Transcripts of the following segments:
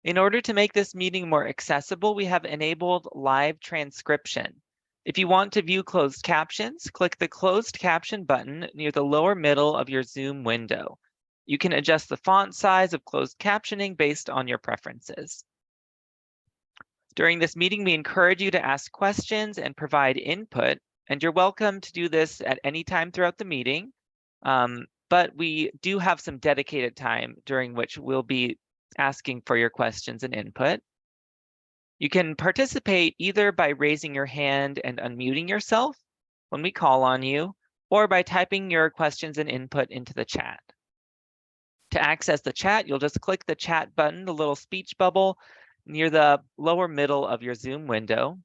In order to make this meeting more accessible, we have enabled live transcription. If you want to view closed captions, click the closed caption button near the lower middle of your Zoom window. You can adjust the font size of closed captioning based on your preferences. During this meeting, we encourage you to ask questions and provide input, and you're welcome to do this at any time throughout the meeting. But we do have some dedicated time during which we'll be asking for your questions and input. You can participate either by raising your hand and unmuting yourself when we call on you, or by typing your questions and input into the chat. To access the chat, you'll just click the chat button, the little speech bubble near the lower middle of your Zoom window.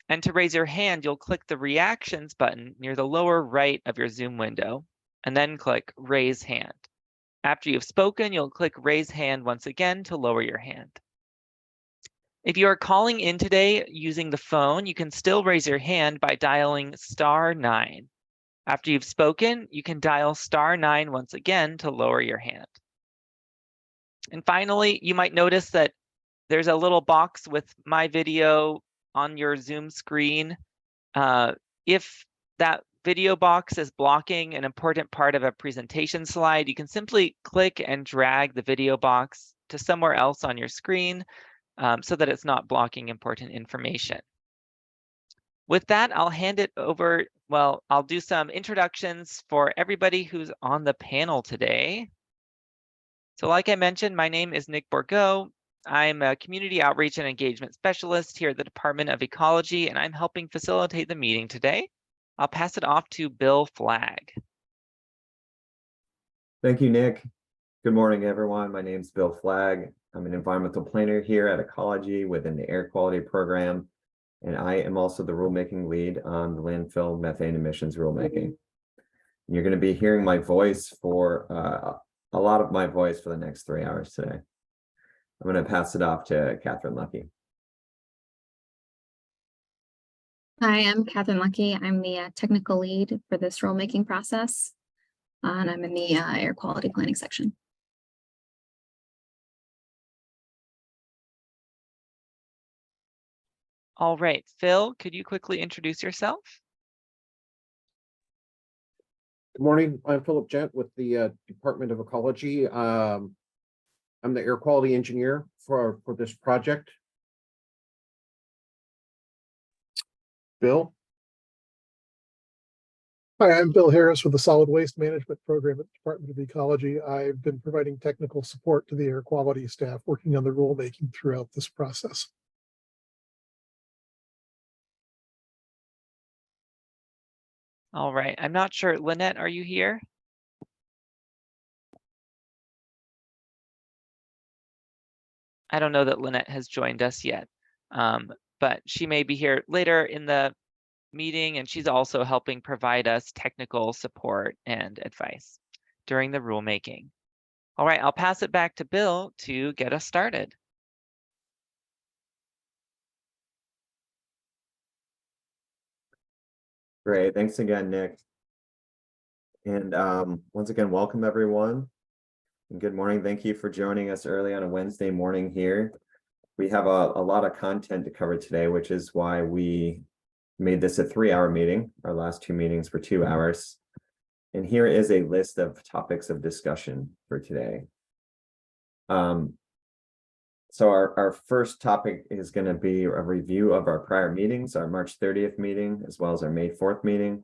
And to raise your hand, you'll click the reactions button near the lower right of your Zoom window, and then click raise hand. After you've spoken, you'll click raise hand once again to lower your hand. If you are calling in today using the phone, you can still raise your hand by dialing *9. After you've spoken, you can dial *9 once again to lower your hand. And finally, you might notice that there's a little box with my video on your Zoom screen. If that video box is blocking an important part of a presentation slide, you can simply click and drag the video box to somewhere else on your screen so that it's not blocking important information. With that, I'll hand it over. Well, I'll do some introductions for everybody who's on the panel today. So like I mentioned, my name is Nick Bourgault. I'm a community outreach and engagement specialist here at the Department of Ecology, and I'm helping facilitate the meeting today. I'll pass it off to Bill Flagg. Thank you, Nick. Good morning, everyone. My name is Bill Flagg. I'm an environmental planner here at Ecology within the air quality program, and I am also the rulemaking lead on the landfill methane emissions rulemaking. And you're going to be hearing my voice for a lot of my voice for the next 3 hours today. I'm going to pass it off to Catherine Lucky. Hi, I'm Catherine Lucky. I'm the technical lead for this rulemaking process, and I'm in the air quality planning section. All right, Phil, could you quickly introduce yourself? Good morning. I'm Philip Gent with the Department of Ecology. I'm the air quality engineer for this project. Bill? Hi, I'm Bill Harris with the Solid Waste Management Program at the Department of Ecology. I've been providing technical support to the air quality staff working on the rulemaking throughout this process. All right, I'm not sure. Lynette, are you here? I don't know that Lynette has joined us yet, but she may be here later in the meeting, and she's also helping provide us technical support and advice during the rulemaking. All right, I'll pass it back to Bill to get us started. Great. Thanks again, Nick. And once again, welcome everyone. And good morning. Thank you for joining us early on a Wednesday morning here. We have a lot of content to cover today, which is why we made this a 3-hour meeting. Our last 2 meetings were 2 hours. And here is a list of topics of discussion for today. So our first topic is going to be a review of our prior meetings, our March 30th meeting, as well as our May 4th meeting.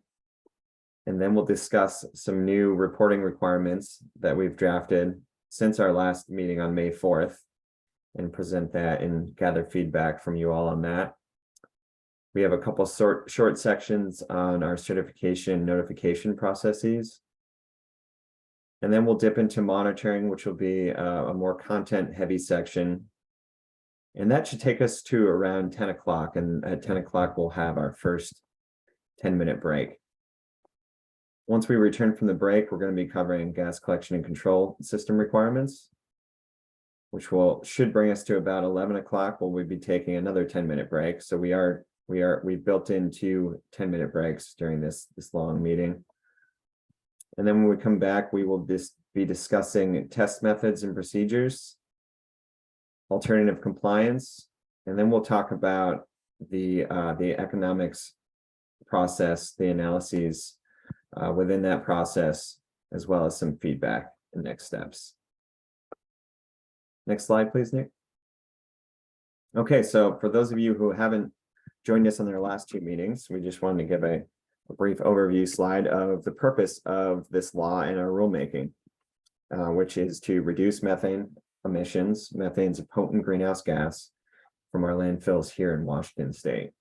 And then we'll discuss some new reporting requirements that we've drafted since our last meeting on May 4th and present that and gather feedback from you all on that. We have a couple short sections on our certification notification processes. And then we'll dip into monitoring, which will be a more content-heavy section. And that should take us to around 10 o'clock. And at 10 o'clock, we'll have our first 10-minute break. Once we return from the break, we're going to be covering gas collection and control system requirements, which should bring us to about 11 o'clock, where we'll be taking another 10-minute break. So we built in 2 10-minute breaks during this long meeting. And then when we come back, we will be discussing test methods and procedures. alternative compliance, and then we'll talk about the economics process, the analyses within that process, as well as some feedback and next steps. Next slide, please, Nick. Okay, so for those of you who haven't joined us on their last two meetings, we just wanted to give a brief overview slide of the purpose of this law and our rulemaking, which is to reduce methane emissions. Methane's a potent greenhouse gas from our landfills here in Washington State.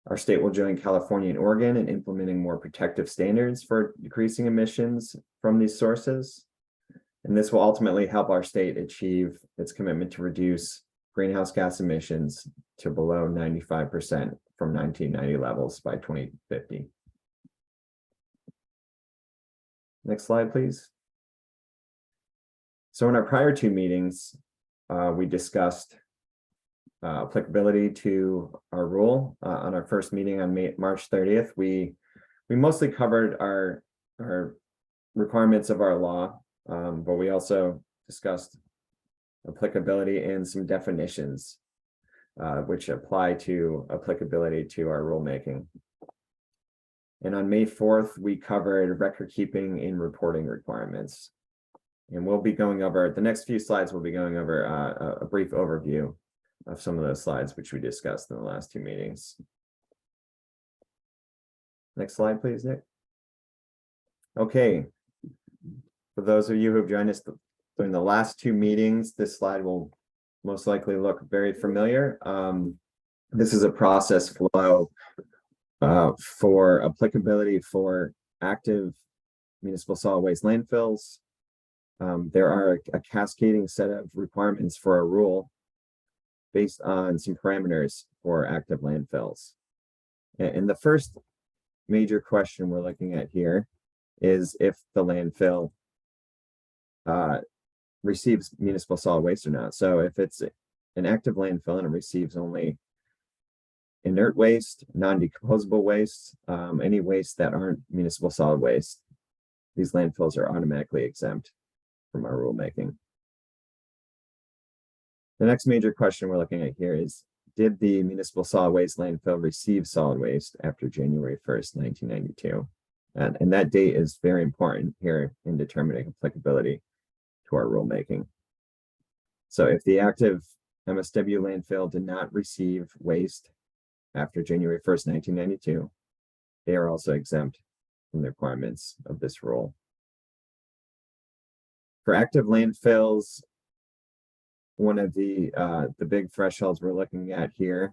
Our state will join California and Oregon in implementing more protective standards for decreasing emissions from these sources. And this will ultimately help our state achieve its commitment to reduce greenhouse gas emissions to below 95% from 1990 levels by 2050. Next slide, please. So in our prior two meetings, we discussed applicability to our rule. On our first meeting on March 30th, we mostly covered our requirements of our law, but we also discussed applicability and some definitions which apply to applicability to our rulemaking. And on May 4th, we covered record keeping and reporting requirements. And we'll be going over the next few slides. We'll be going over a brief overview of some of those slides which we discussed in the last two meetings. Next slide, please, Nick. Okay. For those of you who have joined us during the last two meetings, this slide will most likely look very familiar. This is a process flow for applicability for active municipal solid waste landfills. There are a cascading set of requirements for a rule based on some parameters for active landfills. And the first major question we're looking at here is if the landfill receives municipal solid waste or not. So if it's an active landfill and it receives only inert waste, non-decomposable waste, any waste that aren't municipal solid waste, these landfills are automatically exempt from our rulemaking. The next major question we're looking at here is, did the municipal solid waste landfill receive solid waste after January 1st, 1992? And that date is very important here in determining applicability to our rulemaking. So if the active MSW landfill did not receive waste after January 1st, 1992, they are also exempt from the requirements of this rule. For active landfills, one of the big thresholds we're looking at here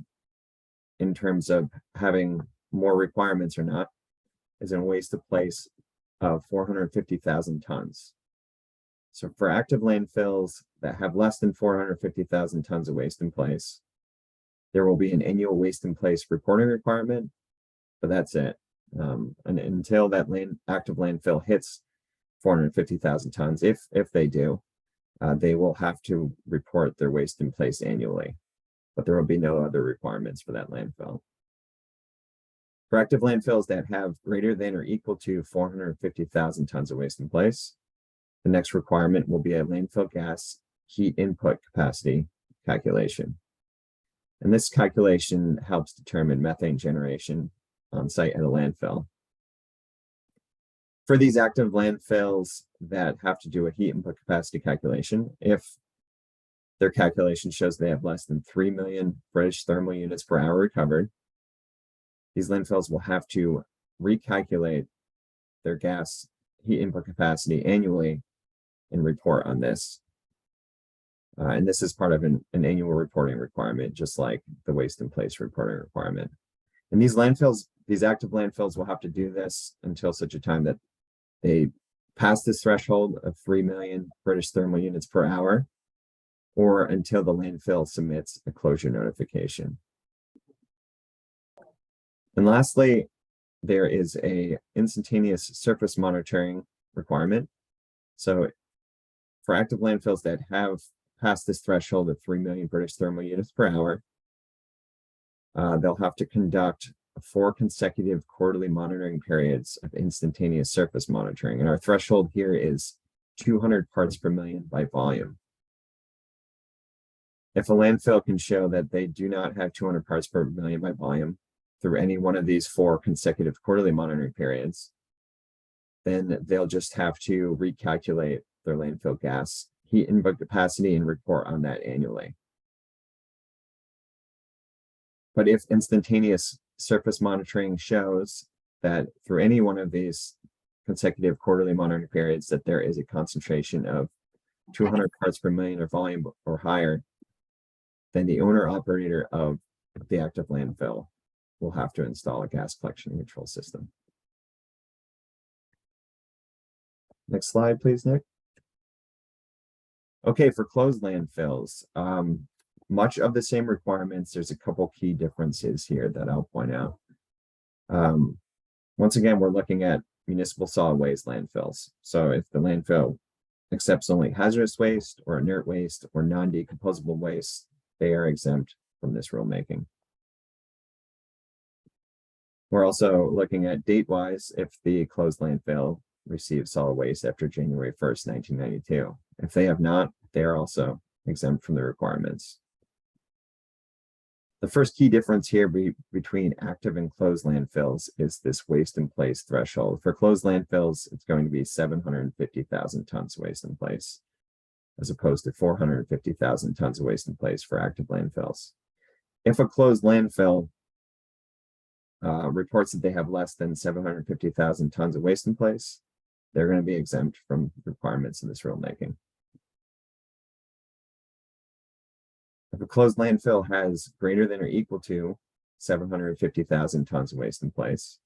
in terms of having more requirements or not is in waste to place of 450,000 tons. So for active landfills that have less than 450,000 tons of waste in place, there will be an annual waste in place reporting requirement, but that's it. And until that active landfill hits 450,000 tons, if they do, they will have to report their waste in place annually, but there will be no other requirements for that landfill. For active landfills that have greater than or equal to 450,000 tons of waste in place, the next requirement will be a landfill gas heat input capacity calculation. And this calculation helps determine methane generation on site at a landfill. For these active landfills that have to do a heat input capacity calculation, if their calculation shows they have less than 3 million British thermal units per hour recovered, these landfills will have to recalculate their gas heat input capacity annually and report on this. And this is part of an annual reporting requirement, just like the waste in place reporting requirement. And these landfills, these active landfills will have to do this until such a time that they pass this threshold of 3 million British thermal units per hour, or until the landfill submits a closure notification. And lastly, there is a instantaneous surface monitoring requirement. So for active landfills that have passed this threshold of 3 million British thermal units per hour, they'll have to conduct 4 consecutive quarterly monitoring periods of instantaneous surface monitoring. And our threshold here is 200 parts per million by volume. If a landfill can show that they do not have 200 parts per million by volume through any one of these 4 consecutive quarterly monitoring periods, then they'll just have to recalculate their landfill gas heat input capacity and report on that annually. But if instantaneous surface monitoring shows that through any one of these consecutive quarterly monitoring periods that there is a concentration of 200 parts per million or volume or higher, then the owner operator of the active landfill will have to install a gas collection and control system. Next slide, please, Nick. Okay, for closed landfills, much of the same requirements. There's a couple key differences here that I'll point out. Once again, we're looking at municipal solid waste landfills. So if the landfill accepts only hazardous waste or inert waste or non-decomposable waste, they are exempt from this rulemaking. We're also looking at date-wise if the closed landfill received solid waste after January 1st, 1992. If they have not, they are also exempt from the requirements. The first key difference here between active and closed landfills is this waste in place threshold. For closed landfills, it's going to be 750,000 tons waste in place, as opposed to 450,000 tons of waste in place for active landfills. If a closed landfill reports that they have less than 750,000 tons of waste in place, they're going to be exempt from requirements in this rulemaking. If a closed landfill has greater than or equal to 750,000 tons of waste in place,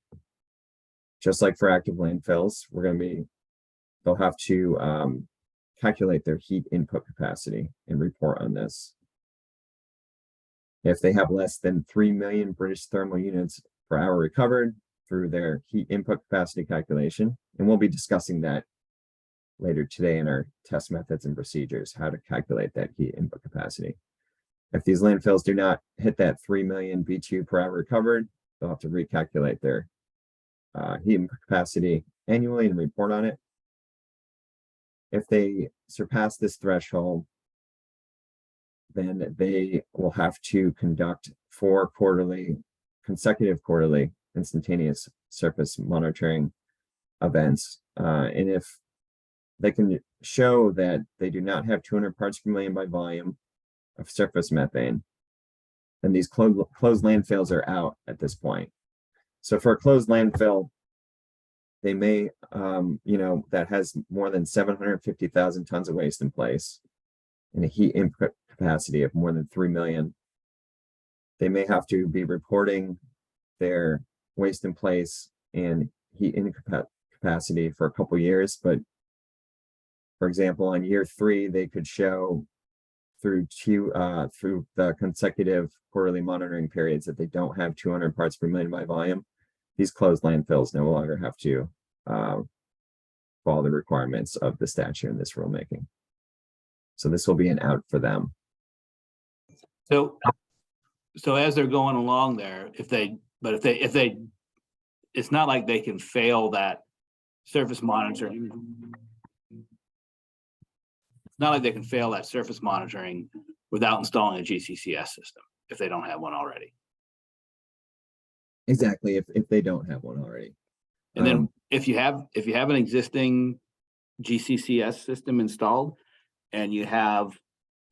just like for active landfills, they'll have to calculate their heat input capacity and report on this. If they have less than 3 million British thermal units per hour recovered through their heat input capacity calculation, and we'll be discussing that later today in our test methods and procedures, how to calculate that heat input capacity. If these landfills do not hit that 3 million BTU per hour recovered, they'll have to recalculate their heat input capacity annually and report on it. If they surpass this threshold, then they will have to conduct 4 consecutive quarterly instantaneous surface monitoring events. And if they can show that they do not have 200 parts per million by volume of surface methane, then these closed landfills are out at this point. So for a closed landfill, they may, that has more than 750,000 tons of waste in place and a heat input capacity of more than 3 million, they may have to be reporting their waste in place and heat input capacity for a couple years. But for example, on year 3, they could show through the consecutive quarterly monitoring periods that they don't have 200 parts per million by volume. These closed landfills no longer have to follow the requirements of the statute in this rulemaking. So this will be an out for them. So as they're going along there, if they, it's not like they can fail that surface monitoring. It's not like they can fail that surface monitoring without installing a GCCS system if they don't have one already. Exactly, if they don't have one already. And then if you have an existing GCCS system installed and you have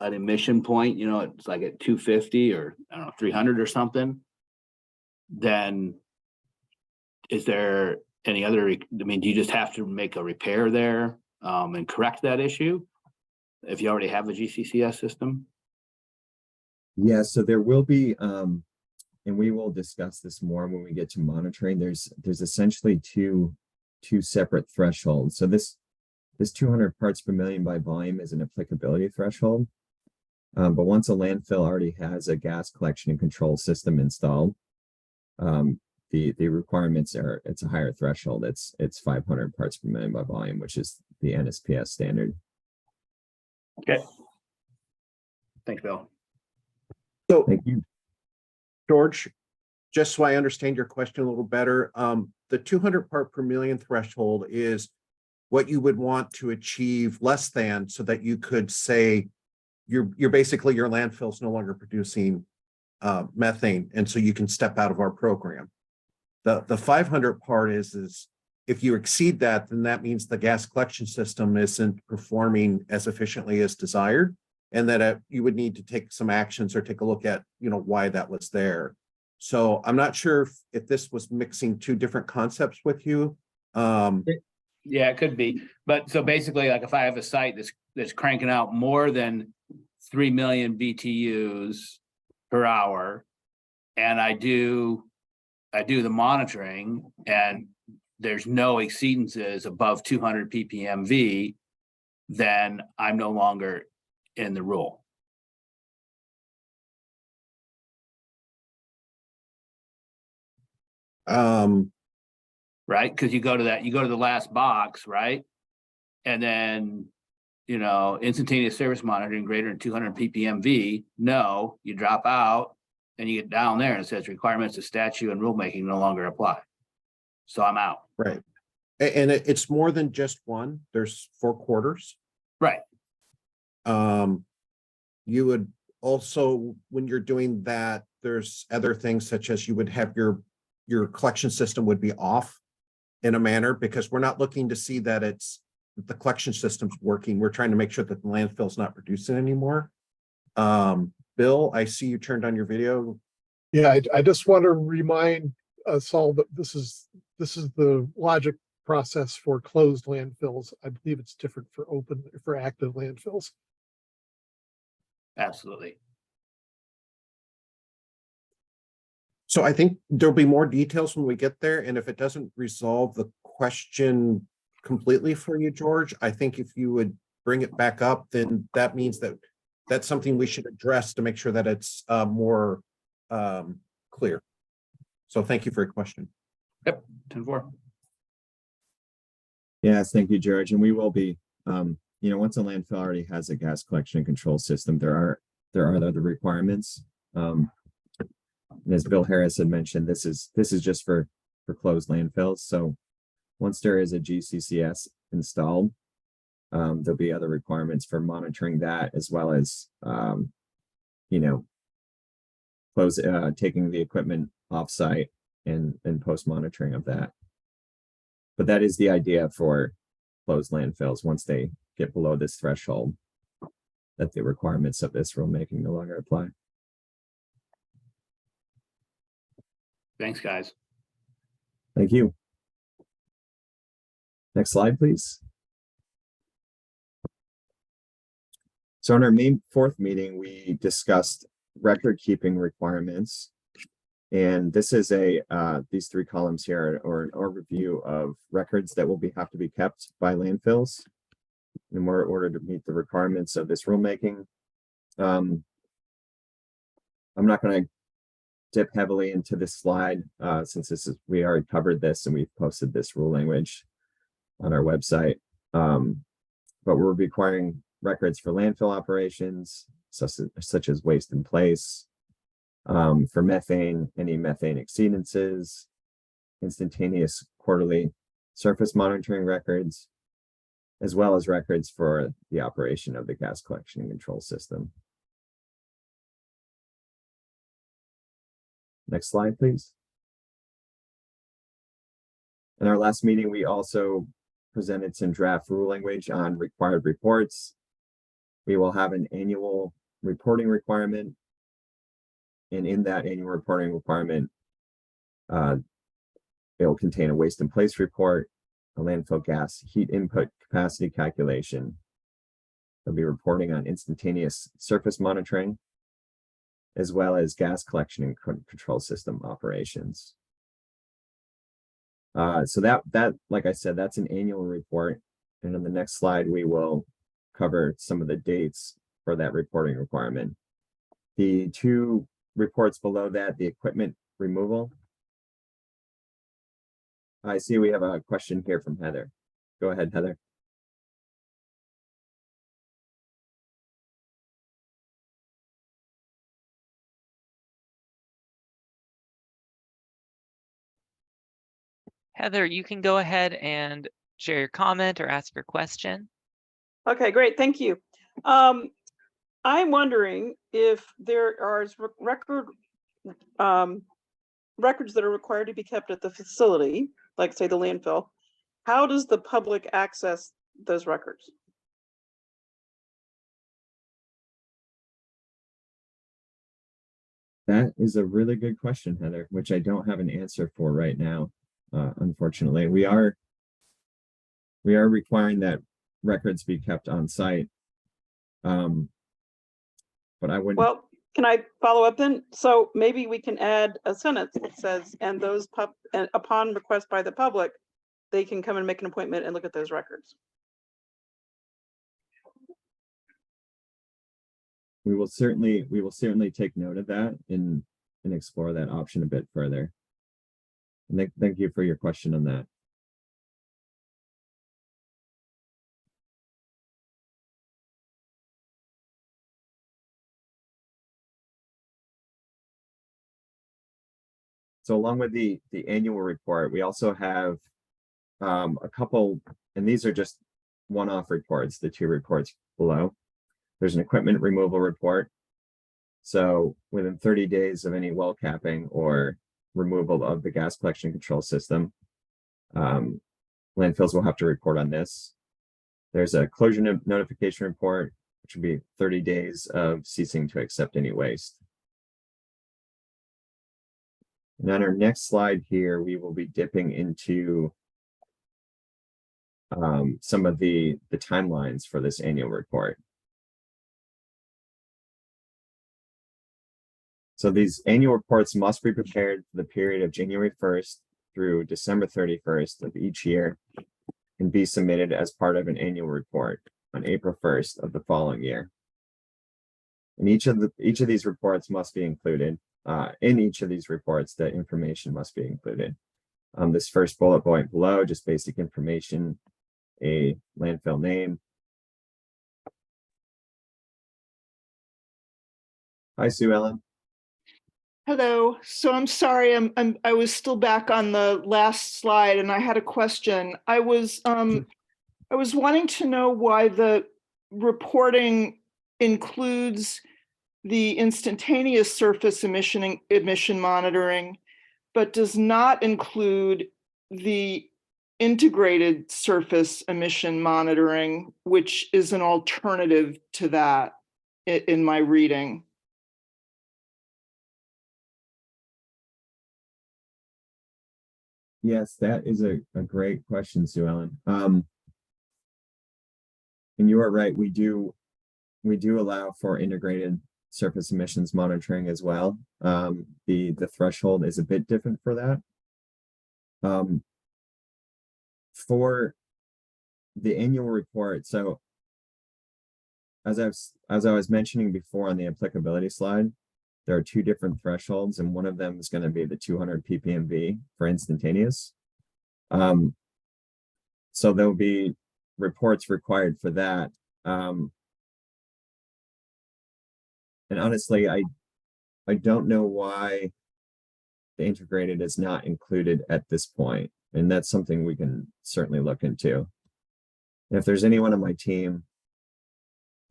an emission point, it's like at 250 or I don't know, 300 or something, then is there any other, do you just have to make a repair there and correct that issue if you already have a GCCS system? Yeah, so there will be, and we will discuss this more when we get to monitoring. There's essentially two separate thresholds. So this 200 parts per million by volume is an applicability threshold. But once a landfill already has a gas collection and control system installed, the requirements are, it's a higher threshold. It's 500 parts per million by volume, which is the NSPS standard. Okay. Thanks, Bill. So, Thank you. George, just so I understand your question a little better, the 200 part per million threshold is what you would want to achieve less than so that you could say you're basically, your landfill's no longer producing methane, and so you can step out of our program. The 500 part is if you exceed that, then that means the gas collection system isn't performing as efficiently as desired, and that you would need to take some actions or take a look at, why that was there. So I'm not sure if this was mixing two different concepts with you. Yeah, it could be. But so basically, like if I have a site that's cranking out more than 3 million BTUs per hour, and I do the monitoring, and there's no exceedances above 200 ppmv, then I'm no longer in the rule. Right? Because you go to the last box, right? And then, instantaneous service monitoring greater than 200 ppmv, no, you drop out and you get down there and it says requirements of statute and rulemaking no longer apply. So I'm out. Right. And it's more than just one. There's 4 quarters. Right. You would also, when you're doing that, there's other things such as you would have your collection system would be off in a manner, because we're not looking to see that the collection system's working. We're trying to make sure that the landfill's not producing anymore. Bill, I see you turned on your video. Yeah, I just want to remind us all that this is the logic process for closed landfills. I believe it's different for active landfills. Absolutely. So I think there'll be more details when we get there. And if it doesn't resolve the question completely for you, George, I think if you would bring it back up, then that means that that's something we should address to make sure that it's more clear. So thank you for your question. Yep. 10-4. Yes, thank you, George. And we will be, once a landfill already has a gas collection and control system, there are other requirements. And as Bill Harris had mentioned, this is just for closed landfills. So once there is a GCCS installed, there'll be other requirements for monitoring that, as well as taking the equipment offsite and post monitoring of that. But that is the idea for closed landfills. Once they get below this threshold, that the requirements of this rulemaking no longer apply. Thanks, guys. Thank you. Next slide, please. So in our May 4th meeting, we discussed record keeping requirements. And this is these 3 columns here are an overview of records that will have to be kept by landfills in order to meet the requirements of this rulemaking. I'm not going to dip heavily into this slide since we already covered this and we've posted this rule language on our website. But we're requiring records for landfill operations, such as waste in place, for methane, any methane exceedances, instantaneous quarterly surface monitoring records, as well as records for the operation of the gas collection and control system. Next slide, please. In our last meeting, we also presented some draft rule language on required reports. We will have an annual reporting requirement. And in that annual reporting requirement, it will contain a waste in place report, a landfill gas heat input capacity calculation. They'll be reporting on instantaneous surface monitoring, as well as gas collection and control system operations. So that, like I said, that's an annual report. And on the next slide, we will cover some of the dates for that reporting requirement. The 2 reports below that, the equipment removal. I see we have a question here from Heather. Go ahead, Heather. Heather, you can go ahead and share your comment or ask your question. Okay, great. Thank you. I'm wondering if there are records that are required to be kept at the facility, like say the landfill. How does the public access those records? That is a really good question, Heather, which I don't have an answer for right now. Unfortunately, we are requiring that records be kept on site. But I wouldn't. Well, can I follow up then? So maybe we can add a sentence that says, and those upon request by the public, they can come and make an appointment and look at those records. We will certainly take note of that and explore that option a bit further. And thank you for your question on that. So along with the annual report, we also have a couple, and these are just one-off reports, the 2 reports below. There's an equipment removal report. So within 30 days of any well capping or removal of the gas collection control system, landfills will have to report on this. There's a closure notification report, which would be 30 days of ceasing to accept any waste. And on our next slide here, we will be dipping into some of the timelines for this annual report. So these annual reports must be prepared for the period of January 1st through December 31st of each year and be submitted as part of an annual report on April 1st of the following year. And each of these reports must be included. In each of these reports, the information must be included. This first bullet point below, just basic information, a landfill name. Hi, Sue Ellen. Hello. So I'm sorry, I was still back on the last slide and I had a question. I was wanting to know why the reporting includes the instantaneous surface emission monitoring, but does not include the integrated surface emission monitoring, which is an alternative to that in my reading. Yes, that is a great question, Sue Ellen. And you are right, we do allow for integrated surface emissions monitoring as well. The threshold is a bit different for that. For the annual report, so as I was mentioning before on the applicability slide, there are 2 different thresholds, and one of them is going to be the 200 ppmv for instantaneous. So there'll be reports required for that. And honestly, I don't know why the integrated is not included at this point, and that's something we can certainly look into. And if there's anyone on my team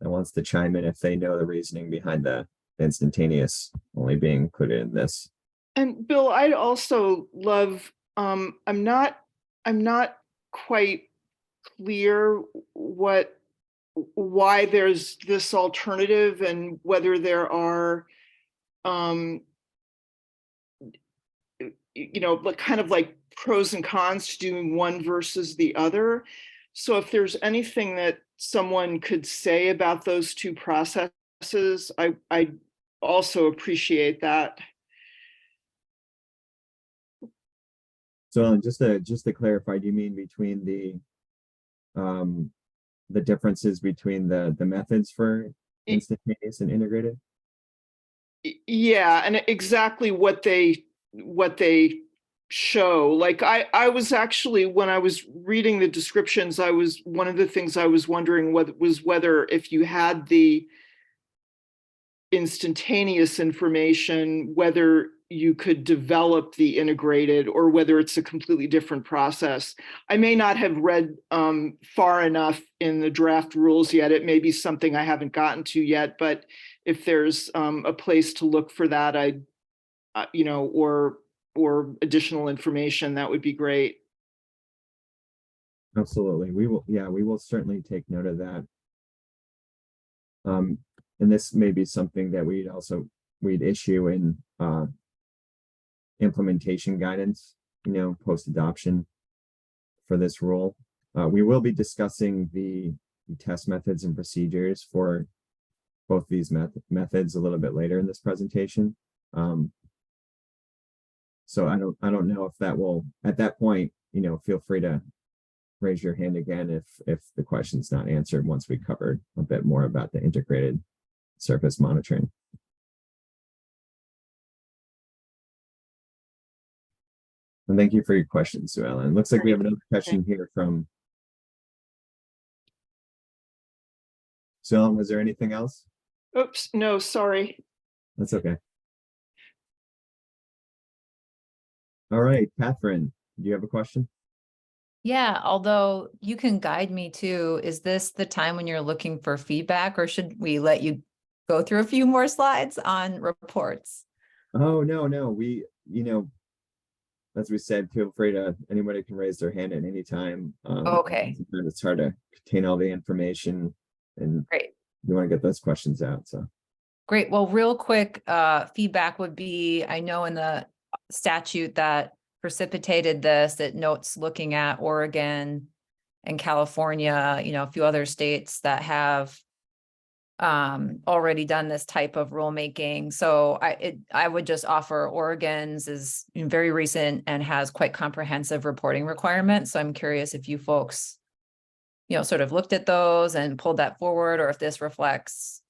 that wants to chime in, if they know the reasoning behind the instantaneous only being included in this. And Bill, I'd also love, I'm not quite clear why there's this alternative and whether there are, kind of like pros and cons to doing one versus the other. So if there's anything that someone could say about those 2 processes, I also appreciate that. So just to clarify, do you mean between the differences between the methods for instantaneous and integrated? Yeah, and exactly what they show. Like I was actually, when I was reading the descriptions, one of the things I was wondering was whether if you had the instantaneous information, whether you could develop the integrated, or whether it's a completely different process. I may not have read far enough in the draft rules yet. It may be something I haven't gotten to yet, but if there's a place to look for that, or additional information, that would be great. Absolutely. We will certainly take note of that. And this may be something that we'd issue in implementation guidance, post adoption for this rule. We will be discussing the test methods and procedures for both these methods a little bit later in this presentation. So I don't know if that will, at that point, feel free to raise your hand again if the question's not answered once we covered a bit more about the integrated surface monitoring. And thank you for your question, Sue Ellen. Looks like we have another question here from Sue Ellen. Was there anything else? Oops, no, sorry. That's okay. All right, Catherine, do you have a question? Yeah, although you can guide me too, is this the time when you're looking for feedback, or should we let you go through a few more slides on reports? Oh, no, we, as we said, feel free to, anybody can raise their hand at any time. Okay. Sometimes it's hard to contain all the information and Great. you want to get those questions out, so. Great. Well, real quick, feedback would be, I know in the statute that precipitated this, it notes looking at Oregon and California, a few other states that have already done this type of rulemaking. So I would just offer Oregon's is very recent and has quite comprehensive reporting requirements. So I'm curious if you folks, sort of looked at those and pulled that forward, or if this reflects,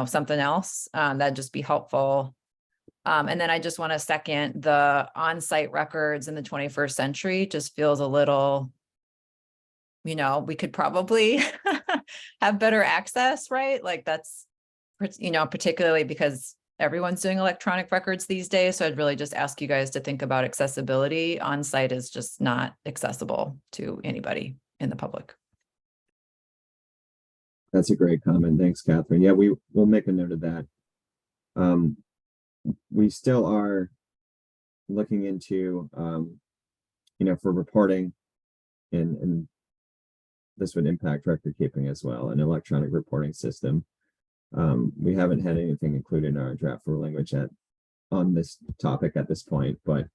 something else, that'd just be helpful. And then I just want to second the on-site records in the 21st century. Just feels a little, we could probably have better access, right? Like that's, particularly because everyone's doing electronic records these days. So I'd really just ask you guys to think about accessibility. On-site is just not accessible to anybody in the public. That's a great comment. Thanks, Catherine. Yeah, we'll make a note of that. We still are looking into, for reporting, and this would impact record keeping as well, an electronic reporting system. We haven't had anything included in our draft rule language on this topic at this point, but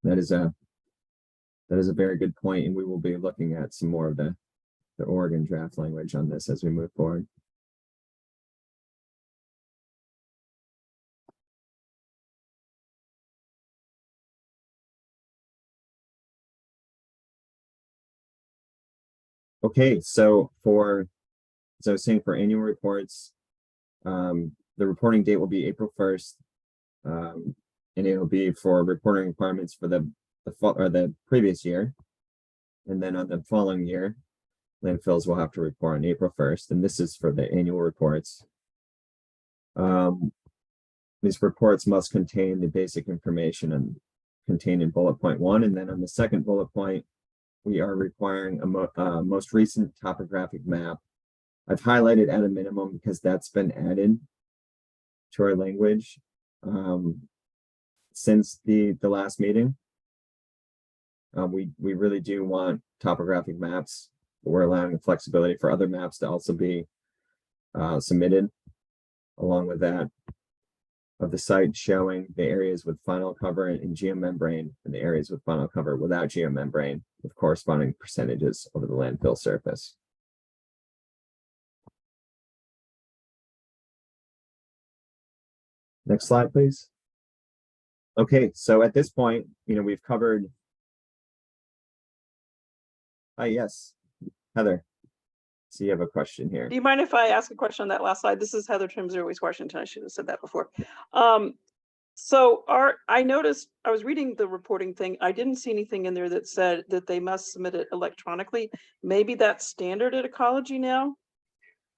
that is a very good point, and we will be looking at some more of the Oregon draft language on this as we move forward. Okay, so as I was saying, for annual reports, the reporting date will be April 1st, and it'll be for reporting requirements for the previous year, and then on the following year, landfills will have to report on April 1st, and this is for the annual reports. These reports must contain the basic information contained in bullet point 1, and then on the second bullet point, we are requiring a most recent topographic map. I've highlighted at a minimum because that's been added to our language since the last meeting. We really do want topographic maps, but we're allowing the flexibility for other maps to also be submitted along with that, of the site showing the areas with final cover and geomembrane, and the areas with final cover without geomembrane, with corresponding percentages over the landfill surface. Next slide, please. Okay, so at this point, we've covered. Yes, Heather. So you have a question here. Do you mind if I ask a question on that last slide? This is Heather Trimms, Washington. I should have said that before. So I noticed, I was reading the reporting thing. I didn't see anything in there that said that they must submit it electronically. Maybe that's standard at ecology now.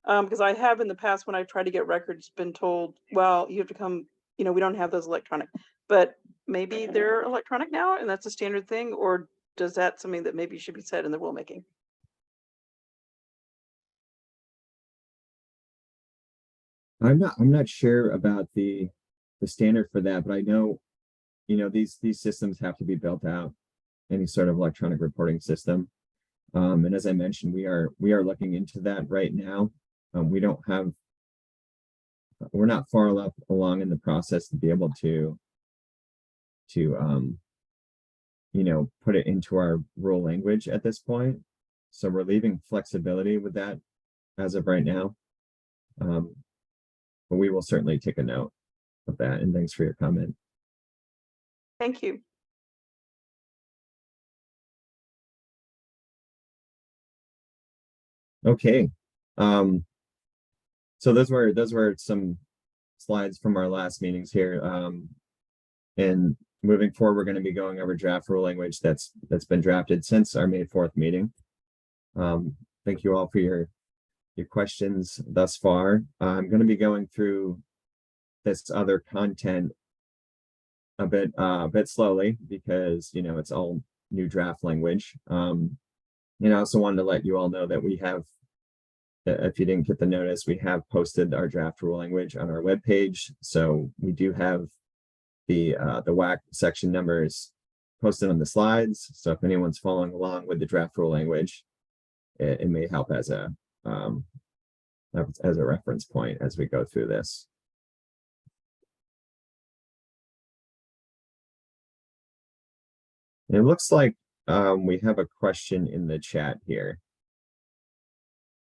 Because I have in the past, when I tried to get records, been told, well, you have to come, we don't have those electronic. but maybe they're electronic now and that's a standard thing, or does that something that maybe should be said in the rulemaking? I'm not sure about the standard for that, but I know, these systems have to be built out, any sort of electronic reporting system. And as I mentioned, we are looking into that right now. We're not far enough along in the process to be able to put it into our rule language at this point. So we're leaving flexibility with that as of right now. But we will certainly take a note of that, and thanks for your comment. Thank you. Okay. So those were some slides from our last meetings here. And moving forward, we're going to be going over draft rule language that's been drafted since our May 4th meeting. Thank you all for your questions thus far. I'm going to be going through this other content a bit slowly because it's all new draft language. I also wanted to let you all know that we have, if you didn't get the notice, we have posted our draft rule language on our webpage. So we do have the WAC section numbers posted on the slides. So if anyone's following along with the draft rule language, it may help as a reference point as we go through this. It looks like we have a question in the chat here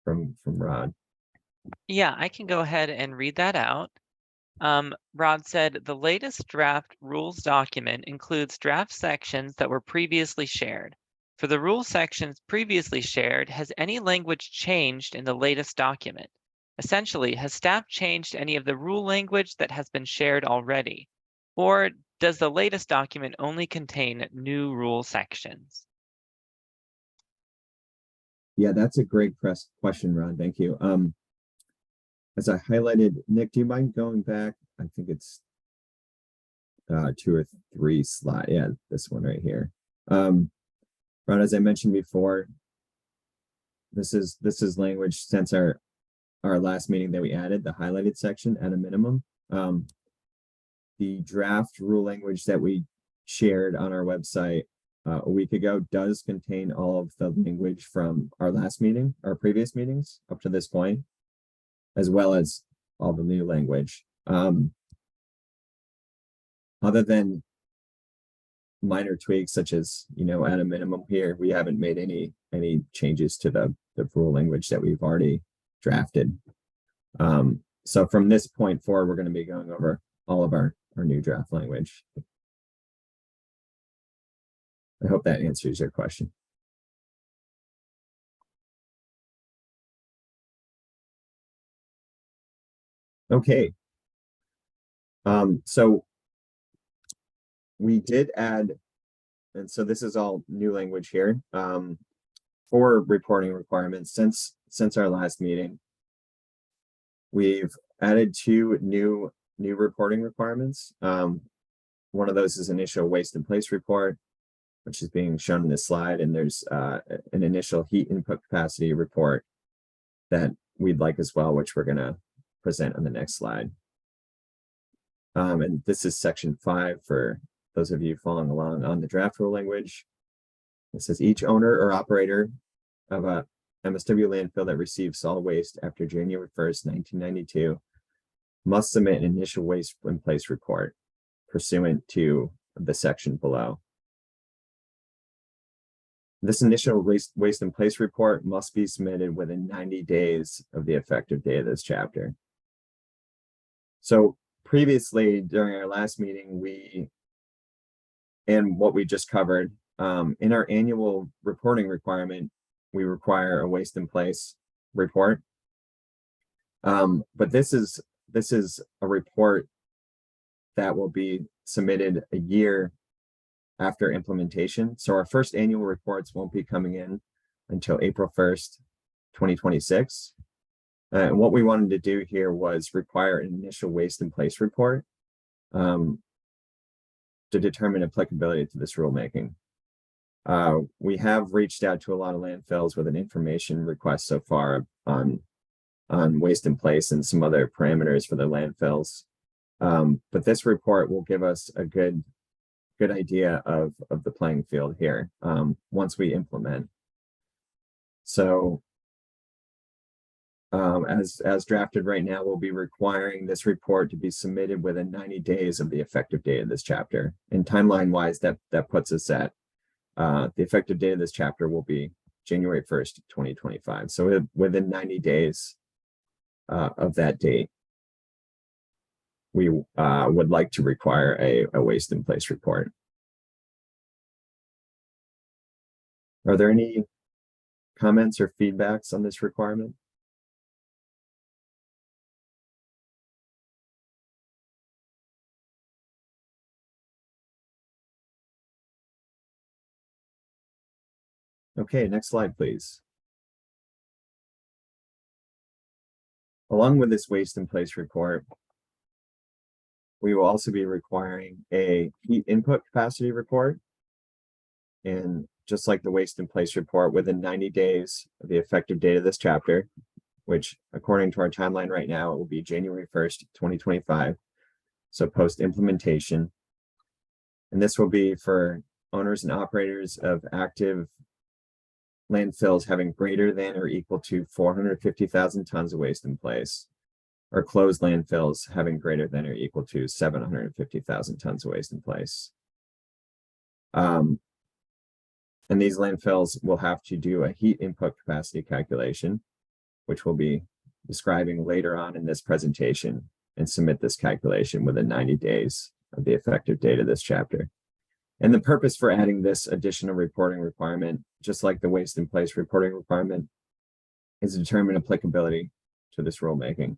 from Rod. Yeah, I can go ahead and read that out. Rod said, the latest draft rules document includes draft sections that were previously shared. For the rule sections previously shared, has any language changed in the latest document? Essentially, has staff changed any of the rule language that has been shared already? Or does the latest document only contain new rule sections? Yeah, that's a great question, Ron. Thank you. As I highlighted, Nick, do you mind going back? I think it's 2 or 3 slides. Yeah, this one right here. Ron, as I mentioned before, this is language since our last meeting that we added, the highlighted section at a minimum. The draft rule language that we shared on our website a week ago does contain all of the language from our last meeting, our previous meetings up to this point, as well as all the new language. Other than minor tweaks, such as, at a minimum here, we haven't made any changes to the rule language that we've already drafted. So from this point forward, we're going to be going over all of our new draft language. I hope that answers your question. Okay. So we did add, and so this is all new language here, for reporting requirements since our last meeting. We've added 2 new reporting requirements. One of those is initial waste in place report, which is being shown in this slide, and there's an initial heat input capacity report that we'd like as well, which we're going to present on the next slide. And this is section 5 for those of you following along on the draft rule language. It says each owner or operator of a MSW landfill that receives solid waste after January 1st, 1992 must submit an initial waste in place report pursuant to the section below. This initial waste in place report must be submitted within 90 days of the effective date of this chapter. So previously, during our last meeting, and what we just covered, in our annual reporting requirement, we require a waste in place report. But this is a report that will be submitted a year after implementation. So our first annual reports won't be coming in until April 1st, 2026. And what we wanted to do here was require an initial waste in place report to determine applicability to this rulemaking. We have reached out to a lot of landfills with an information request so far on waste in place and some other parameters for the landfills. But this report will give us a good idea of the playing field here once we implement. So as drafted right now, we'll be requiring this report to be submitted within 90 days of the effective date of this chapter. And timeline wise, that puts us at the effective date of this chapter will be January 1st, 2025. So within 90 days of that date, we would like to require a waste in place report. Are there any comments or feedbacks on this requirement? Okay, next slide, please. Along with this waste in place report, we will also be requiring a heat input capacity report. And just like the waste in place report, within 90 days of the effective date of this chapter, which according to our timeline right now, it will be January 1st, 2025. So post implementation. And this will be for owners and operators of active landfills having greater than or equal to 450,000 tons of waste in place, or closed landfills having greater than or equal to 750,000 tons of waste in place. And these landfills will have to do a heat input capacity calculation, which we'll be describing later on in this presentation, and submit this calculation within 90 days of the effective date of this chapter. And the purpose for adding this additional reporting requirement, just like the waste in place reporting requirement, is to determine applicability to this rulemaking.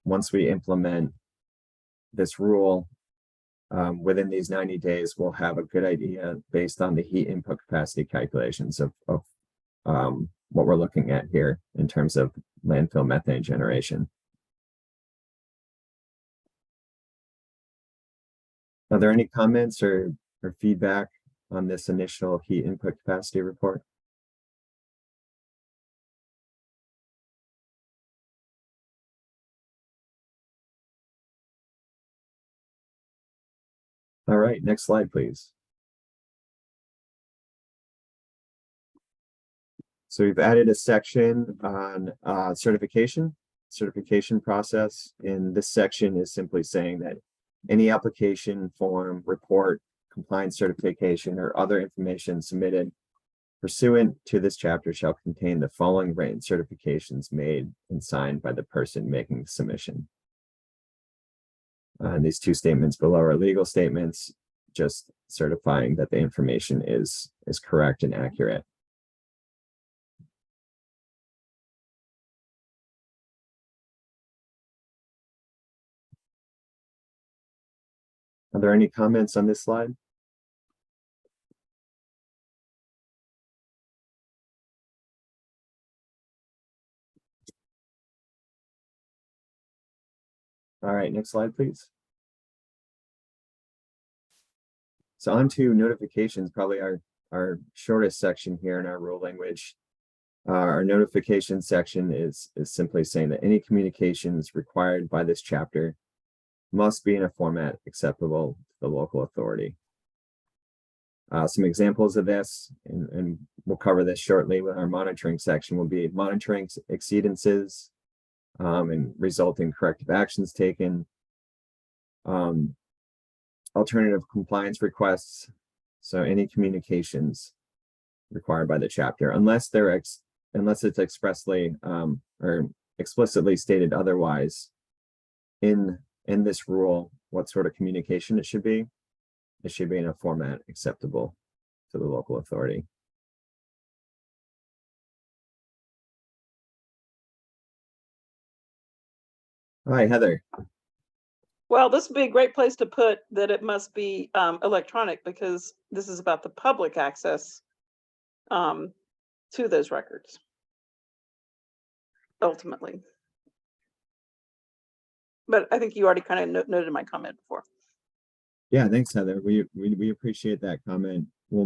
Once we implement this rule within these 90 days, we'll have a good idea based on the heat input capacity calculations of what we're looking at here in terms of landfill methane generation. Are there any comments or feedback on this initial heat input capacity report? All right, next slide, please. So we've added a section on certification process. And this section is simply saying that any application, form, report, compliance certification, or other information submitted pursuant to this chapter shall contain the following written certifications made and signed by the person making the submission. And these two statements below are legal statements, just certifying that the information is correct and accurate. Are there any comments on this slide? All right, next slide, please. So on to notifications, probably our shortest section here in our rule language. Our notification section is simply saying that any communications required by this chapter must be in a format acceptable to the local authority. Some examples of this, and we'll cover this shortly with our monitoring section, will be monitoring exceedances and resulting corrective actions taken, alternative compliance requests. So any communications required by the chapter, unless it's expressly or explicitly stated otherwise in this rule, what sort of communication it should be. It should be in a format acceptable to the local authority. All right, Heather. Well, this would be a great place to put that it must be electronic, because this is about the public access to those records, ultimately. But I think you already kind of noted my comment before. Yeah, thanks, Heather. We appreciate that comment. We'll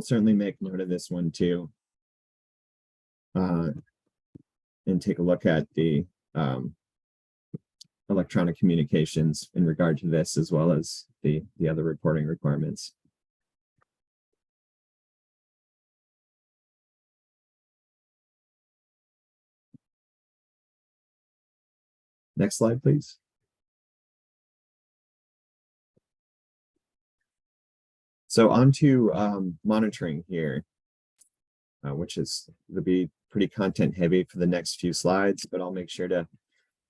certainly make note of this one too. And take a look at the electronic communications in regard to this, as well as the other reporting requirements. Next slide, please. So on to monitoring here, which is to be pretty content heavy for the next few slides, but I'll make sure to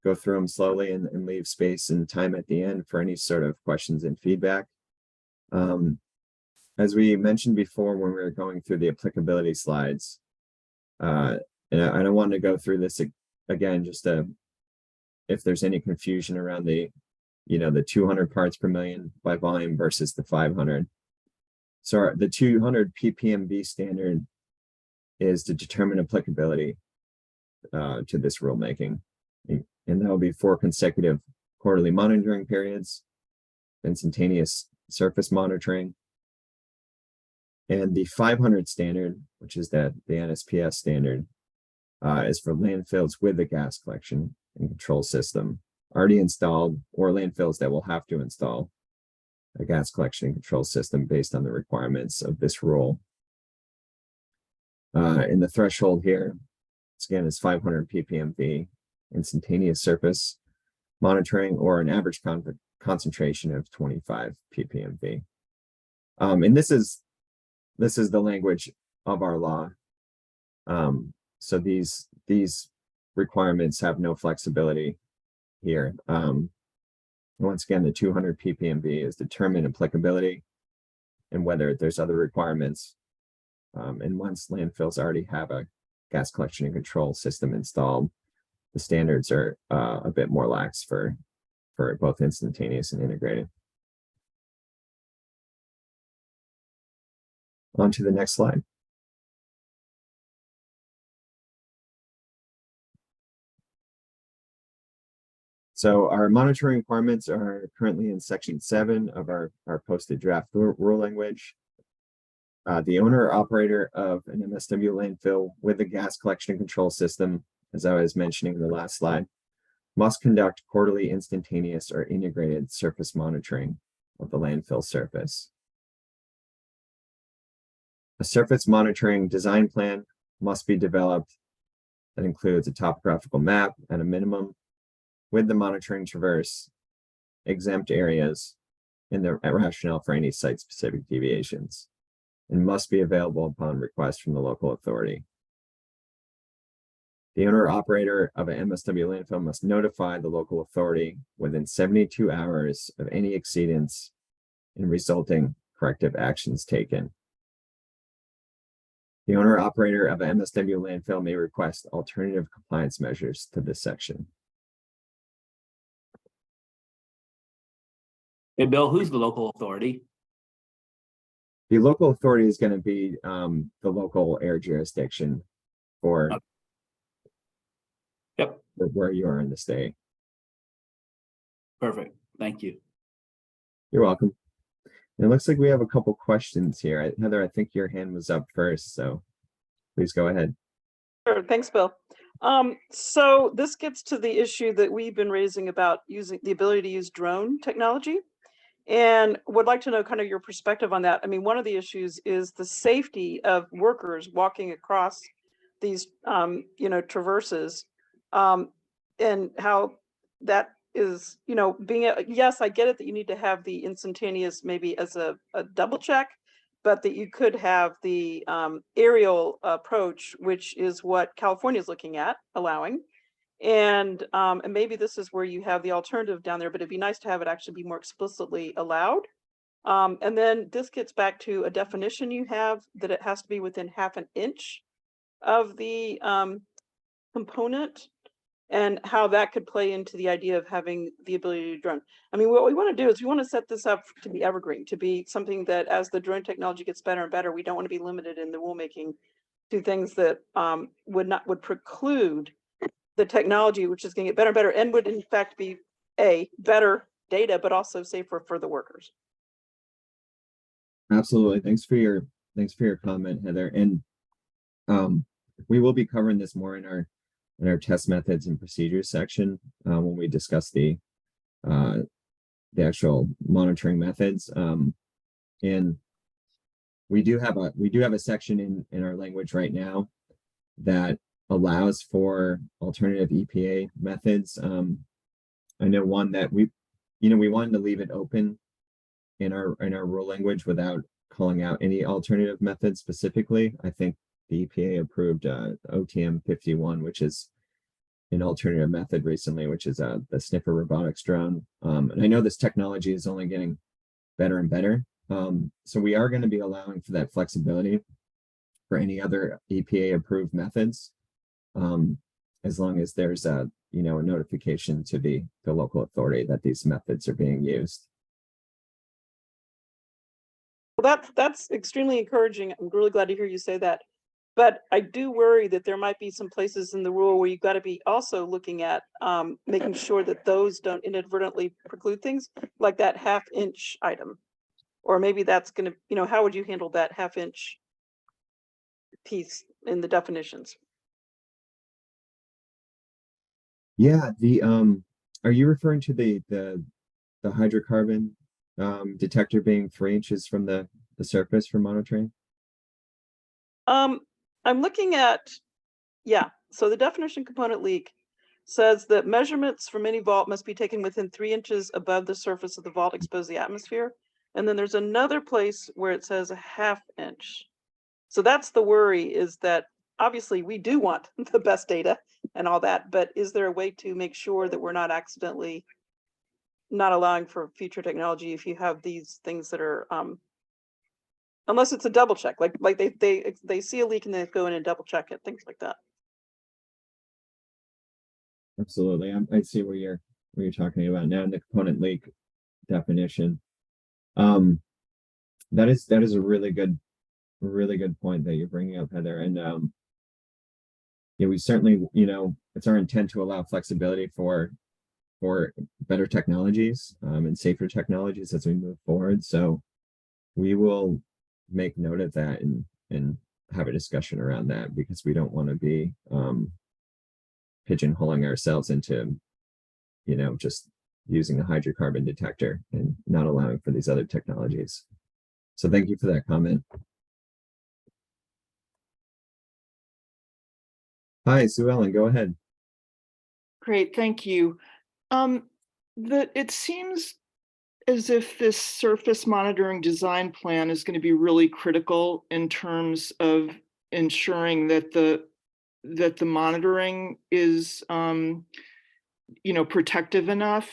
go through them slowly and leave space and time at the end for any sort of questions and feedback. As we mentioned before when we were going through the applicability slides, and I don't want to go through this again, just if there's any confusion around the 200 parts per million by volume versus the 500. So the 200 ppmv standard is to determine applicability to this rulemaking. And that will be 4 consecutive quarterly monitoring periods, instantaneous surface monitoring. And the 500 standard, which is the NSPS standard, is for landfills with a gas collection and control system already installed, or landfills that will have to install a gas collection and control system based on the requirements of this rule. And the threshold here, again, is 500 ppmv, instantaneous surface monitoring, or an average concentration of 25 ppmv. And this is the language of our law. So these requirements have no flexibility here. Once again, the 200 ppmv is determined applicability and whether there's other requirements. And once landfills already have a gas collection and control system installed, the standards are a bit more lax for both instantaneous and integrated. On to the next slide. So our monitoring requirements are currently in section 7 of our posted draft rule language. The owner or operator of an MSW landfill with a gas collection and control system, as I was mentioning in the last slide, must conduct quarterly instantaneous or integrated surface monitoring of the landfill surface. A surface monitoring design plan must be developed that includes a topographical map at a minimum, with the monitoring traverse, exempt areas, and the rationale for any site-specific deviations, and must be available upon request from the local authority. The owner or operator of an MSW landfill must notify the local authority within 72 hours of any exceedance and resulting corrective actions taken. The owner or operator of an MSW landfill may request alternative compliance measures to this section. Hey, Bill, who's the local authority? The local authority is going to be the local air jurisdiction for where you are in the state. Perfect. Thank you. You're welcome. And it looks like we have a couple questions here. Heather, I think your hand was up first, so please go ahead. Sure, thanks, Bill. So this gets to the issue that we've been raising about using the ability to use drone technology. And would like to know kind of your perspective on that. I mean, one of the issues is the safety of workers walking across these, traverses, and how that is, being yes, I get it that you need to have the instantaneous maybe as a double check, but that you could have the aerial approach, which is what California is looking at allowing. And maybe this is where you have the alternative down there, but it'd be nice to have it actually be more explicitly allowed. And then this gets back to a definition you have that it has to be within ½ an inch of the component, and how that could play into the idea of having the ability to drone. I mean, what we want to do is we want to set this up to be evergreen, to be something that as the drone technology gets better and better, we don't want to be limited in the rulemaking to things that would preclude the technology, which is going to get better and better, and would in fact be better data, but also safer for the workers. Absolutely. Thanks for your comment, Heather. And we will be covering this more in our test methods and procedures section when we discuss the actual monitoring methods. And we do have a section in our language right now that allows for alternative EPA methods. I know one that we wanted to leave it open in our rule language without calling out any alternative methods specifically. I think the EPA approved OTM 51, which is an alternative method recently, which is the sniffer robotics drone. And I know this technology is only getting better and better. So we are going to be allowing for that flexibility for any other EPA approved methods, as long as there's a notification to the local authority that these methods are being used. Well, that's extremely encouraging. I'm really glad to hear you say that. But I do worry that there might be some places in the rule where you've got to be also looking at making sure that those don't inadvertently preclude things, like that half-inch item. Or maybe that's going to, how would you handle that half-inch piece in the definitions? Yeah, are you referring to the hydrocarbon detector being 3 inches from the surface for monitoring? I'm looking at, so the definition component leak says that measurements from any vault must be taken within 3 inches above the surface of the vault exposed to the atmosphere. And then there's another place where it says a half-inch. So that's the worry, is that obviously we do want the best data and all that, but is there a way to make sure that we're not accidentally not allowing for future technology if you have these things that are unless it's a double check, like they see a leak and they go in and double check it, things like that. Absolutely. I see what you're talking about now in the component leak definition. That is a really good point that you're bringing up, Heather. And we certainly, it's our intent to allow flexibility for better technologies and safer technologies as we move forward. So we will make note of that and have a discussion around that, because we don't want to be pigeonholing ourselves into just using a hydrocarbon detector and not allowing for these other technologies. So thank you for that comment. Hi, Sue Ellen, go ahead. Great, thank you. It seems as if this surface monitoring design plan is going to be really critical in terms of ensuring that the monitoring is protective enough.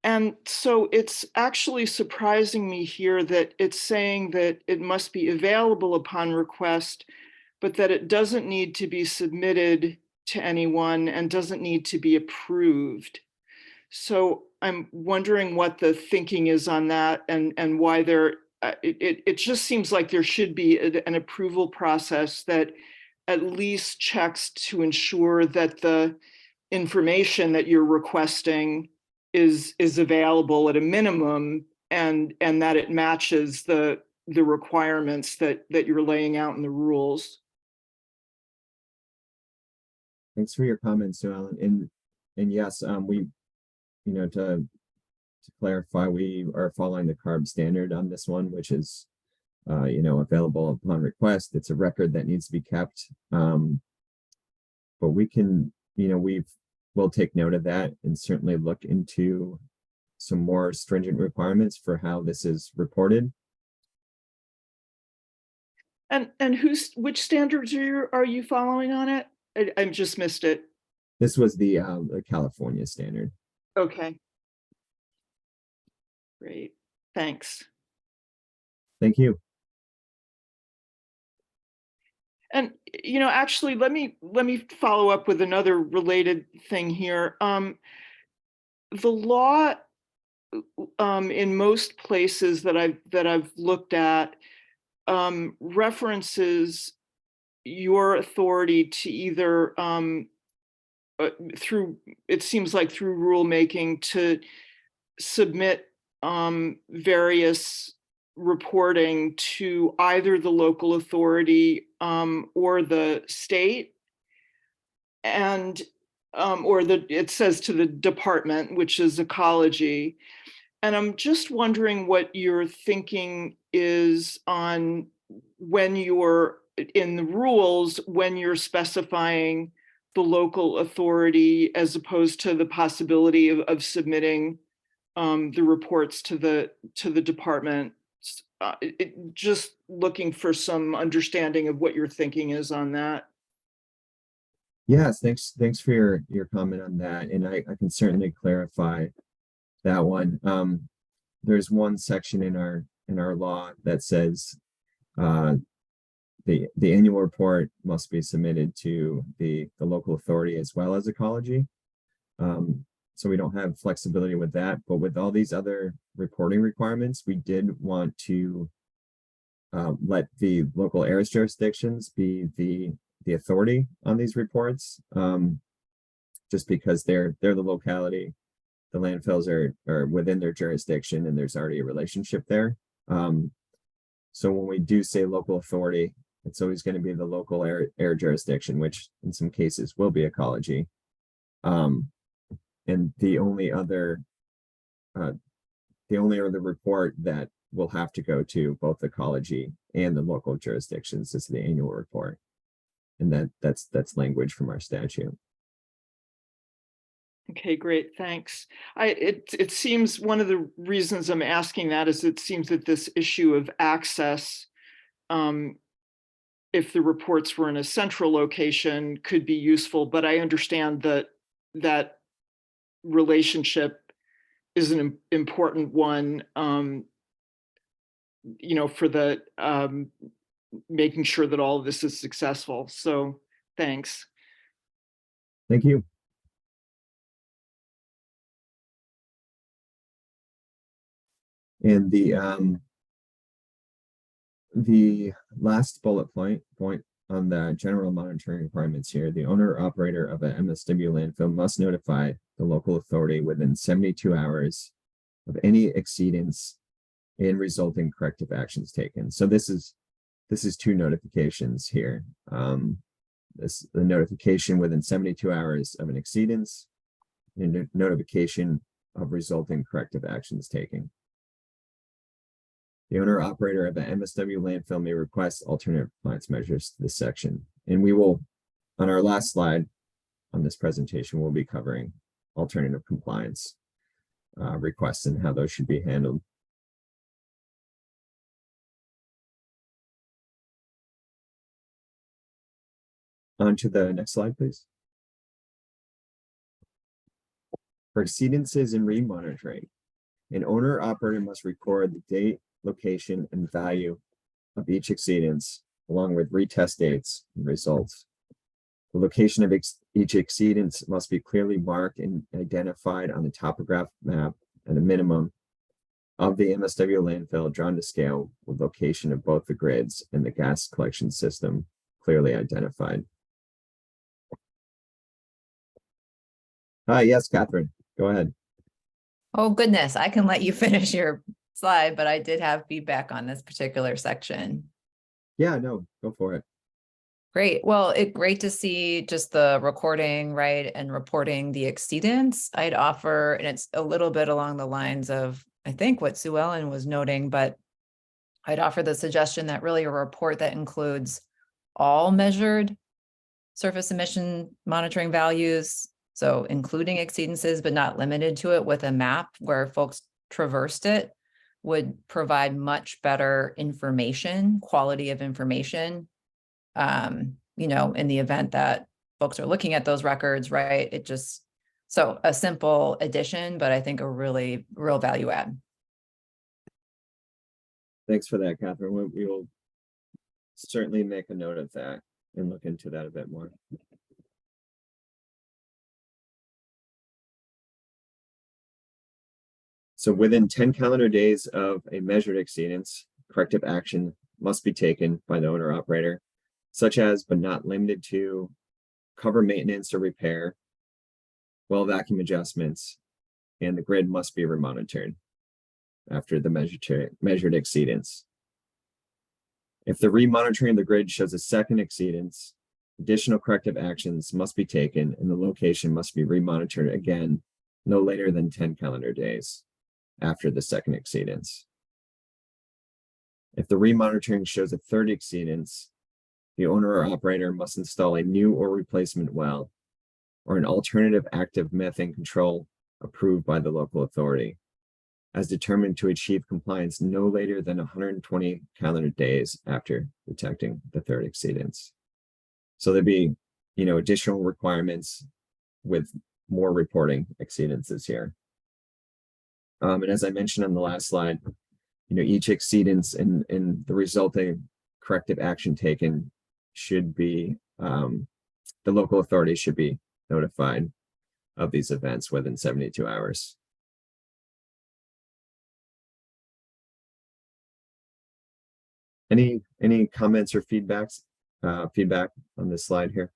And so it's actually surprising me here that it's saying that it must be available upon request, but that it doesn't need to be submitted to anyone and doesn't need to be approved. So I'm wondering what the thinking is on that, and why it just seems like there should be an approval process that at least checks to ensure that the information that you're requesting is available at a minimum, and that it matches the requirements that you're laying out in the rules. Thanks for your comments, Sue Ellen. And yes, we, to clarify, we are following the CARB standard on this one, which is, available upon request. It's a record that needs to be kept. But we can, we'll take note of that and certainly look into some more stringent requirements for how this is reported. And which standards are you following on it? I just missed it. This was the California standard. Okay. Great. Thanks. Thank you. And actually, let me follow up with another related thing here. The law in most places that I've looked at references your authority to either through rulemaking submit various reporting to either the local authority or the state, and it says to the department, which is ecology. And I'm just wondering what your thinking is on when you're in the rules, when you're specifying the local authority as opposed to the possibility of submitting the reports to the department. Just looking for some understanding of what your thinking is on that. Yes, thanks for your comment on that, and I can certainly clarify that one. There's one section in our law that says the annual report must be submitted to the local authority as well as ecology. So we don't have flexibility with that, but with all these other reporting requirements, we did want to let the local air jurisdictions be the authority on these reports, just because they're the locality. The landfills are within their jurisdiction and there's already a relationship there. So when we do say local authority, it's always going to be the local air jurisdiction, which in some cases will be ecology. And the only other report that will have to go to both ecology and the local jurisdictions is the annual report. And that's language from our statute. Okay, great, thanks. It seems one of the reasons I'm asking that is it seems that this issue of access, if the reports were in a central location, could be useful, but I understand that relationship is an important one, for the making sure that all of this is successful. So thanks. Thank you. And the last bullet point on the general monitoring requirements here, the owner or operator of an MSW landfill must notify the local authority within 72 hours of any exceedance and resulting corrective actions taken. So this is two notifications here. The notification within 72 hours of an exceedance and notification of resulting corrective actions taken. The owner or operator of an MSW landfill may request alternative compliance measures to this section. And we will, on our last slide on this presentation, we'll be covering alternative compliance requests and how those should be handled. On to the next slide, please. For exceedances and remonitoring, an owner or operator must record the date, location, and value of each exceedance, along with retest dates and results. The location of each exceedance must be clearly marked and identified on the topographic map at a minimum of the MSW landfill drawn to scale, with location of both the grids and the gas collection system clearly identified. Hi, yes, Catherine, go ahead. Oh, goodness, I can let you finish your slide, but I did have feedback on this particular section. Yeah, no, go for it. Great. Well, great to see just the recording, right, and reporting the exceedance. I'd offer, and it's a little bit along the lines of, I think, what Sue Ellen was noting, but I'd offer the suggestion that really a report that includes all measured surface emission monitoring values, so including exceedances, but not limited to it, with a map where folks traversed it, would provide much better information, quality of information, in the event that folks are looking at those records, right? So a simple addition, but I think a really real value add. Thanks for that, Catherine. We will certainly make a note of that and look into that a bit more. So within 10 calendar days of a measured exceedance, corrective action must be taken by the owner operator, such as, but not limited to, cover maintenance or repair, well vacuum adjustments, and the grid must be remonitored after the measured exceedance. If the remonitoring of the grid shows a second exceedance, additional corrective actions must be taken and the location must be remonitored again no later than 10 calendar days after the second exceedance. If the remonitoring shows a third exceedance, the owner or operator must install a new or replacement well or an alternative active methane control approved by the local authority, as determined to achieve compliance no later than 120 calendar days after detecting the third exceedance. So there'd be, additional requirements with more reporting exceedances here. And as I mentioned on the last slide, each exceedance and the resulting corrective action taken should be, the local authority should be notified of these events within 72 hours. Any comments or feedback on this slide here?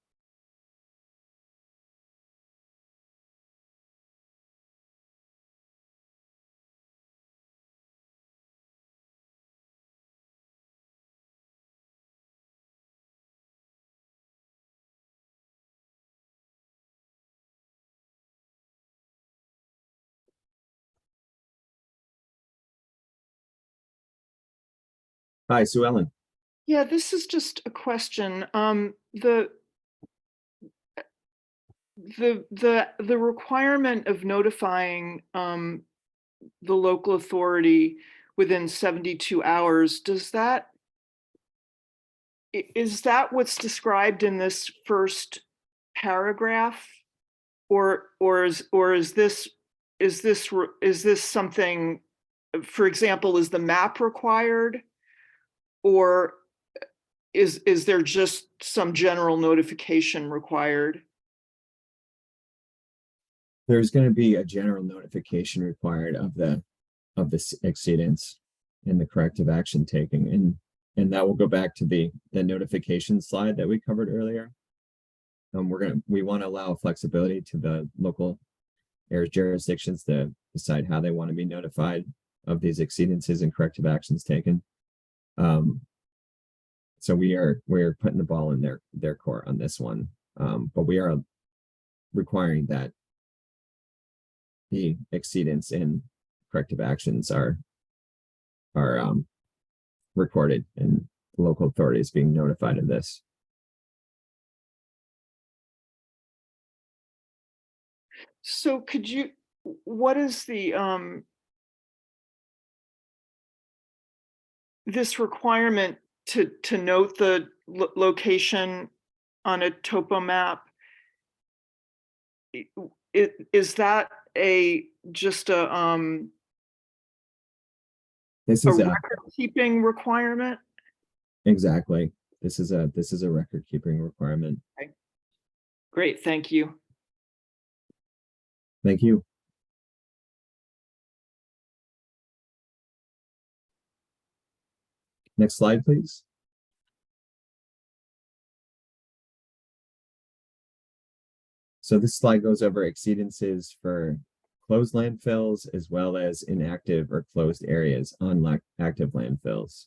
Hi, Sue Ellen. Yeah, this is just a question. The requirement of notifying the local authority within 72 hours, is that what's described in this first paragraph? Or is this something, for example, is the map required? Or is there just some general notification required? There's going to be a general notification required of the exceedance and the corrective action taking, and that will go back to the notification slide that we covered earlier. We want to allow flexibility to the local air jurisdictions to decide how they want to be notified of these exceedances and corrective actions taken. So we're putting the ball in their court on this one, but we are requiring that the exceedance and corrective actions are recorded and the local authorities being notified of this. So what is the this requirement to note the location on a topo map? Is that just a record keeping requirement? Exactly. This is a record keeping requirement. Okay. Great, thank you. Thank you. Next slide, please. So this slide goes over exceedances for closed landfills as well as inactive or closed areas on active landfills.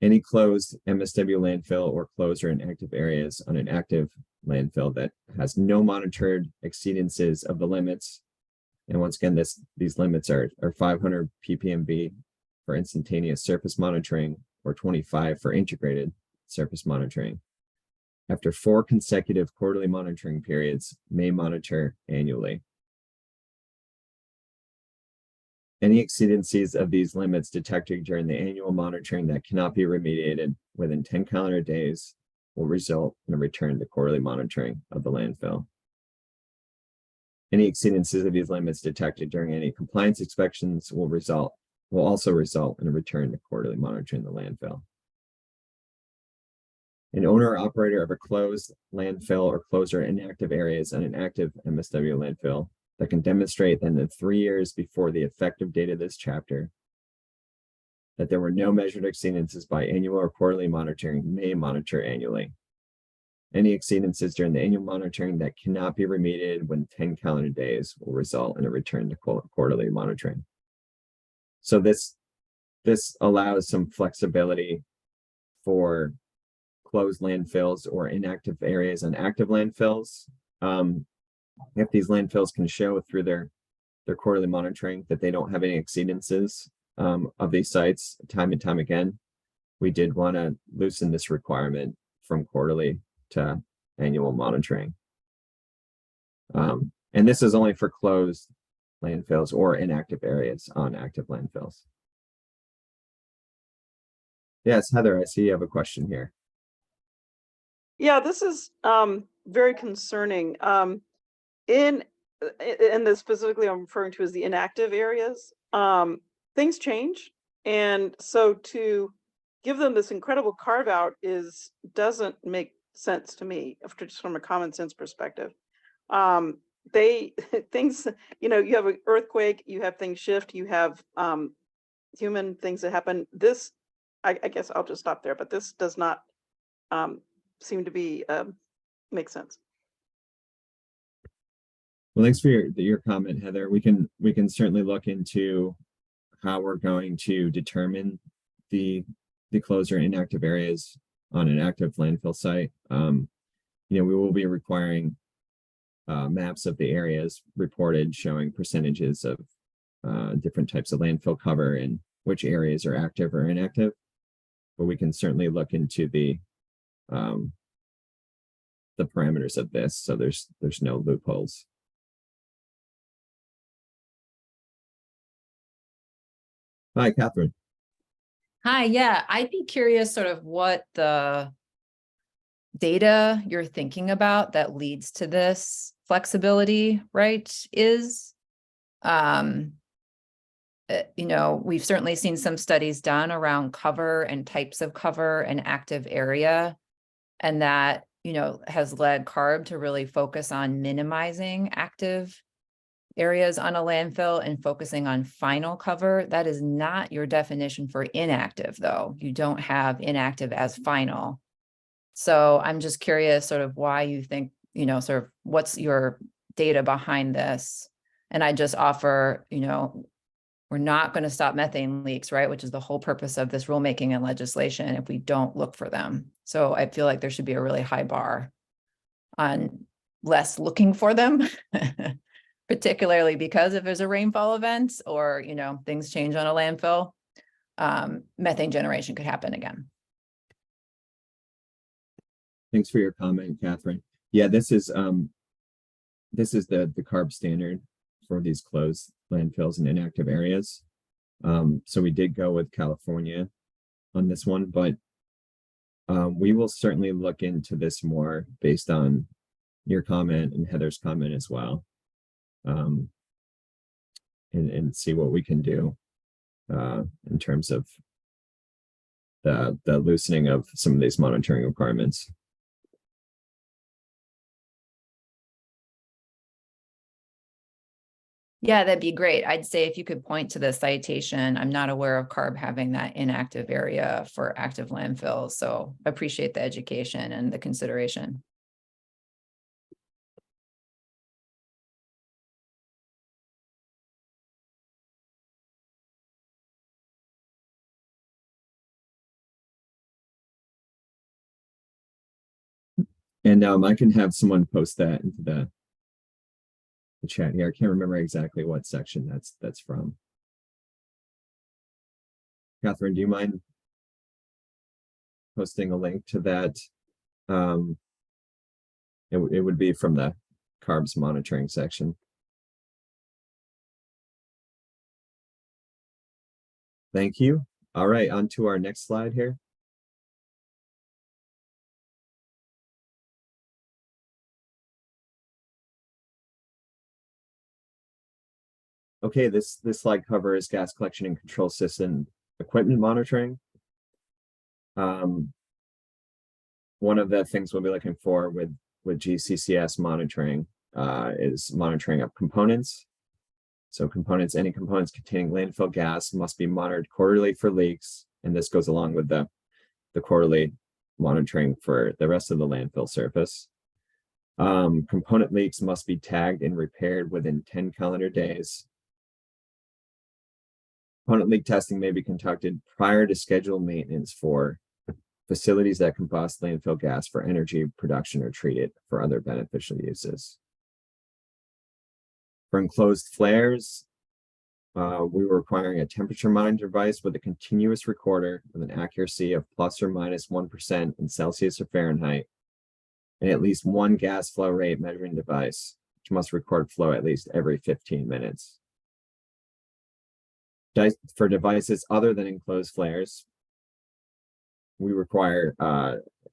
Any closed MSW landfill or closed or inactive areas on an active landfill that has no monitored exceedances of the limits. And once again, these limits are 500 ppmb for instantaneous surface monitoring or 25 for integrated surface monitoring. After 4 consecutive quarterly monitoring periods, may monitor annually. Any exceedances of these limits detected during the annual monitoring that cannot be remediated within 10 calendar days will result in a return to quarterly monitoring of the landfill. Any exceedances of these limits detected during any compliance inspections will also result in a return to quarterly monitoring of the landfill. An owner or operator of a closed landfill or closed or inactive areas on an active MSW landfill that can demonstrate that in the 3 years before the effective date of this chapter that there were no measured exceedances by annual or quarterly monitoring may monitor annually. Any exceedances during the annual monitoring that cannot be remediated within 10 calendar days will result in a return to quarterly monitoring. So this allows some flexibility for closed landfills or inactive areas and active landfills. If these landfills can show through their quarterly monitoring that they don't have any exceedances of these sites time and time again, we did want to loosen this requirement from quarterly to annual monitoring. And this is only for closed landfills or inactive areas on active landfills. Yes, Heather, I see you have a question here. Yeah, this is very concerning. And this specifically I'm referring to as the inactive areas. Things change. And so to give them this incredible carve out doesn't make sense to me, just from a common sense perspective. Things, you know, you have an earthquake, you have things shift, you have human things that happen. This, I guess I'll just stop there, but this does not seem to be make sense. Well, thanks for your comment, Heather. We can certainly look into how we're going to determine the closed or inactive areas on an active landfill site. You know, we will be requiring maps of the areas reported showing percentages of different types of landfill cover and which areas are active or inactive. But we can certainly look into the parameters of this, so there's no loopholes. Hi, Catherine. Hi, yeah, I'd be curious sort of what the data you're thinking about that leads to this flexibility, right, is. You know, we've certainly seen some studies done around cover and types of cover and active area, and that, you know, has led CARB to really focus on minimizing active areas on a landfill and focusing on final cover. That is not your definition for inactive, though. You don't have inactive as final. So I'm just curious sort of why you think, you know, sort of what's your data behind this? And I just offer, you know, we're not going to stop methane leaks, right? Which is the whole purpose of this rulemaking and legislation if we don't look for them. So I feel like there should be a really high bar on less looking for them, particularly because if there's a rainfall event or, you know, things change on a landfill, methane generation could happen again. Thanks for your comment, Catherine. Yeah, this is the CARB standard for these closed landfills and inactive areas. So we did go with California on this one, but we will certainly look into this more based on your comment and Heather's comment as well, and see what we can do in terms of the loosening of some of these monitoring requirements. Yeah, that'd be great. I'd say if you could point to the citation, I'm not aware of CARB having that inactive area for active landfills. So appreciate the education and the consideration. And I can have someone post that into the chat here. I can't remember exactly what section that's from. Catherine, do you mind posting a link to that? It would be from the CARB's monitoring section. Thank you. All right, on to our next slide here. Okay, this slide covers gas collection and control system equipment monitoring. One of the things we'll be looking for with GCCS monitoring is monitoring of components. So any components containing landfill gas must be monitored quarterly for leaks, and this goes along with the quarterly monitoring for the rest of the landfill surface. Component leaks must be tagged and repaired within 10 calendar days. Component leak testing may be conducted prior to scheduled maintenance for facilities that combust landfill gas for energy production or treat it for other beneficial uses. For enclosed flares, we were requiring a temperature monitoring device with a continuous recorder with an accuracy of plus or minus 1% in Celsius or Fahrenheit, and at least one gas flow rate measuring device, which must record flow at least every 15 minutes. For devices other than enclosed flares, we require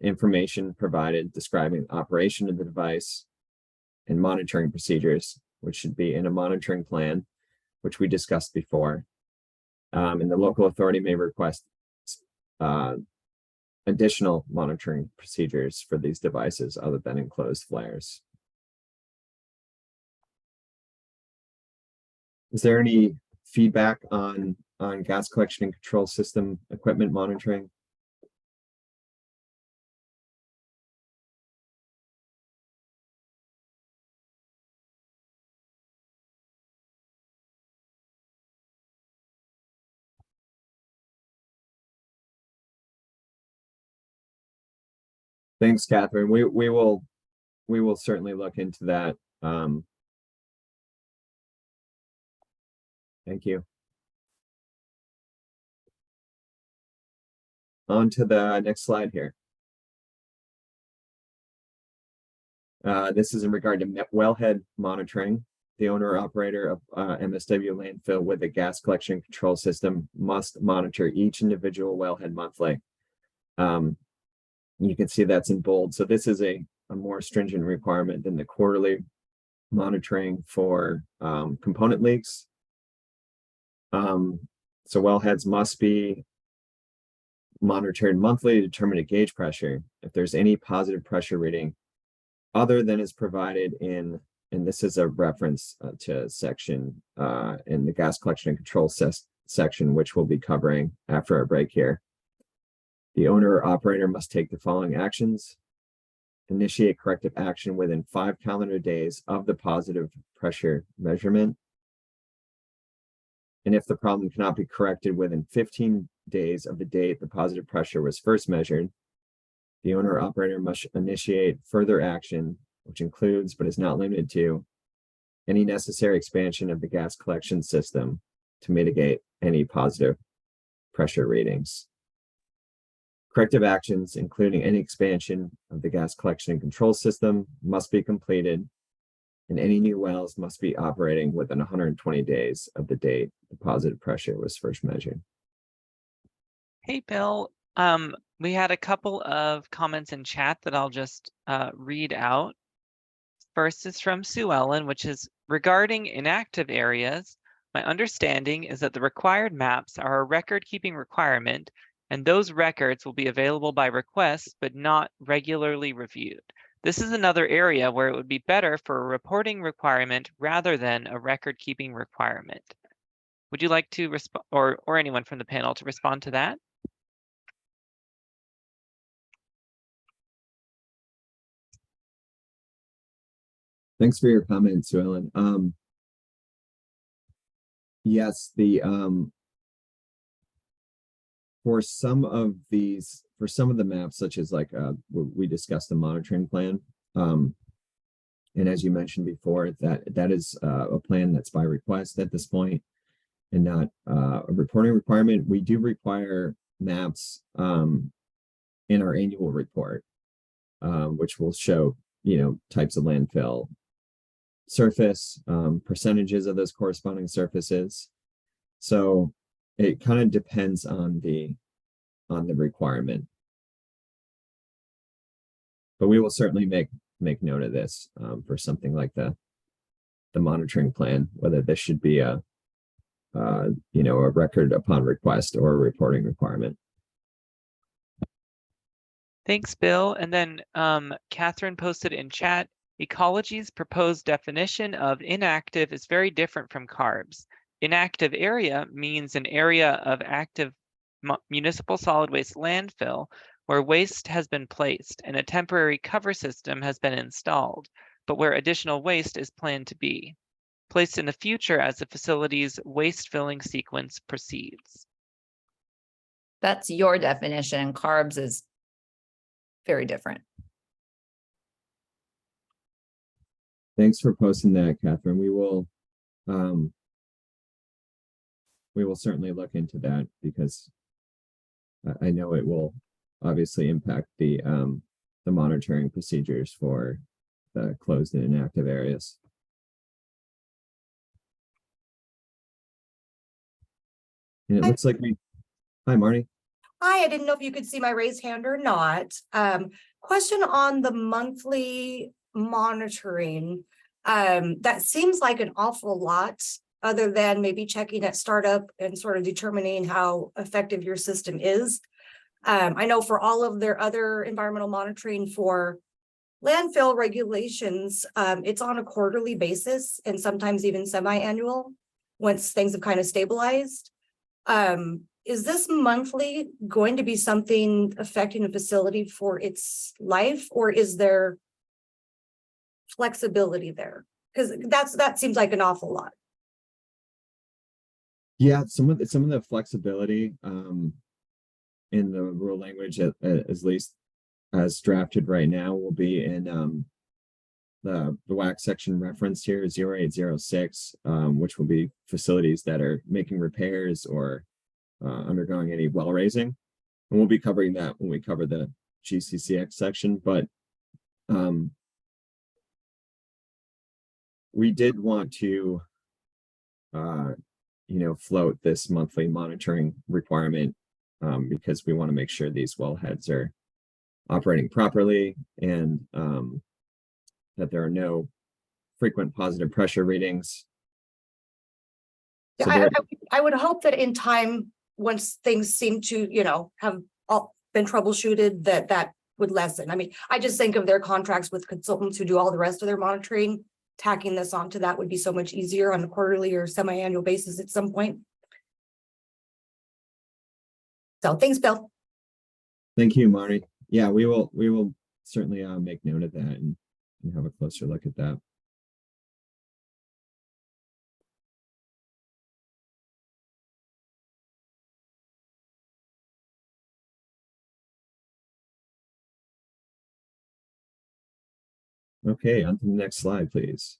information provided describing operation of the device and monitoring procedures, which should be in a monitoring plan, which we discussed before. And the local authority may request additional monitoring procedures for these devices other than enclosed flares. Is there any feedback on gas collection and control system equipment monitoring? Thanks, Catherine. We will certainly look into that. Thank you. On to the next slide here. This is in regard to wellhead monitoring. The owner or operator of MSW landfill with a gas collection control system must monitor each individual wellhead monthly. You can see that's in bold. So this is a more stringent requirement than the quarterly monitoring for component leaks. So wellheads must be monitored monthly to determine a gauge pressure. If there's any positive pressure reading other than is provided in, and this is a reference to section in the gas collection and control section, which we'll be covering after our break here. The owner or operator must take the following actions: initiate corrective action within 5 calendar days of the positive pressure measurement. And if the problem cannot be corrected within 15 days of the date the positive pressure was first measured, the owner or operator must initiate further action, which includes, but is not limited to, any necessary expansion of the gas collection system to mitigate any positive pressure readings. Corrective actions, including any expansion of the gas collection and control system, must be completed, and any new wells must be operating within 120 days of the date the positive pressure was first measured. Hey, Bill. We had a couple of comments in chat that I'll just read out. First is from Sue Ellen, which is regarding inactive areas. My understanding is that the required maps are a record-keeping requirement, and those records will be available by request, but not regularly reviewed. This is another area where it would be better for a reporting requirement rather than a record-keeping requirement. Would you like to respond, or anyone from the panel to respond to that? Thanks for your comment, Sue Ellen. Yes, for some of the maps, such as like we discussed the monitoring plan, and as you mentioned before, that is a plan that's by request at this point and not a reporting requirement. We do require maps in our annual report, which will show, types of landfill surface, percentages of those corresponding surfaces. So it kind of depends on the requirement, but we will certainly make note of this for something like the monitoring plan, whether this should be a record upon request or a reporting requirement. Thanks, Bill. And then Catherine posted in chat, ecology's proposed definition of inactive is very different from CARB's. Inactive area means an area of active municipal solid waste landfill where waste has been placed and a temporary cover system has been installed, but where additional waste is planned to be placed in the future as the facility's waste filling sequence proceeds. That's your definition. Carbs is very different. Thanks for posting that, Catherine. We will certainly look into that because I know it will obviously impact the monitoring procedures for the closed and inactive areas. And it looks like hi, Marty. Hi, I didn't know if you could see my raised hand or not. Question on the monthly monitoring. That seems like an awful lot, other than maybe checking at startup and sort of determining how effective your system is. I know for all of their other environmental monitoring for landfill regulations, it's on a quarterly basis and sometimes even semi-annual once things have kind of stabilized. Is this monthly going to be something affecting a facility for its life, or is there flexibility there? Because that seems like an awful lot. Yeah, some of the flexibility in the rule language, at least as drafted right now, will be in the WAC section referenced here, 0806, which will be facilities that are making repairs or undergoing any well raising. And we'll be covering that when we cover the GCCX section, but we did want to float this monthly monitoring requirement because we want to make sure these wellheads are operating properly and that there are no frequent positive pressure readings. So I would hope that in time, once things seem to, have all been troubleshooted, that would lessen. I mean, I just think of their contracts with consultants who do all the rest of their monitoring. Tacking this onto that would be so much easier on a quarterly or semi-annual basis at some point. So thanks, Bill. Thank you, Marty. Yeah, we will certainly make note of that and have a closer look at that. Okay, on to the next slide, please.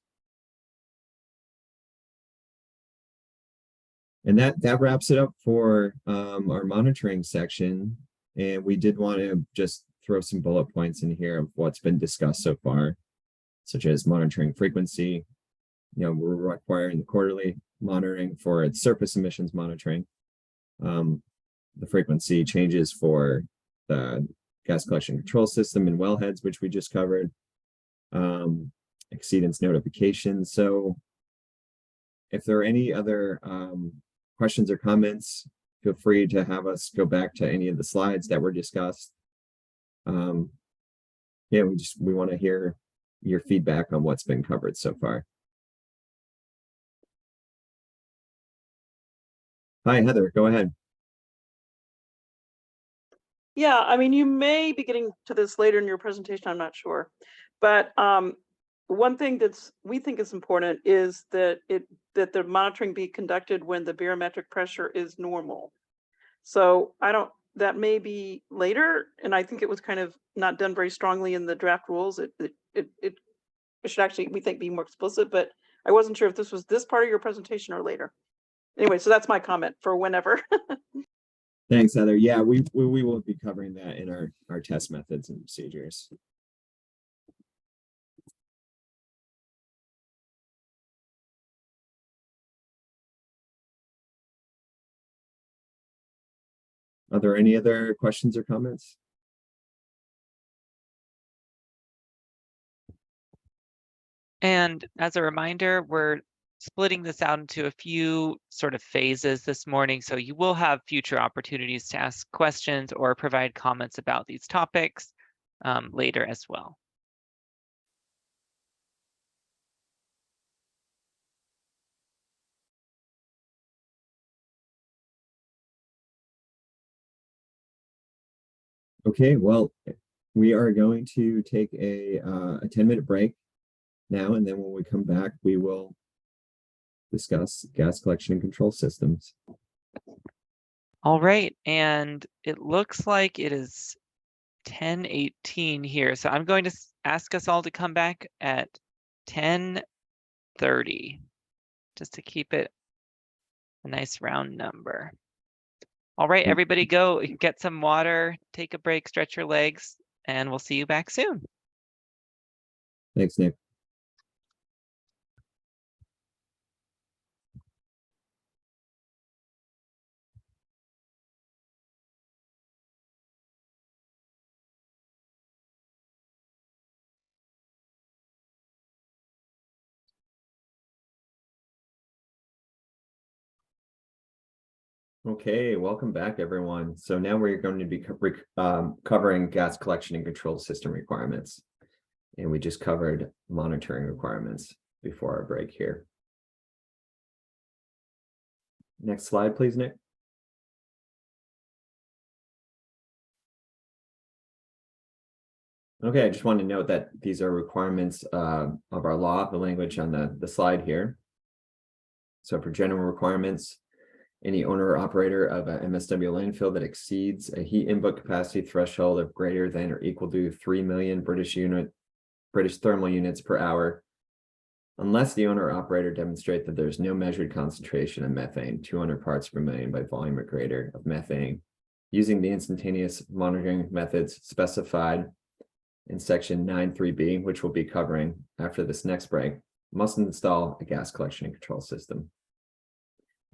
And that wraps it up for our monitoring section. And we did want to just throw some bullet points in here of what's been discussed so far, such as monitoring frequency. We're requiring the quarterly monitoring for its surface emissions monitoring. The frequency changes for the gas collection control system and wellheads, which we just covered. Exceedance notifications. So if there are any other questions or comments, feel free to have us go back to any of the slides that were discussed. Yeah, we want to hear your feedback on what's been covered so far. Hi, Heather, go ahead. Yeah, I mean, you may be getting to this later in your presentation, I'm not sure. But one thing we think is important is that the monitoring be conducted when the barometric pressure is normal. So that may be later, and I think it was kind of not done very strongly in the draft rules. It should actually, we think, be more explicit, but I wasn't sure if this was this part of your presentation or later. Anyway, so that's my comment for whenever. Thanks, Heather. Yeah, we will be covering that in our test methods and procedures. Are there any other questions or comments? And as a reminder, we're splitting this out into a few sort of phases this morning. So you will have future opportunities to ask questions or provide comments about these topics later as well. Okay, well, we are going to take a 10-minute break now, and then when we come back, we will discuss gas collection and control systems. All right, and it looks like it is 10:18 here, so I'm going to ask us all to come back at 10:30, just to keep it a nice round number. All right, everybody go get some water, take a break, stretch your legs, and we'll see you back soon. Thanks, Nick. Okay, welcome back, everyone. So now we're going to be covering gas collection and control system requirements. And we just covered monitoring requirements before our break here. Next slide, please, Nick. Okay, I just want to note that these are requirements of our law, the language on the slide here. So for general requirements, any owner or operator of a MSW landfill that exceeds a heat input capacity threshold of greater than or equal to 3 million British thermal units per hour, unless the owner or operator demonstrate that there's no measured concentration of methane, 200 parts per million by volume or greater of methane, using the instantaneous monitoring methods specified in section 9.3b, which we'll be covering after this next break, must install a gas collection and control system.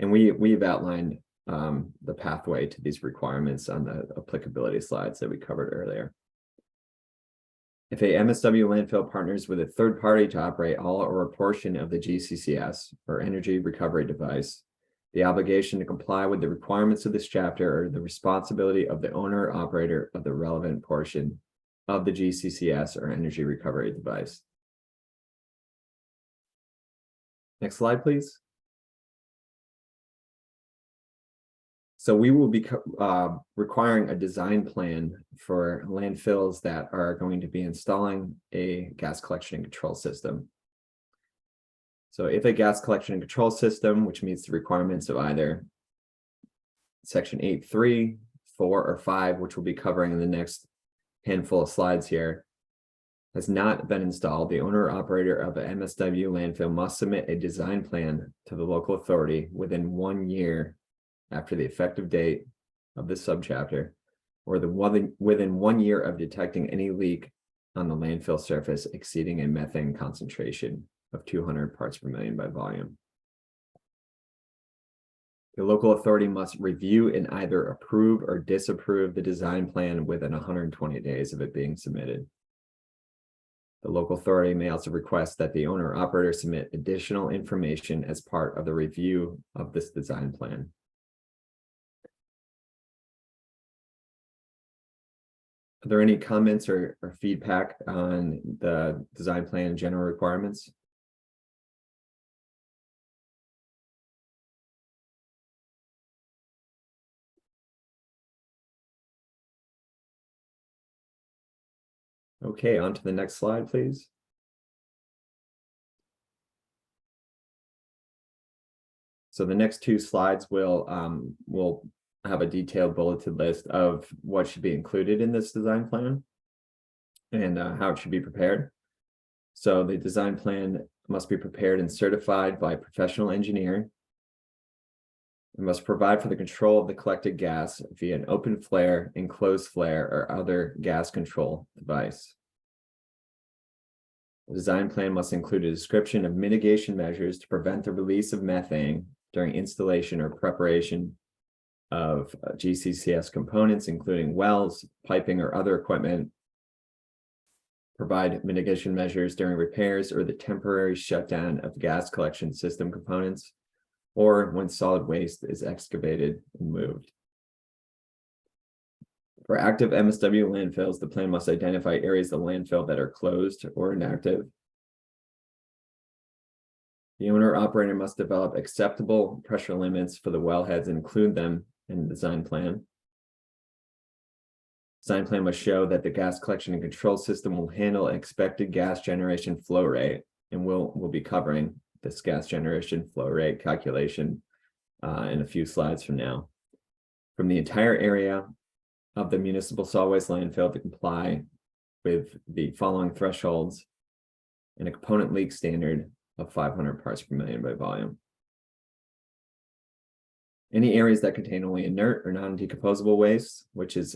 And we've outlined the pathway to these requirements on the applicability slides that we covered earlier. If a MSW landfill partners with a third party to operate all or a portion of the GCCS or energy recovery device, the obligation to comply with the requirements of this chapter are the responsibility of the owner or operator of the relevant portion of the GCCS or energy recovery device. Next slide, please. So we will be requiring a design plan for landfills that are going to be installing a gas collection and control system. So if a gas collection and control system, which meets the requirements of either section 8.3, 4, or 5, which we'll be covering in the next handful of slides here, has not been installed, the owner or operator of an MSW landfill must submit a design plan to the local authority within 1 year after the effective date of this subchapter, or within 1 year of detecting any leak on the landfill surface exceeding a methane concentration of 200 parts per million by volume. The local authority must review and either approve or disapprove the design plan within 120 days of it being submitted. The local authority may also request that the owner or operator submit additional information as part of the review of this design plan. Are there any comments or feedback on the design plan and general requirements? Okay, on to the next slide, please. So the next two slides will have a detailed bulleted list of what should be included in this design plan and how it should be prepared. So the design plan must be prepared and certified by a professional engineer. It must provide for the control of the collected gas via an open flare, enclosed flare, or other gas control device. The design plan must include a description of mitigation measures to prevent the release of methane during installation or preparation of GCCS components, including wells, piping, or other equipment. Provide mitigation measures during repairs or the temporary shutdown of gas collection system components, or when solid waste is excavated and moved. For active MSW landfills, the plan must identify areas of the landfill that are closed or inactive. The owner or operator must develop acceptable pressure limits for the wellheads and include them in the design plan. Design plan must show that the gas collection and control system will handle expected gas generation flow rate, and we'll be covering this gas generation flow rate calculation in a few slides from now. From the entire area of the municipal solid waste landfill to comply with the following thresholds and a component leak standard of 500 parts per million by volume. Any areas that contain only inert or non-decomposable waste, which is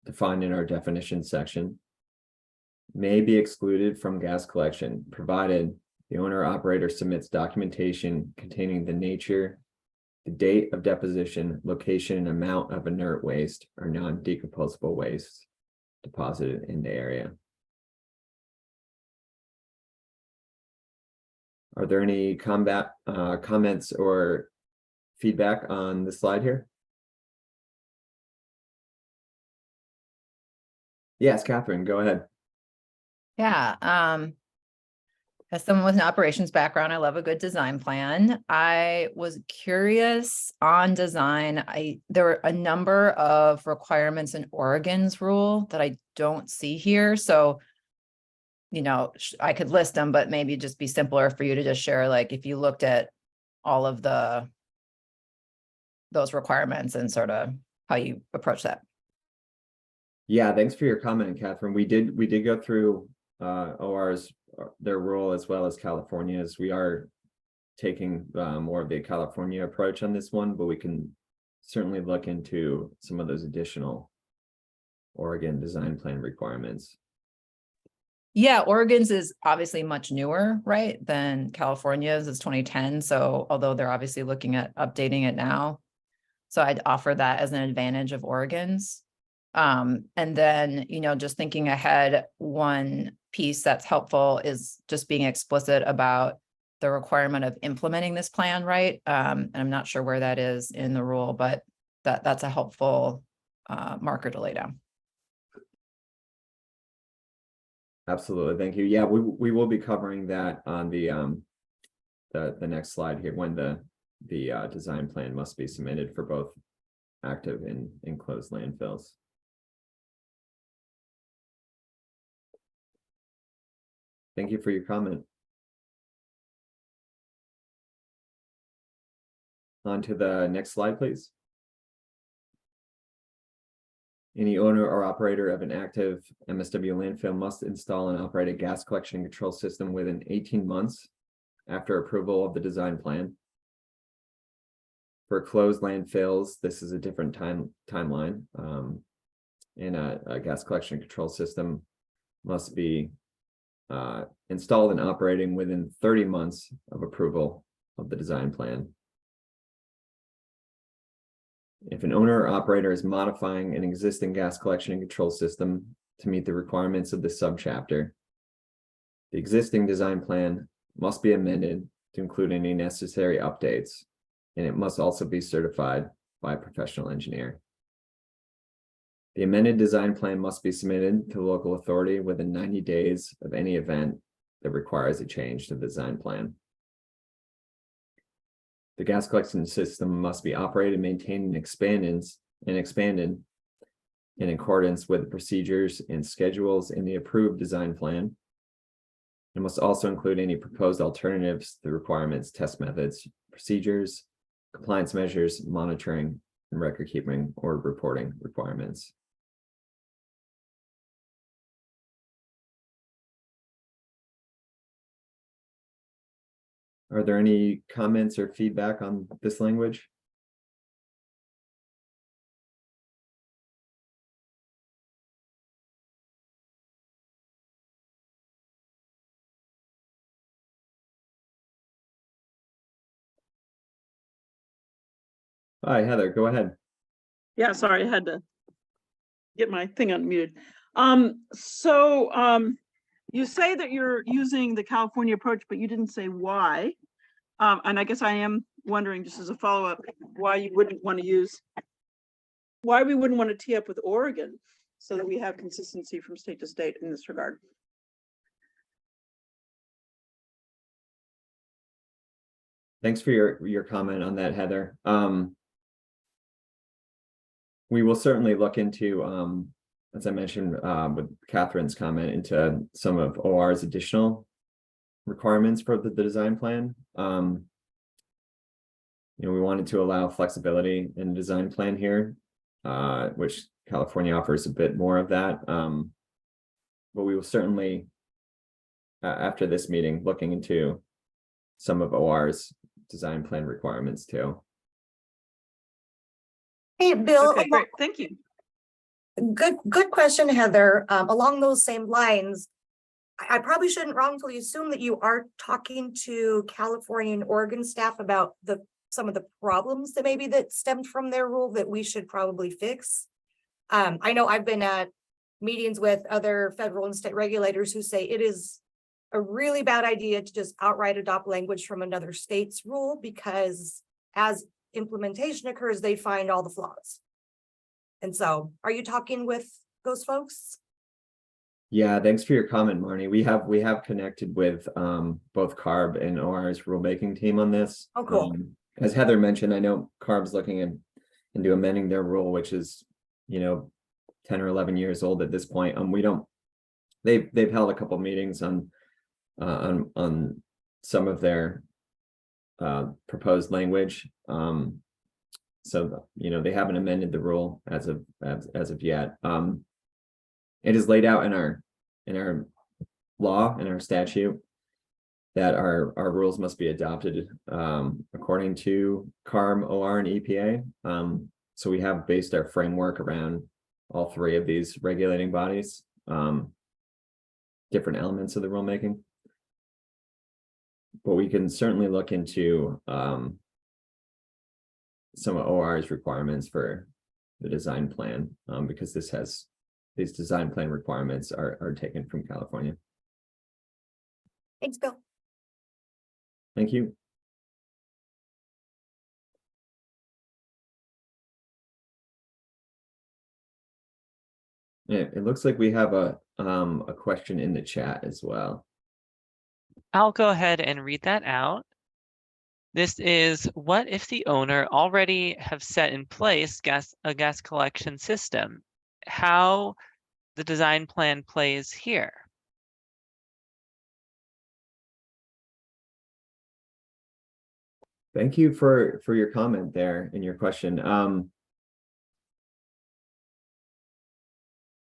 defined in our definition section, may be excluded from gas collection, provided the owner or operator submits documentation containing the nature, the date of deposition, location, and amount of inert waste or non-decomposable waste deposited in the area. Are there any comments or feedback on the slide here? Yes, Catherine, go ahead. Yeah, as someone with an operations background, I love a good design plan. I was curious on design. There were a number of requirements in Oregon's rule that I don't see here. So, you know, I could list them, but maybe just be simpler for you to just share, like, if you looked at all of those requirements and sort of how you approach that. Yeah, thanks for your comment, Catherine. We did go through OR's, their rule, as well as California's. We are taking more of the California approach on this one, but we can certainly look into some of those additional Oregon design plan requirements. Yeah, Oregon's is obviously much newer, right, than California's. Is 2010. So although they're obviously looking at updating it now, so I'd offer that as an advantage of Oregon's. And then, you know, just thinking ahead, one piece that's helpful is just being explicit about the requirement of implementing this plan, right? And I'm not sure where that is in the rule, but that's a helpful marker to lay down. Absolutely, thank you. Yeah, we will be covering that on the next slide here, when the design plan must be submitted for both active and enclosed landfills. Thank you for your comment. On to the next slide, please. Any owner or operator of an active MSW landfill must install and operate a gas collection and control system within 18 months after approval of the design plan. For closed landfills, this is a different timeline. And a gas collection and control system must be installed and operating within 30 months of approval of the design plan. If an owner or operator is modifying an existing gas collection and control system to meet the requirements of the subchapter, the existing design plan must be amended to include any necessary updates, and it must also be certified by a professional engineer. The amended design plan must be submitted to the local authority within 90 days of any event that requires a change to the design plan. The gas collection system must be operated, maintained, and expanded in accordance with the procedures and schedules in the approved design plan. It must also include any proposed alternatives, the requirements, test methods, procedures, compliance measures, monitoring, and record keeping or reporting requirements. Are there any comments or feedback on this language? Hi, Heather, go ahead. Yeah, sorry, I had to get my thing unmuted. You say that you're using the California approach, but you didn't say why. And I guess I am wondering, just as a follow-up, why we wouldn't want to tee up with Oregon so that we have consistency from state to state in this regard. Thanks for your comment on that, Heather. We will certainly look into as I mentioned, with Catherine's comment, into some of OR's additional requirements for the design plan. We wanted to allow flexibility in the design plan here, which California offers a bit more of that. But we will certainly, after this meeting, looking into some of OR's design plan requirements too. Hey, Bill, Okay, great. Thank you. good question, Heather. Along those same lines, I probably shouldn't wrongfully assume that you are talking to California and Oregon staff about some of the problems that stemmed from their rule that we should probably fix. I know I've been at meetings with other federal and state regulators who say it is a really bad idea to just outright adopt language from another state's rule, because as implementation occurs, they find all the flaws. And so, are you talking with those folks? Yeah, thanks for your comment, Marnie. We have connected with both CARB and OR's rulemaking team on this. Oh, cool. As Heather mentioned, I know CARB's looking into amending their rule, which is 10 or 11 years old at this point. They've held a couple meetings on some of their proposed language. So they haven't amended the rule as of yet. It is laid out in our law, in our statute, that our rules must be adopted according to CARB, OR, and EPA. So we have based our framework around all three of these regulating bodies, different elements of the rulemaking. But we can certainly look into some of OR's requirements for the design plan, because these design plan requirements are taken from California. Thanks, Bill. Thank you. Yeah, it looks like we have a question in the chat as well. I'll go ahead and read that out. This is, what if the owner already have set in place a gas collection system? How the design plan plays here? Thank you for your comment there and your question.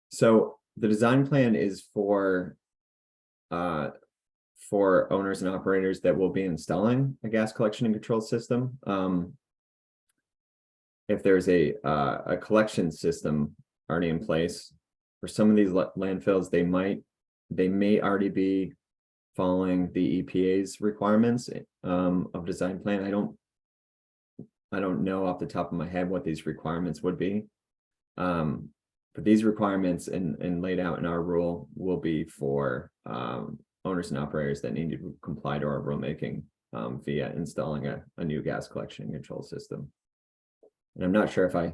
So the design plan is for owners and operators that will be installing a gas collection and control system. If there's a collection system already in place for some of these landfills, they may already be following the EPA's requirements of design plan. I don't know off the top of my head what these requirements would be. But these requirements and laid out in our rule will be for owners and operators that need to comply to our rulemaking via installing a new gas collection and control system. And I'm not sure if I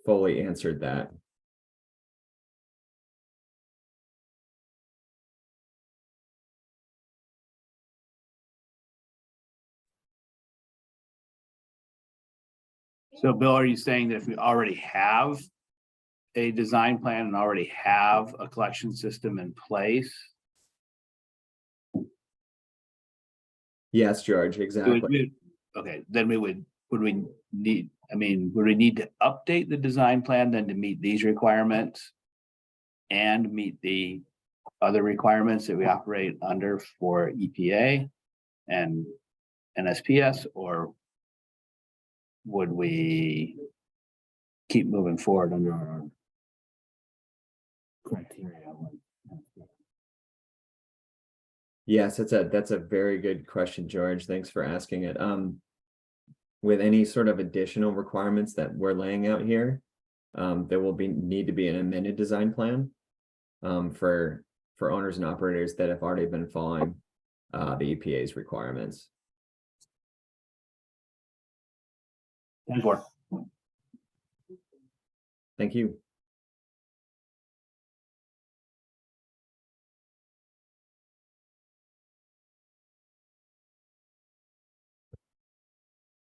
fully answered that. So Bill, are you saying that if we already have a design plan and already have a collection system in place? Yes, George, exactly. Okay, then would we need to update the design plan then to meet these requirements and meet the other requirements that we operate under for EPA and NSPS, or would we keep moving forward under our criteria? Yes, that's a very good question, George. Thanks for asking it. With any sort of additional requirements that we're laying out here, there will need to be an amended design plan for owners and operators that have already been following the EPA's requirements. Thank you.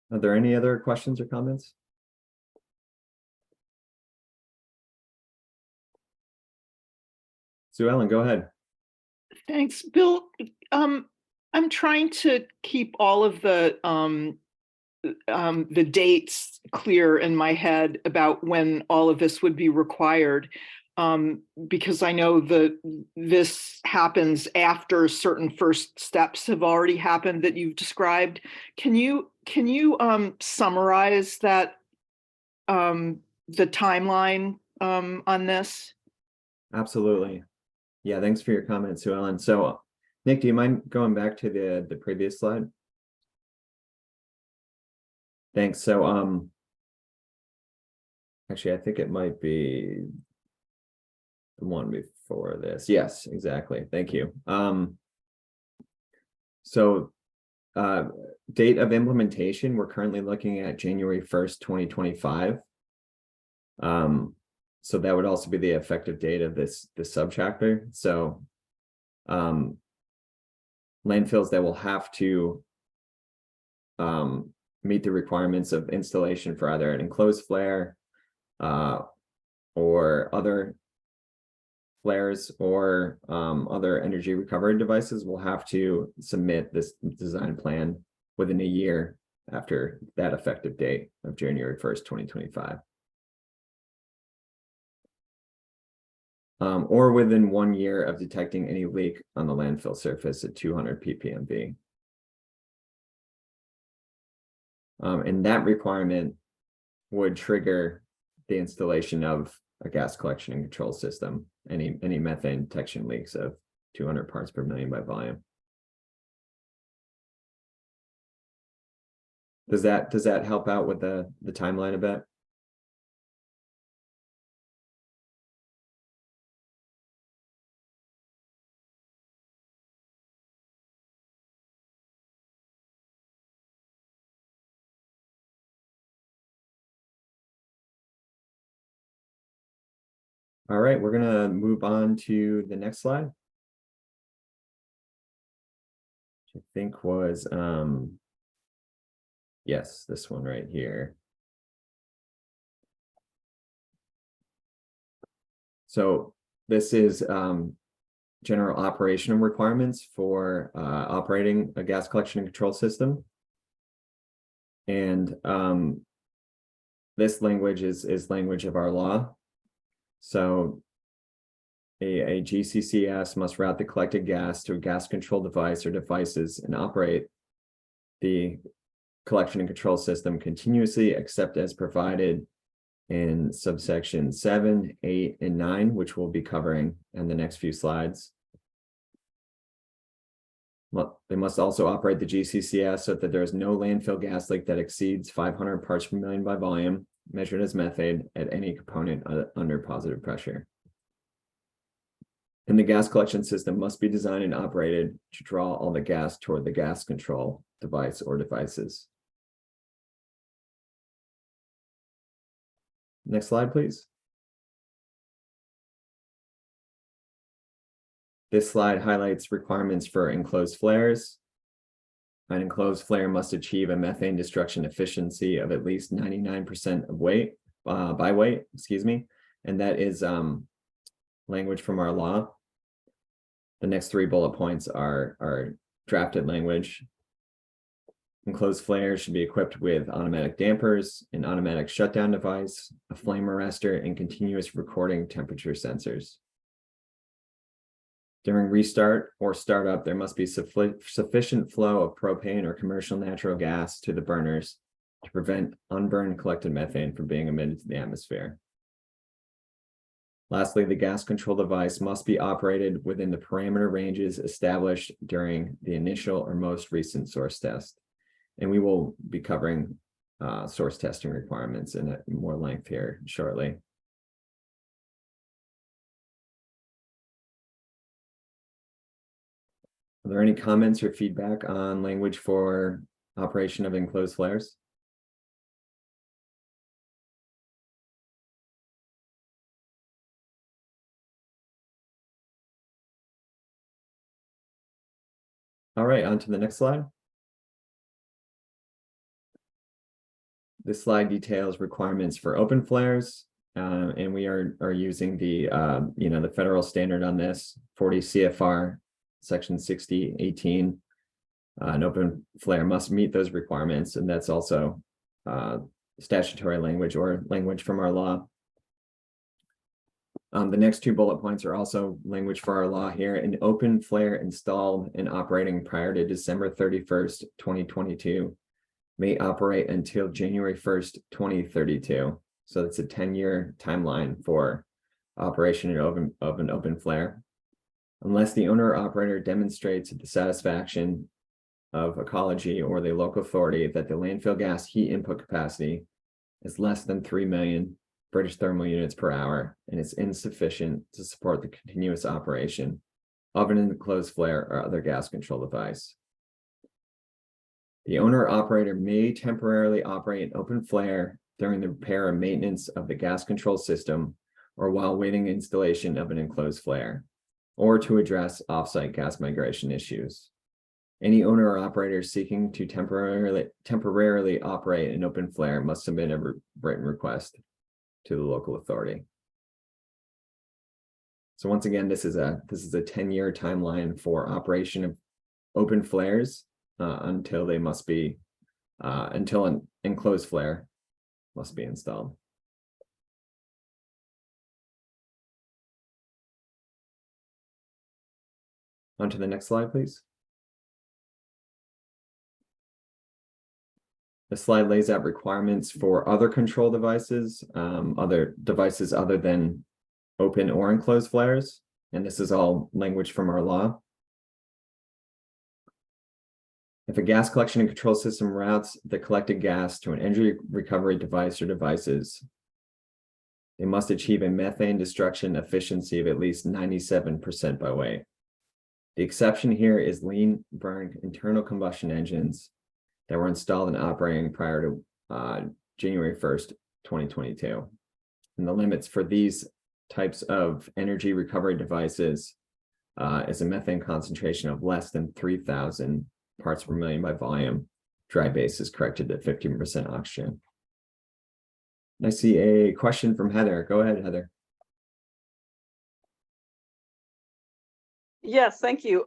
Are there any other questions or comments? Sue Ellen, go ahead. Thanks, Bill. I'm trying to keep all of the dates clear in my head about when all of this would be required. Because I know that this happens after certain first steps have already happened that you've described. Can you summarize that, the timeline on this? Absolutely. Yeah, thanks for your comment, Sue Ellen. So Nick, do you mind going back to the previous slide? Thanks. So actually I think it might be the one before this. Yes, exactly. Thank you. So date of implementation, we're currently looking at January 1st, 2025. So that would also be the effective date of this subchapter. So landfills that will have to meet the requirements of installation for either an enclosed flare or other flares or other energy recovery devices will have to submit this design plan within a year after that effective date of January 1st, 2025. Or within 1 year of detecting any leak on the landfill surface at 200 ppmv. And that requirement would trigger the installation of a gas collection and control system, any methane detection leaks of 200 parts per million by volume. Does that help out with the timeline a bit? All right, we're gonna move on to the next slide. Which I think was, yes, this one right here. So this is general operational requirements for operating a gas collection and control system. And this language is language of our law. So a GCCS must route the collected gas to a gas control device or devices and operate the collection and control system continuously except as provided in subsection 7, 8, and 9, which we'll be covering in the next few slides. Well, they must also operate the GCCS so that there is no landfill gas leak that exceeds 500 parts per million by volume, measured as methane at any component under positive pressure. And the gas collection system must be designed and operated to draw all the gas toward the gas control device or devices. Next slide, please. This slide highlights requirements for enclosed flares. An enclosed flare must achieve a methane destruction efficiency of at least 99% of weight, by weight, excuse me. And that is language from our law. The next 3 bullet points are drafted language. Enclosed flares should be equipped with automatic dampers, an automatic shutdown device, a flame arrestor, and continuous recording temperature sensors. During restart or startup, there must be sufficient flow of propane or commercial natural gas to the burners to prevent unburned collected methane from being emitted to the atmosphere. Lastly, the gas control device must be operated within the parameter ranges established during the initial or most recent source test. And we will be covering source testing requirements in more length here shortly. Are there any comments or feedback on language for operation of enclosed flares? All right, on to the next slide. This slide details requirements for open flares, and we are using the the federal standard on this, 40 CFR section 6018. An open flare must meet those requirements, and that's also statutory language or language from our law. The next two bullet points are also language for our law here. An open flare installed and operating prior to December 31st, 2022 may operate until January 1st, 2032. So that's a 10-year timeline for operation of an open flare. Unless the owner or operator demonstrates the satisfaction of ecology or the local authority that the landfill gas heat input capacity is less than 3 million British thermal units per hour and is insufficient to support the continuous operation of an enclosed flare or other gas control device. The owner or operator may temporarily operate an open flare during the repair and maintenance of the gas control system or while waiting installation of an enclosed flare, or to address offsite gas migration issues. Any owner or operator seeking to temporarily operate an open flare must submit a written request to the local authority. So once again, this is a 10-year timeline for operation of open flares until an enclosed flare must be installed. On to the next slide, please. The slide lays out requirements for other control devices, other devices other than open or enclosed flares. And this is all language from our law. If a gas collection and control system routes the collected gas to an energy recovery device or devices, they must achieve a methane destruction efficiency of at least 97% by weight. The exception here is lean burn internal combustion engines that were installed and operating prior to January 1st, 2022. And the limits for these types of energy recovery devices is a methane concentration of less than 3,000 parts per million by volume. Dry base is corrected to 15% oxygen. I see a question from Heather. Go ahead, Heather. Yes, thank you.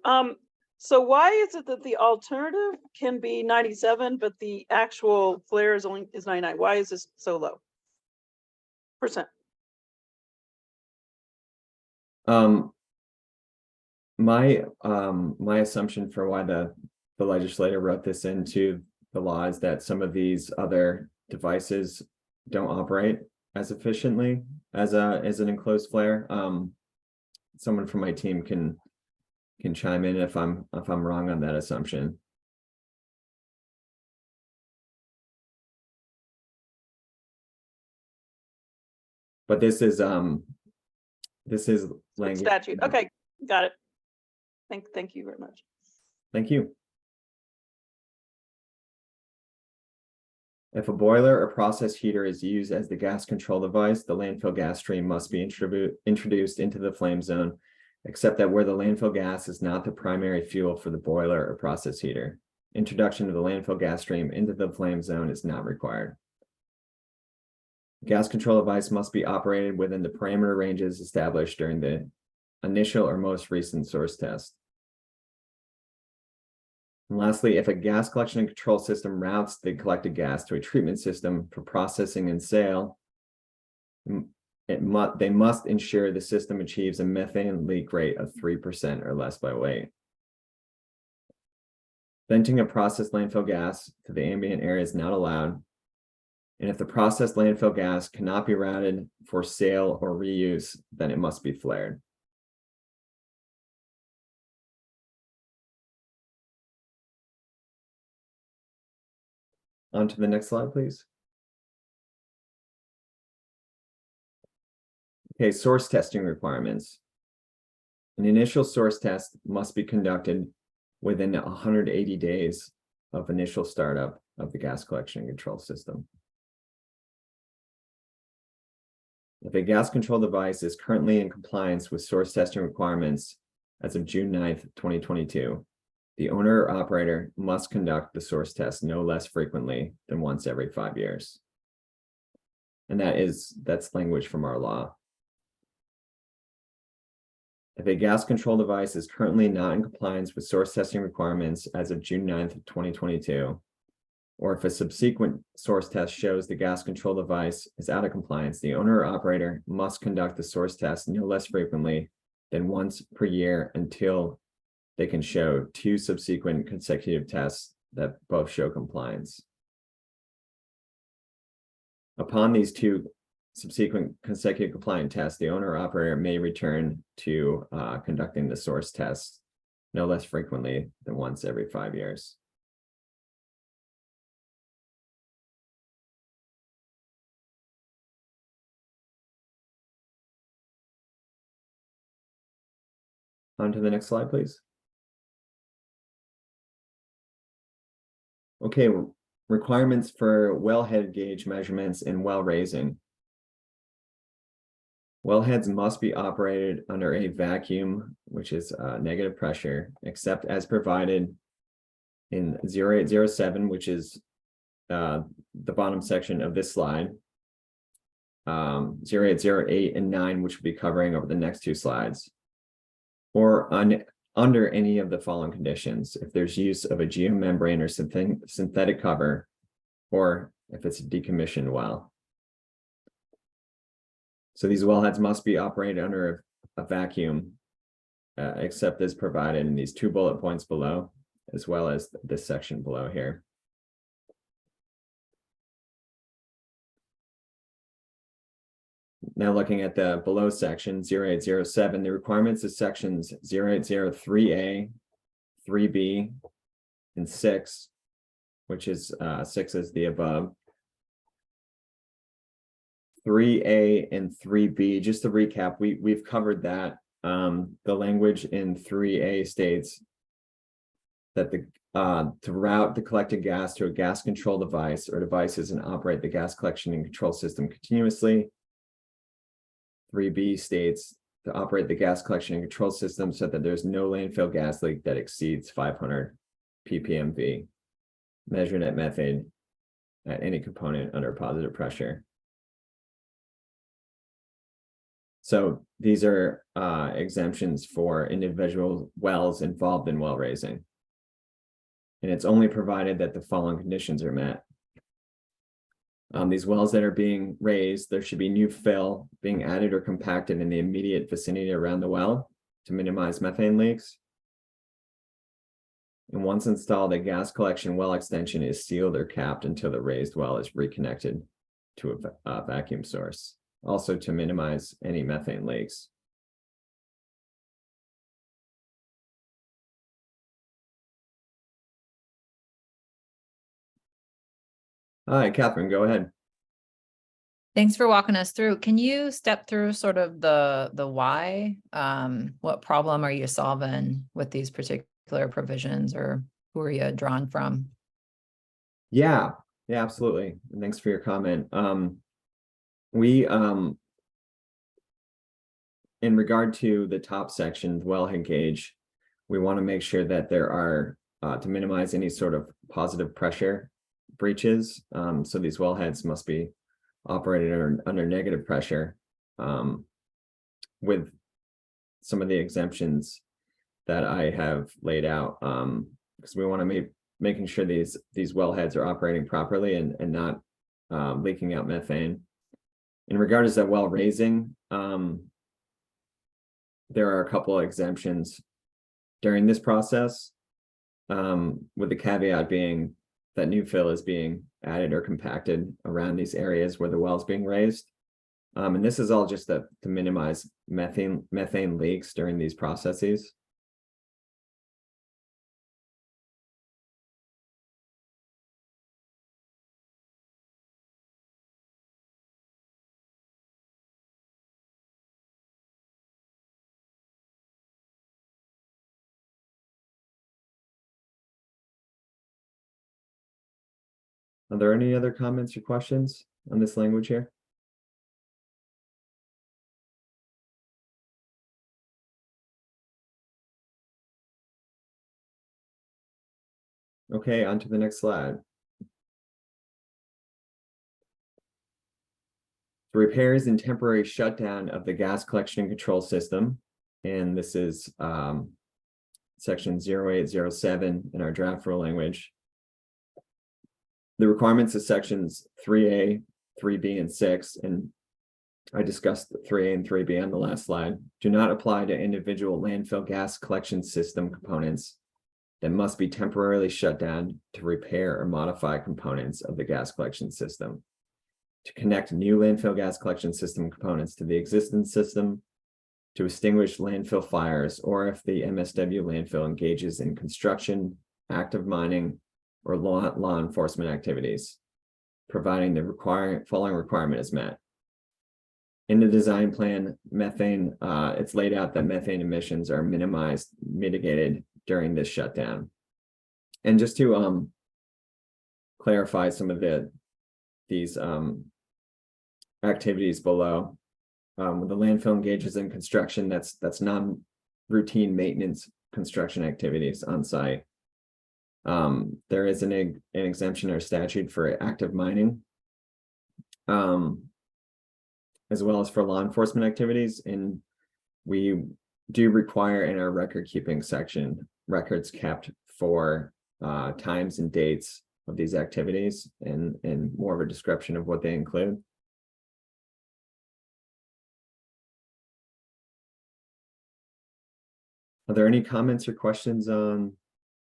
So why is it that the alternative can be 97, but the actual flare is 99? Why is this so low? Percent. My assumption for why the legislator wrote this into the law is that some of these other devices don't operate as efficiently as an enclosed flare. Someone from my team can chime in if I'm wrong on that assumption. But this is language. Statute. Okay, got it. Thank you very much. Thank you. If a boiler or process heater is used as the gas control device, the landfill gas stream must be introduced into the flame zone, except that where the landfill gas is not the primary fuel for the boiler or process heater. Introduction of the landfill gas stream into the flame zone is not required. Gas control device must be operated within the parameter ranges established during the initial or most recent source test. And lastly, if a gas collection and control system routes the collected gas to a treatment system for processing and sale, they must ensure the system achieves a methane leak rate of 3% or less by weight. Venting of processed landfill gas to the ambient area is not allowed. And if the processed landfill gas cannot be routed for sale or reuse, then it must be flared. On to the next slide, please. Okay, source testing requirements. An initial source test must be conducted within 180 days of initial startup of the gas collection and control system. If a gas control device is currently in compliance with source testing requirements as of June 9th, 2022, the owner or operator must conduct the source test no less frequently than once every 5 years. And that's language from our law. If a gas control device is currently not in compliance with source testing requirements as of June 9th, 2022, or if a subsequent source test shows the gas control device is out of compliance, the owner or operator must conduct the source test no less frequently than once per year until they can show 2 subsequent consecutive tests that both show compliance. Upon these 2 subsequent consecutive compliant tests, the owner or operator may return to conducting the source test no less frequently than once every 5 years. On to the next slide, please. Okay, requirements for wellhead gauge measurements and well raising. Wellheads must be operated under a vacuum, which is negative pressure, except as provided in 0807, which is the bottom section of this slide, 0808 and 9, which we'll be covering over the next 2 slides, or under any of the following conditions: if there's use of a geomembrane or synthetic cover, or if it's a decommissioned well. So these wellheads must be operated under a vacuum, except as provided in these 2 bullet points below, as well as this section below here. Now looking at the below section 0807, the requirements of sections 0803A, 3B, and 6, which is 6 is the above. 3A and 3B, just to recap, we've covered that. The language in 3A states that to route the collected gas to a gas control device or devices and operate the gas collection and control system continuously. 3B states to operate the gas collection and control system so that there's no landfill gas leak that exceeds 500 ppmv, measured at methane at any component under positive pressure. So these are exemptions for individual wells involved in well raising. And it's only provided that the following conditions are met. These wells that are being raised, there should be new fill being added or compacted in the immediate vicinity around the well to minimize methane leaks. And once installed, a gas collection well extension is sealed or capped until the raised well is reconnected to a vacuum source, also to minimize any methane leaks. All right, Catherine, go ahead. Thanks for walking us through. Can you step through sort of the why? What problem are you solving with these particular provisions, or who are you drawn from? Yeah, absolutely. And thanks for your comment. We in regard to the top section, the wellhead gauge, we want to make sure that there are to minimize any sort of positive pressure breaches. So these wellheads must be operated under negative pressure, with some of the exemptions that I have laid out, because we want to making sure these wellheads are operating properly and not leaking out methane. In regards to well raising, there are a couple of exemptions during this process, with the caveat being that new fill is being added or compacted around these areas where the well is being raised. And this is all just to minimize methane leaks during these processes. Are there any other comments or questions on this language here? Okay, on to the next slide. The repairs and temporary shutdown of the gas collection and control system. And this is section 0807 in our draft rule language. The requirements of sections 3A, 3B, and 6, and I discussed 3A and 3B on the last slide, do not apply to individual landfill gas collection system components that must be temporarily shut down to repair or modify components of the gas collection system, to connect new landfill gas collection system components to the existing system, to extinguish landfill fires, or if the MSW landfill engages in construction, active mining, or law enforcement activities, providing the following requirement is met. In the design plan, methane, it's laid out that methane emissions are minimized, mitigated during this shutdown. And just to clarify some of these activities below, when the landfill engages in construction, that's non-routine maintenance construction activities on site. There is an exemption or statute for active mining, as well as for law enforcement activities. And we do require in our record keeping section, records kept for times and dates of these activities and more of a description of what they include. Are there any comments or questions on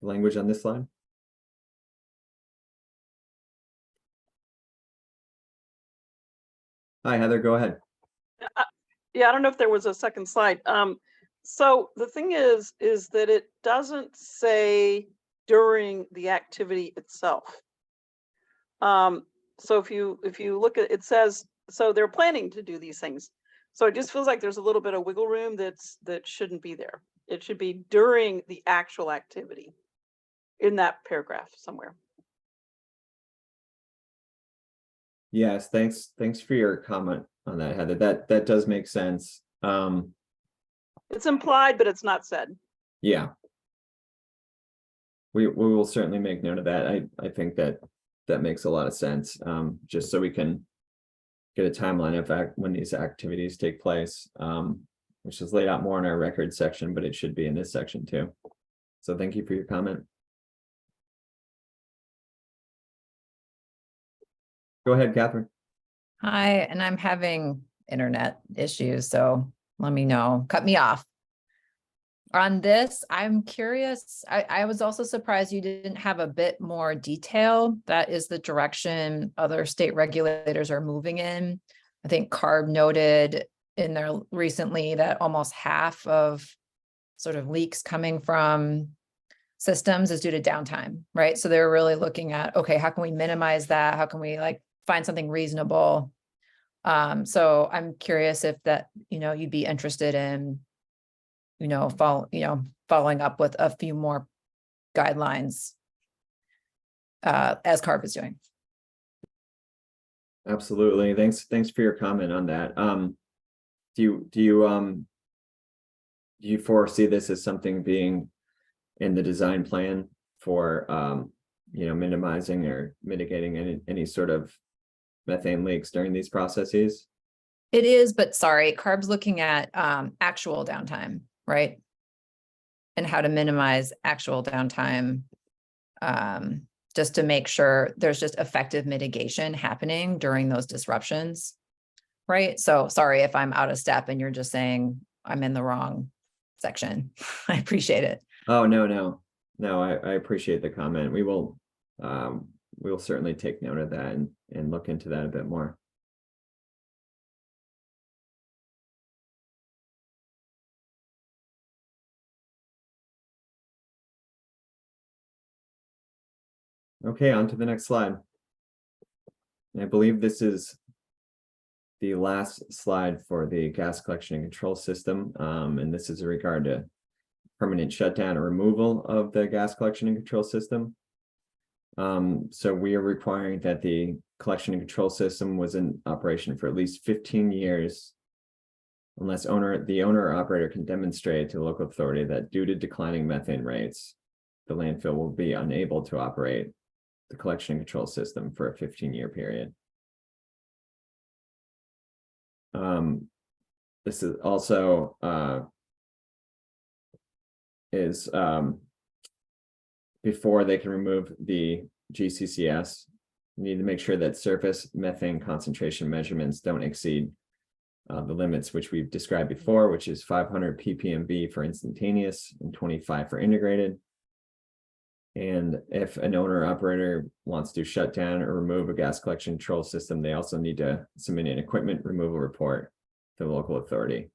language on this slide? Hi, Heather, go ahead. Yeah, I don't know if there was a second slide. So the thing is that it doesn't say during the activity itself. So if you look at it, says, so they're planning to do these things. So it just feels like there's a little bit of wiggle room that shouldn't be there. It should be during the actual activity in that paragraph somewhere. Yes, thanks for your comment on that, Heather. That does make sense. It's implied, but it's not said. Yeah. We will certainly make note of that. I think that makes a lot of sense. Just so we can get a timeline of when these activities take place, which is laid out more in our record section, but it should be in this section too. So thank you for your comment. Go ahead, Catherine. Hi, and I'm having internet issues, so let me know. Cut me off. On this, I'm curious. I was also surprised you didn't have a bit more detail. That is the direction other state regulators are moving in. I think CARB noted in there recently that almost half of sort of leaks coming from systems is due to downtime, right? So they're really looking at, okay, how can we minimize that? How can we find something reasonable? So I'm curious if that, you'd be interested in, following up with a few more guidelines as CARB is doing. Absolutely. Thanks for your comment on that. Do you foresee this as something being in the design plan for minimizing or mitigating any sort of methane leaks during these processes? It is, but sorry, CARB's looking at actual downtime, right? And how to minimize actual downtime, just to make sure there's just effective mitigation happening during those disruptions, right? So sorry if I'm out of step and you're just saying I'm in the wrong section. I appreciate it. Oh, no, I appreciate the comment. We will certainly take note of that and look into that a bit more. Okay, on to the next slide. I believe this is the last slide for the gas collection and control system. And this is in regard to permanent shutdown or removal of the gas collection and control system. So we are requiring that the collection and control system was in operation for at least 15 years, unless the owner or operator can demonstrate to the local authority that due to declining methane rates, the landfill will be unable to operate the collection and control system for a 15-year period. This is also before they can remove the GCCS, you need to make sure that surface methane concentration measurements don't exceed the limits which we've described before, which is 500 ppmv for instantaneous and 25 for integrated. And if an owner operator wants to shut down or remove a gas collection control system, they also need to submit an equipment removal report to the local authority.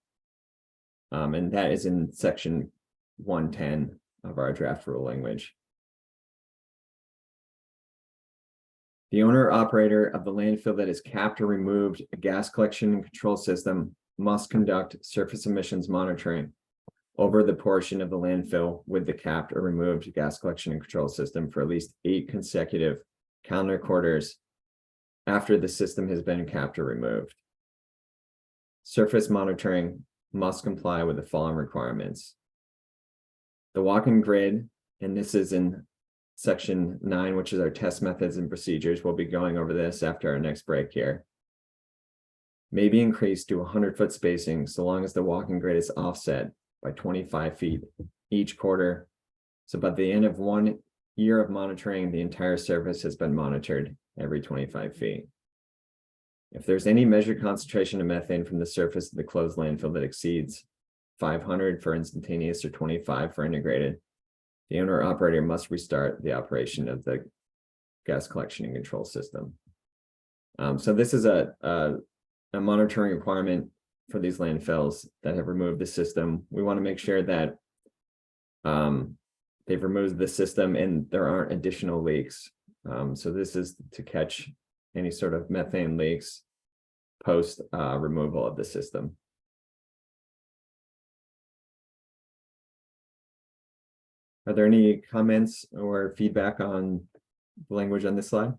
And that is in section 110 of our draft rule language. The owner operator of the landfill that is capped or removed a gas collection and control system must conduct surface emissions monitoring over the portion of the landfill with the capped or removed gas collection and control system for at least 8 consecutive calendar quarters after the system has been capped or removed. Surface monitoring must comply with the following requirements. The walk-in grid, and this is in section 9, which is our test methods and procedures. We'll be going over this after our next break here. May be increased to 100-foot spacing so long as the walk-in grid is offset by 25 feet each quarter. So by the end of 1 year of monitoring, the entire surface has been monitored every 25 feet. If there's any measured concentration of methane from the surface of the closed landfill that exceeds 500 for instantaneous or 25 for integrated, the owner operator must restart the operation of the gas collection and control system. So this is a monitoring requirement for these landfills that have removed the system. We want to make sure that they've removed the system and there aren't additional leaks. So this is to catch any sort of methane leaks post removal of the system. Are there any comments or feedback on the language on this slide?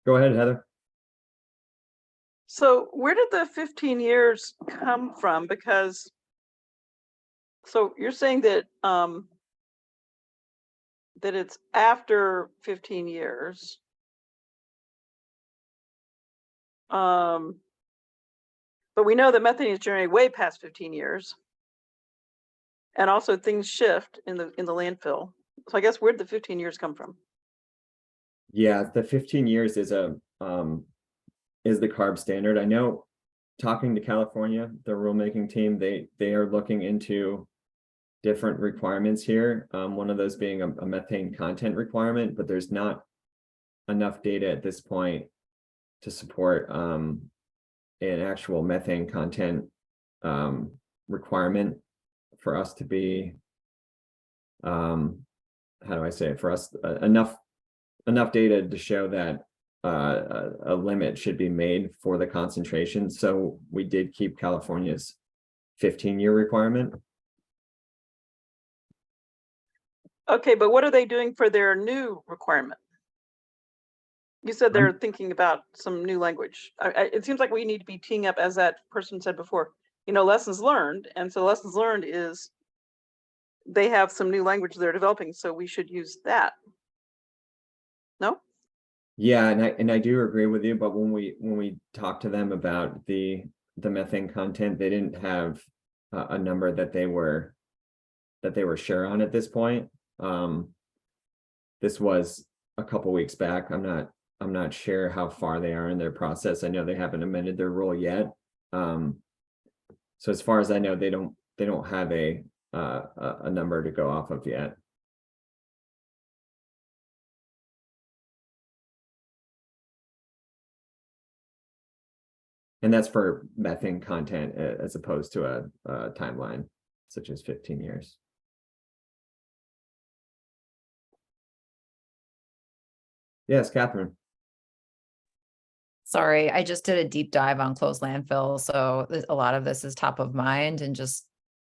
Go ahead, Heather. So where did the 15 years come from? Because, so you're saying that that it's after 15 years. But we know that methane is generated way past 15 years. And also things shift in the landfill. So I guess where'd the 15 years come from? Yeah, the 15 years is the CARB standard. I know, talking to California, the rulemaking team, they are looking into different requirements here. One of those being a methane content requirement, but there's not enough data at this point to support an actual methane content requirement for us to be, how do I say it, for us enough data to show that a limit should be made for the concentration. So we did keep California's 15-year requirement. Okay, but what are they doing for their new requirement? You said they're thinking about some new language. It seems like we need to be teeing up, as that person said before, lessons learned. And so lessons learned is they have some new language they're developing, so we should use that. No? Yeah, and I do agree with you, but when we talked to them about the methane content, they didn't have a number that they were sure on at this point. This was a couple weeks back. I'm not sure how far they are in their process. I know they haven't amended their rule yet. So as far as I know, they don't have a number to go off of yet. And that's for methane content as opposed to a timeline such as 15 years. Yes, Catherine. Sorry, I just did a deep dive on closed landfill. So a lot of this is top of mind, and just,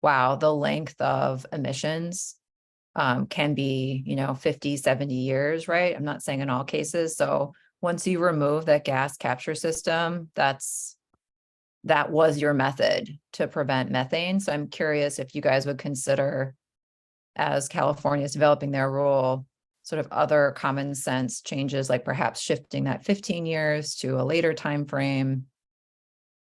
wow, the length of emissions can be, 50, 70 years, right? I'm not saying in all cases. So once you remove that gas capture system, that was your method to prevent methane. So I'm curious if you guys would consider as California is developing their rule, sort of other common sense changes, like perhaps shifting that 15 years to a later time frame,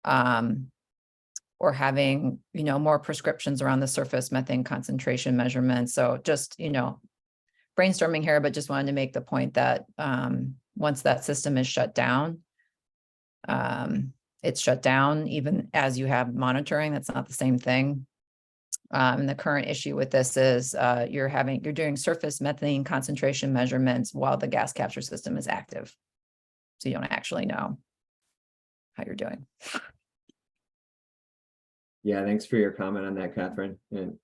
or having, more prescriptions around the surface methane concentration measurements. So just, brainstorming here, but just wanted to make the point that once that system is shut down, it's shut down even as you have monitoring. That's not the same thing. And the current issue with this is you're doing surface methane concentration measurements while the gas capture system is active. So you don't actually know how you're doing. Yeah, thanks for your comment on that, Catherine. And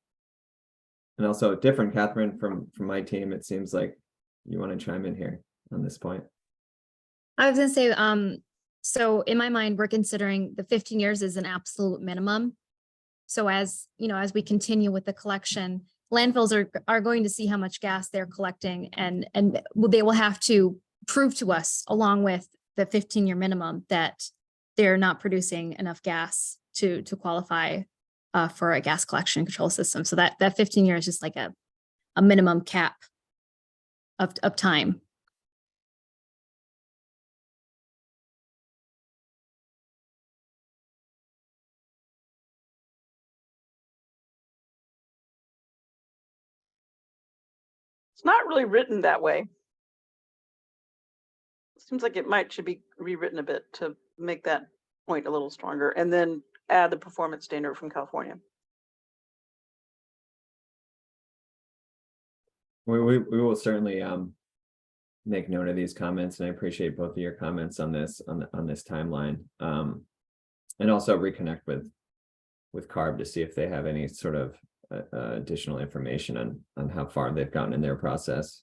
also different, Catherine, from my team. It seems like you want to chime in here on this point. I was gonna say, so in my mind, we're considering the 15 years as an absolute minimum. So as we continue with the collection, landfills are going to see how much gas they're collecting, and they will have to prove to us, along with the 15-year minimum, that they're not producing enough gas to qualify for a gas collection control system. So that 15 years is just like a minimum cap of time. It's not really written that way. Seems like it should be rewritten a bit to make that point a little stronger, and then add the performance standard from California. We will certainly make note of these comments, and I appreciate both of your comments on this timeline, and also reconnect with CARB to see if they have any sort of additional information on how far they've gotten in their process.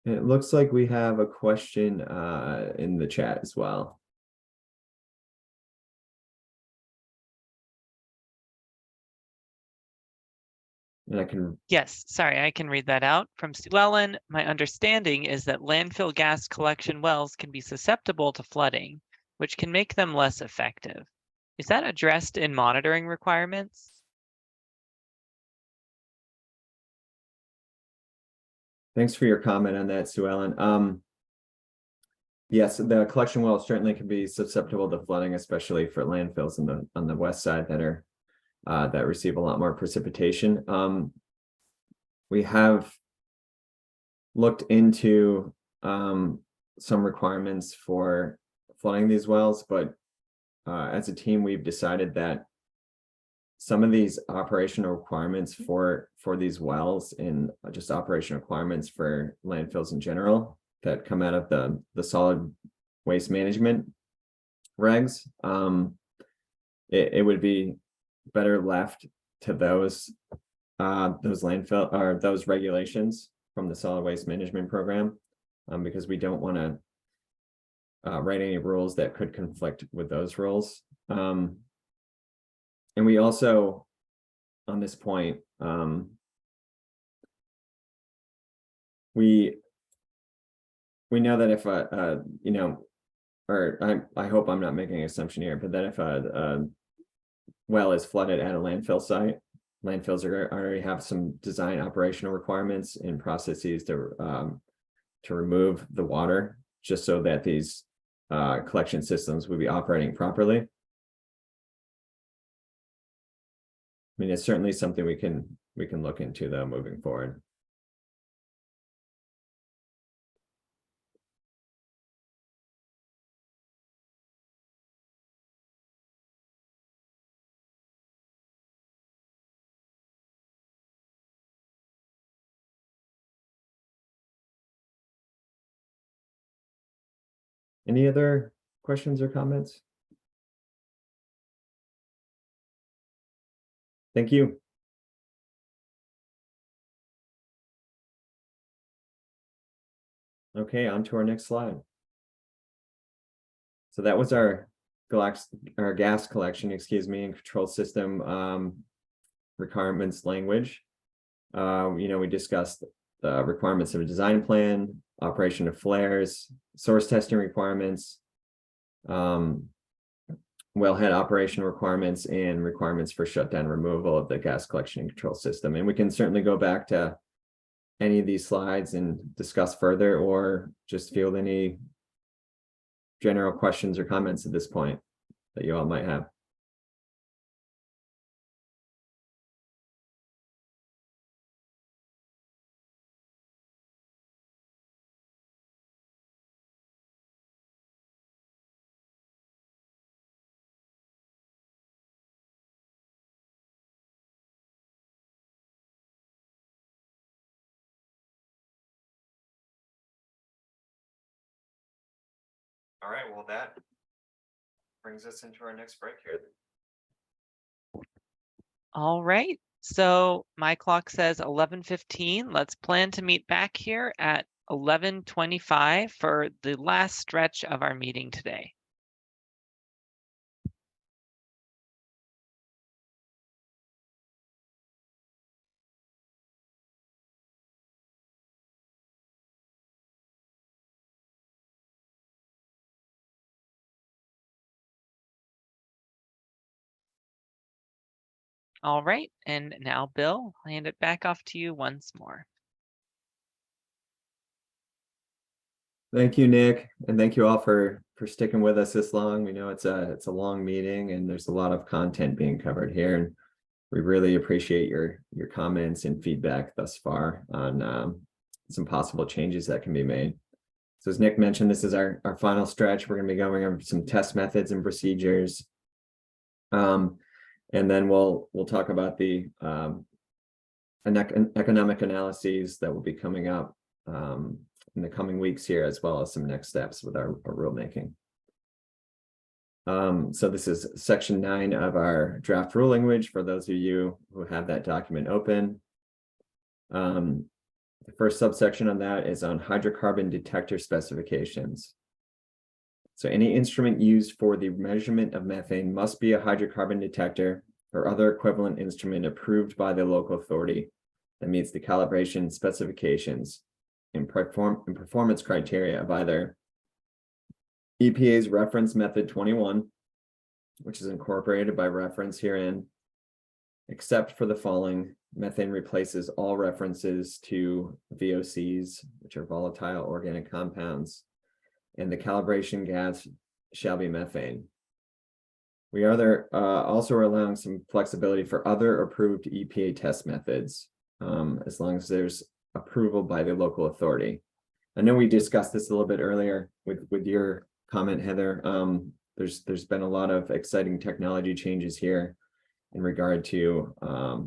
It looks like we have a question in the chat as well. And I can. Yes, sorry, I can read that out. From Sue Ellen, my understanding is that landfill gas collection wells can be susceptible to flooding, which can make them less effective. Is that addressed in monitoring requirements? Thanks for your comment on that, Sue Ellen. Yes, the collection wells certainly can be susceptible to flooding, especially for landfills on the west side that receive a lot more precipitation. We have looked into some requirements for flooding these wells, but as a team, we've decided that some of these operational requirements for these wells, and just operational requirements for landfills in general that come out of the solid waste management regs, it would be better left to those landfill or those regulations from the solid waste management program, because we don't want to write any rules that could conflict with those rules. And we also, on this point, we know that if I hope I'm not making an assumption here, but that if a well is flooded at a landfill site, landfills already have some design operational requirements and processes to remove the water, just so that these collection systems would be operating properly. I mean, it's certainly something we can look into, though, moving forward. Any other questions or comments? Thank you. Okay, on to our next slide. So that was our gas collection, and control system requirements language. We discussed the requirements of a design plan, operation of flares, source testing requirements, wellhead operation requirements, and requirements for shutdown removal of the gas collection and control system. And we can certainly go back to any of these slides and discuss further, or just field any general questions or comments at this point that you all might have. All right, well, that brings us into our next break here. All right, so my clock says 11:15. Let's plan to meet back here at 11:25 for the last stretch of our meeting today. All right, and now, Bill, I'll hand it back off to you once more. Thank you, Nick, and thank you all for sticking with us this long. We know it's a long meeting, and there's a lot of content being covered here, and we really appreciate your comments and feedback thus far on some possible changes that can be made. So as Nick mentioned, this is our final stretch. We're going to be going over some test methods and procedures. And then we'll talk about the economic analyses that will be coming up in the coming weeks here, as well as some next steps with our rulemaking. So this is section 9 of our draft rule language for those of you who have that document open. The first subsection on that is on hydrocarbon detector specifications. So any instrument used for the measurement of methane must be a hydrocarbon detector or other equivalent instrument approved by the local authority that meets the calibration specifications and performance criteria of either EPA's reference method 21, which is incorporated by reference herein, except for the following: methane replaces all references to VOCs, which are volatile organic compounds, and the calibration gas shall be methane. We are also allowing some flexibility for other approved EPA test methods, as long as there's approval by the local authority. I know we discussed this a little bit earlier with your comment, Heather. There's been a lot of exciting technology changes here in regard to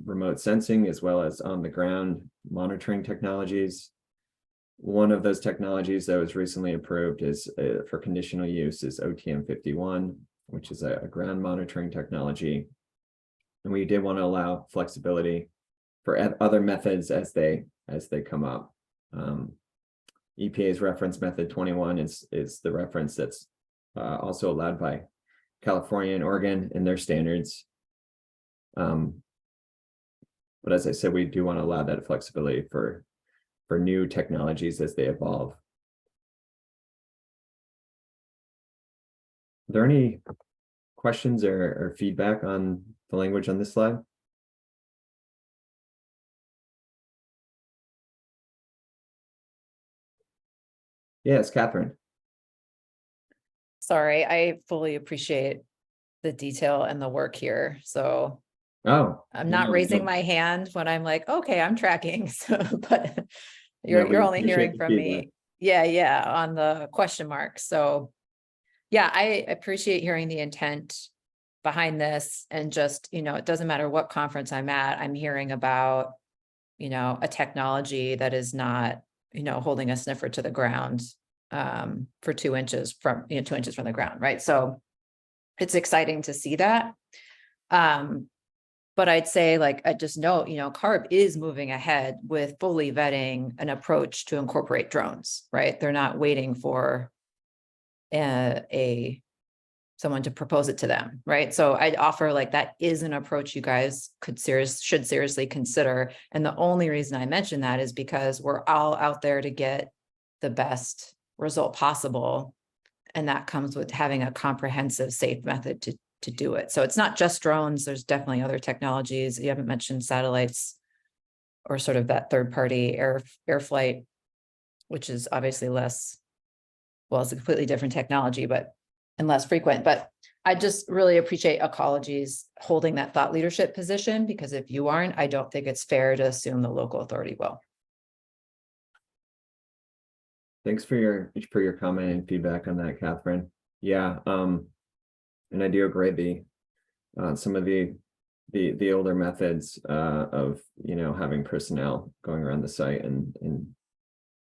remote sensing, as well as on the ground monitoring technologies. One of those technologies that was recently approved is for conditional use is OTM 51, which is a ground monitoring technology. And we did want to allow flexibility for other methods as they come up. EPA's reference method 21 is the reference that's also allowed by California and Oregon in their standards. But as I said, we do want to allow that flexibility for new technologies as they evolve. Are there any questions or feedback on the language on this slide? Yes, Catherine. Sorry, I fully appreciate the detail and the work here. So Oh, I'm not no, raising no. my hand when I'm like, okay, I'm tracking. So, but No, we you're only appreciate hearing the from feedback. me. Yeah, on the question mark. So yeah, I appreciate hearing the intent behind this, and just, it doesn't matter what conference I'm at, I'm hearing about, a technology that is not, holding a sniffer to the ground for 2 inches from, 2 inches from the ground. Right. So it's exciting to see that. But I'd say, like, I just note, CARB is moving ahead with fully vetting an approach to incorporate drones, right? They're not waiting for a someone to propose it to them, right? So I'd offer like that is an approach you guys should seriously consider. And the only reason I mention that is because we're all out there to get the best result possible. And that comes with having a comprehensive, safe method to do it. So it's not just drones. There's definitely other technologies. You haven't mentioned satellites or sort of that third-party air flight, which is obviously less, well, it's a completely different technology, and less frequent. But I just really appreciate Ecology's holding that thought leadership position, because if you aren't, I don't think it's fair to assume the local authority will. Thanks for your comment and feedback on that, Catherine. Yeah, and I do agree. Some of the older methods of having personnel going around the site and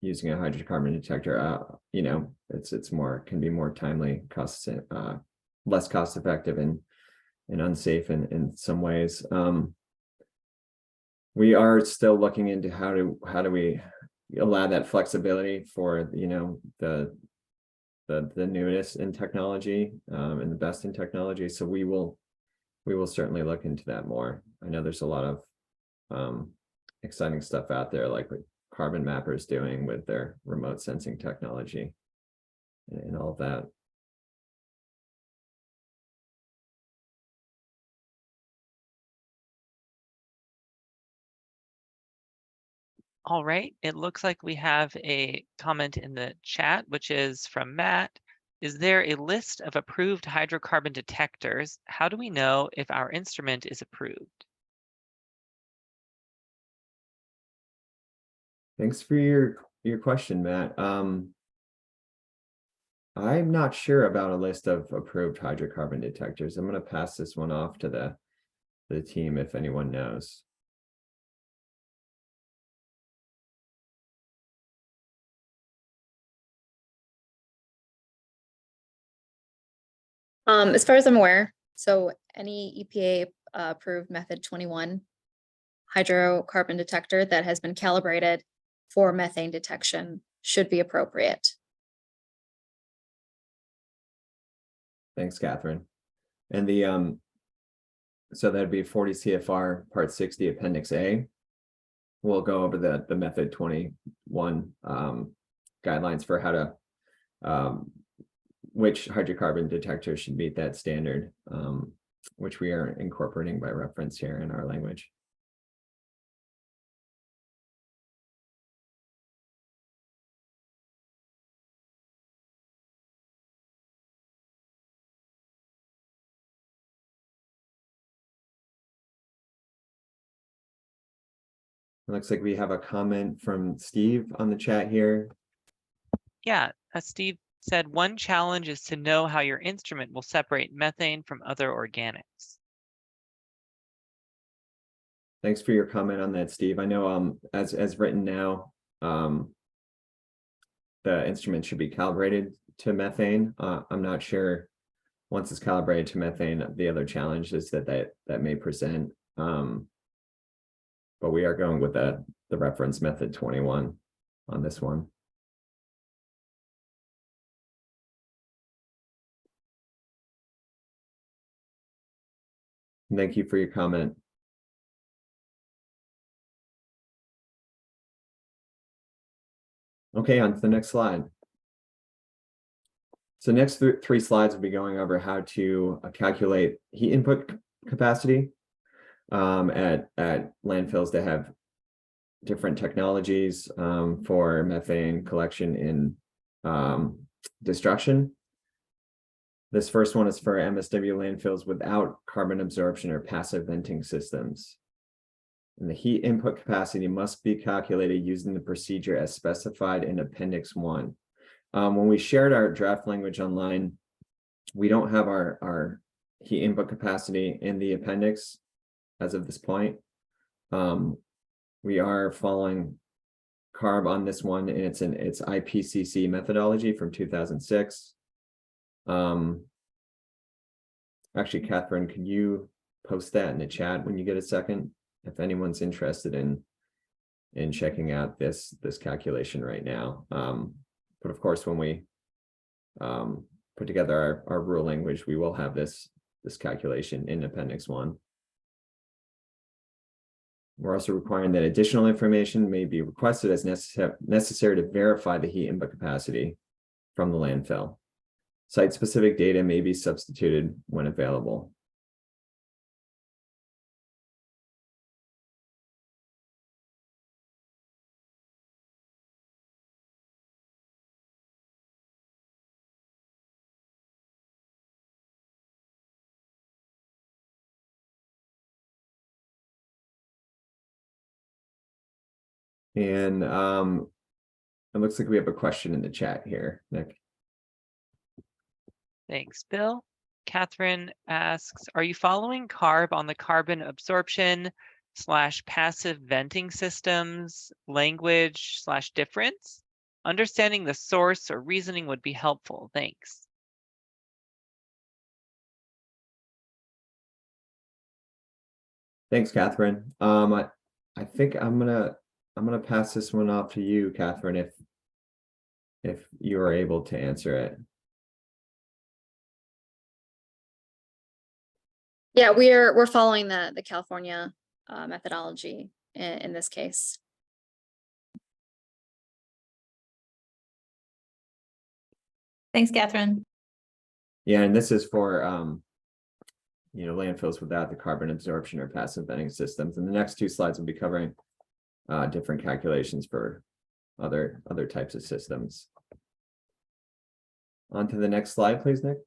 using a hydrocarbon detector, can be more timely, less cost effective and unsafe in some ways. We are still looking into how do we allow that flexibility for the newest in technology and the best in technology. So we will certainly look into that more. I know there's a lot of exciting stuff out there, like what Carbon Mapper is doing with their remote sensing technology and all of that. All right, it looks like we have a comment in the chat, which is from Matt. Is there a list of approved hydrocarbon detectors? How do we know if our instrument is approved? Thanks for your question, Matt. I'm not sure about a list of approved hydrocarbon detectors. I'm going to pass this one off to the team if anyone knows. As far as I'm aware, so any EPA approved method 21 hydrocarbon detector that has been calibrated for methane detection should be appropriate. Thanks, Catherine. And so that'd be 40 CFR Part 60 Appendix A. We'll go over the method 21 guidelines for how to which hydrocarbon detector should meet that standard, which we are incorporating by reference here in our language. It looks like we have a comment from Steve on the chat here. Yeah, Steve said one challenge is to know how your instrument will separate methane from other organics. Thanks for your comment on that, Steve. I know as written now, the instrument should be calibrated to methane. I'm not sure once it's calibrated to methane, the other challenges that may present. But we are going with the reference method 21 on this one. Thank you for your comment. Okay, on to the next slide. So next three slides will be going over how to calculate heat input capacity at landfills that have different technologies for methane collection and destruction. This first one is for MSW landfills without carbon absorption or passive venting systems. And the heat input capacity must be calculated using the procedure as specified in Appendix 1. When we shared our draft language online, we don't have our heat input capacity in the appendix as of this point. We are following CARB on this one, and it's IPCC methodology from 2006. Actually, Catherine, could you post that in the chat when you get a second, if anyone's interested in checking out this calculation right now. But of course, when we put together our rule language, we will have this calculation in Appendix 1. We're also requiring that additional information may be requested as necessary to verify the heat input capacity from the landfill. Site-specific data may be substituted when available. And it looks like we have a question in the chat here, Nick. Thanks, Bill. Catherine asks, are you following CARB on the carbon absorption / passive venting systems language / difference? Understanding the source or reasoning would be helpful. Thanks. Thanks, Catherine. I think I'm gonna pass this one off to you, Catherine, if you are able to answer it. Yeah, we're following the California methodology in this case. Thanks, Catherine. Yeah, and this is for landfills without the carbon absorption or passive venting systems. And the next 2 slides will be covering different calculations for other types of systems. On to the next slide, please, Nick.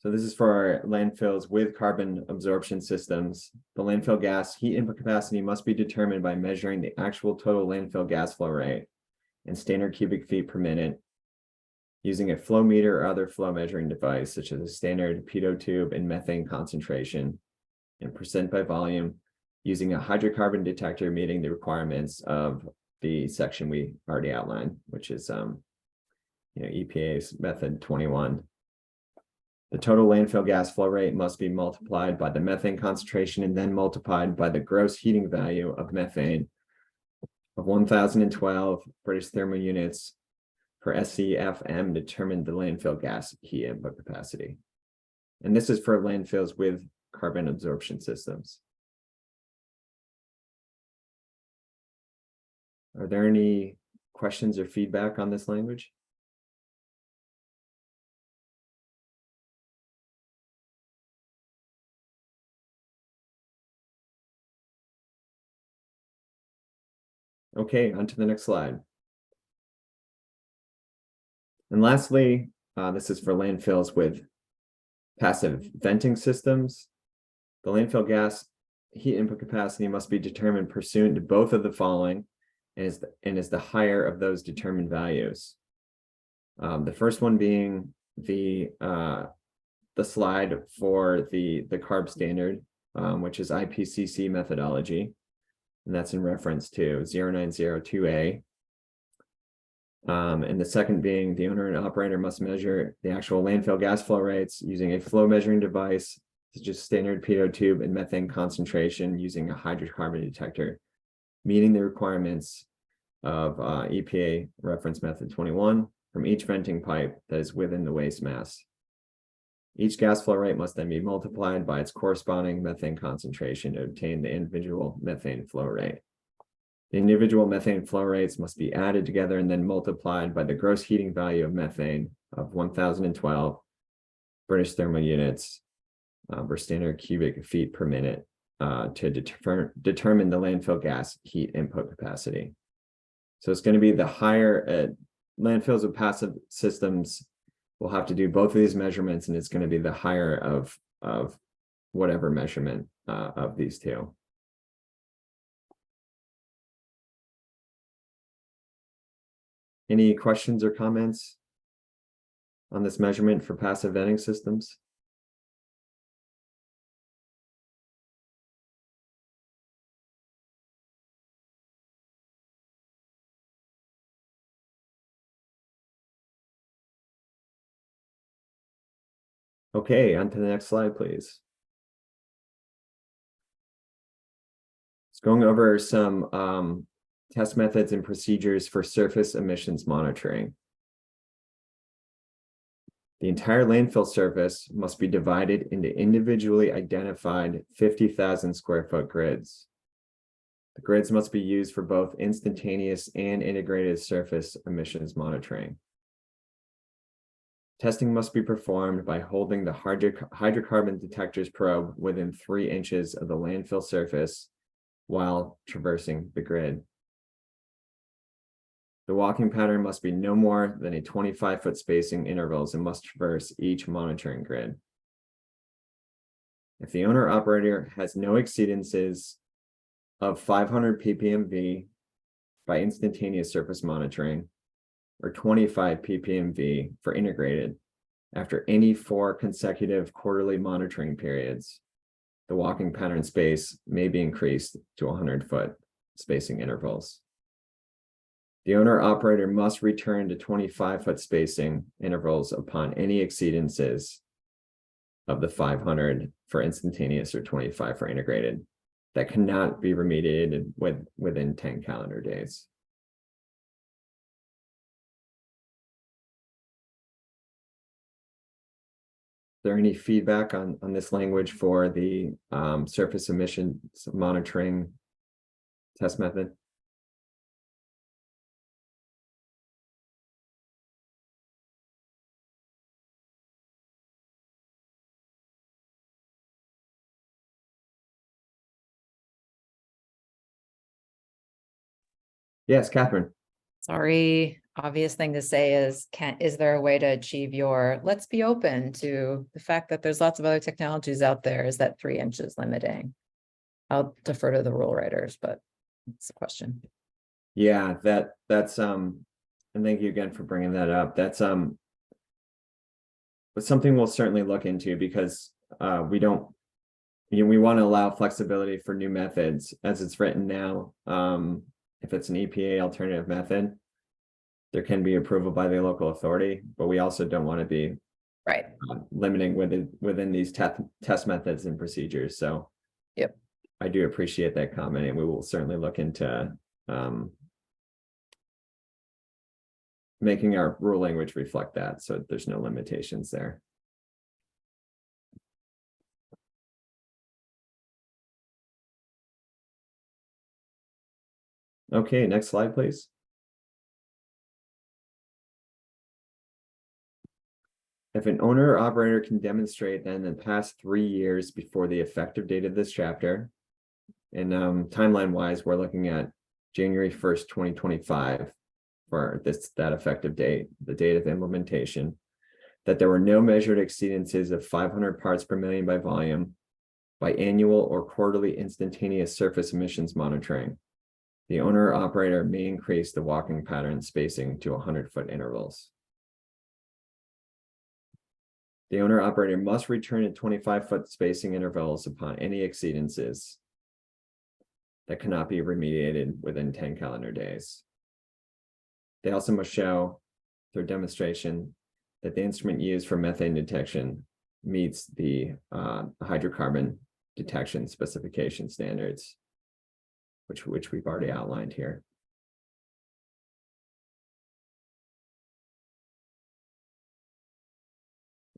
So this is for our landfills with carbon absorption systems. The landfill gas heat input capacity must be determined by measuring the actual total landfill gas flow rate in standard cubic feet per minute using a flow meter or other flow measuring device, such as a standard pitot tube and methane concentration, and percent by volume using a hydrocarbon detector meeting the requirements of the section we already outlined, which is EPA's method 21. The total landfill gas flow rate must be multiplied by the methane concentration and then multiplied by the gross heating value of methane of 1012 British thermal units for SCFM determined the landfill gas heat input capacity. And this is for landfills with carbon absorption systems. Are there any questions or feedback on this language? Okay, on to the next slide. And lastly, this is for landfills with passive venting systems. The landfill gas heat input capacity must be determined pursuant to both of the following and is the higher of those determined values. The first one being the slide for the CARB standard, which is IPCC methodology. And that's in reference to 0902A. And the second being the owner and operator must measure the actual landfill gas flow rates using a flow measuring device, such as standard pitot tube and methane concentration using a hydrocarbon detector, meeting the requirements of EPA reference method 21 from each venting pipe that is within the waste mass. Each gas flow rate must then be multiplied by its corresponding methane concentration to obtain the individual methane flow rate. The individual methane flow rates must be added together and then multiplied by the gross heating value of methane of 1012 British thermal units per standard cubic feet per minute to determine the landfill gas heat input capacity. So it's going to be the higher landfills with passive systems will have to do both of these measurements, and it's going to be the higher of whatever measurement of these two. Any questions or comments on this measurement for passive venting systems? Okay, on to the next slide, please. It's going over some test methods and procedures for surface emissions monitoring. The entire landfill surface must be divided into individually identified 50,000 square foot grids. The grids must be used for both instantaneous and integrated surface emissions monitoring. Testing must be performed by holding the hydrocarbon detector's probe within 3 inches of the landfill surface while traversing the grid. The walking pattern must be no more than a 25-foot spacing intervals and must traverse each monitoring grid. If the owner operator has no exceedances of 500 ppmv by instantaneous surface monitoring or 25 ppmv for integrated after any 4 consecutive quarterly monitoring periods, the walking pattern space may be increased to 100-foot spacing intervals. The owner operator must return to 25-foot spacing intervals upon any exceedances of the 500 for instantaneous or 25 for integrated that cannot be remediated within 10 calendar days. Is there any feedback on this language for the surface emissions monitoring test method? Yes, Catherine. Sorry, obvious thing to say is, is there a way to achieve your, let's be open to the fact that there's lots of other technologies out there, is that 3 inches limiting? I'll defer to the rule writers, but it's a question. Yeah, that's and thank you again for bringing that up. That's but something we'll certainly look into, because we don't, we want to allow flexibility for new methods as it's written now. If it's an EPA alternative method, there can be approval by the local authority, but we also don't want to be Right. Limiting within these test methods and procedures. So yep, I do appreciate that comment, and we will certainly look into making our rule language reflect that, so there's no limitations there. Okay, next slide, please. If an owner or operator can demonstrate that in the past 3 years before the effective date of this chapter, and timeline wise, we're looking at January 1st, 2025 for that effective date, the date of implementation, that there were no measured exceedances of 500 parts per million by volume by annual or quarterly instantaneous surface emissions monitoring, the owner or operator may increase the walking pattern spacing to 100-foot intervals. The owner operator must return at 25-foot spacing intervals upon any exceedances that cannot be remediated within 10 calendar days. They also must show through demonstration that the instrument used for methane detection meets the hydrocarbon detection specification standards, which we've already outlined here.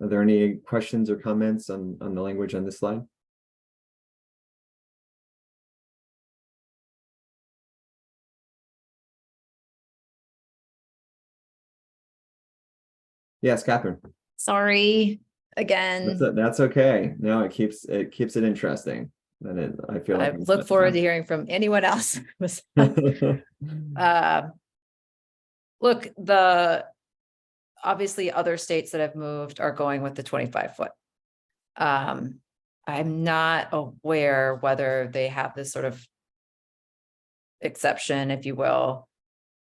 Are there any questions or comments on the language on this slide? Yes, Catherine. sorry again. That's okay. No, it keeps it interesting. And I feel like I look forward to hearing from anyone else. Look, obviously other states that have moved are going with the 25-foot. I'm not aware whether they have this sort of exception, if you will.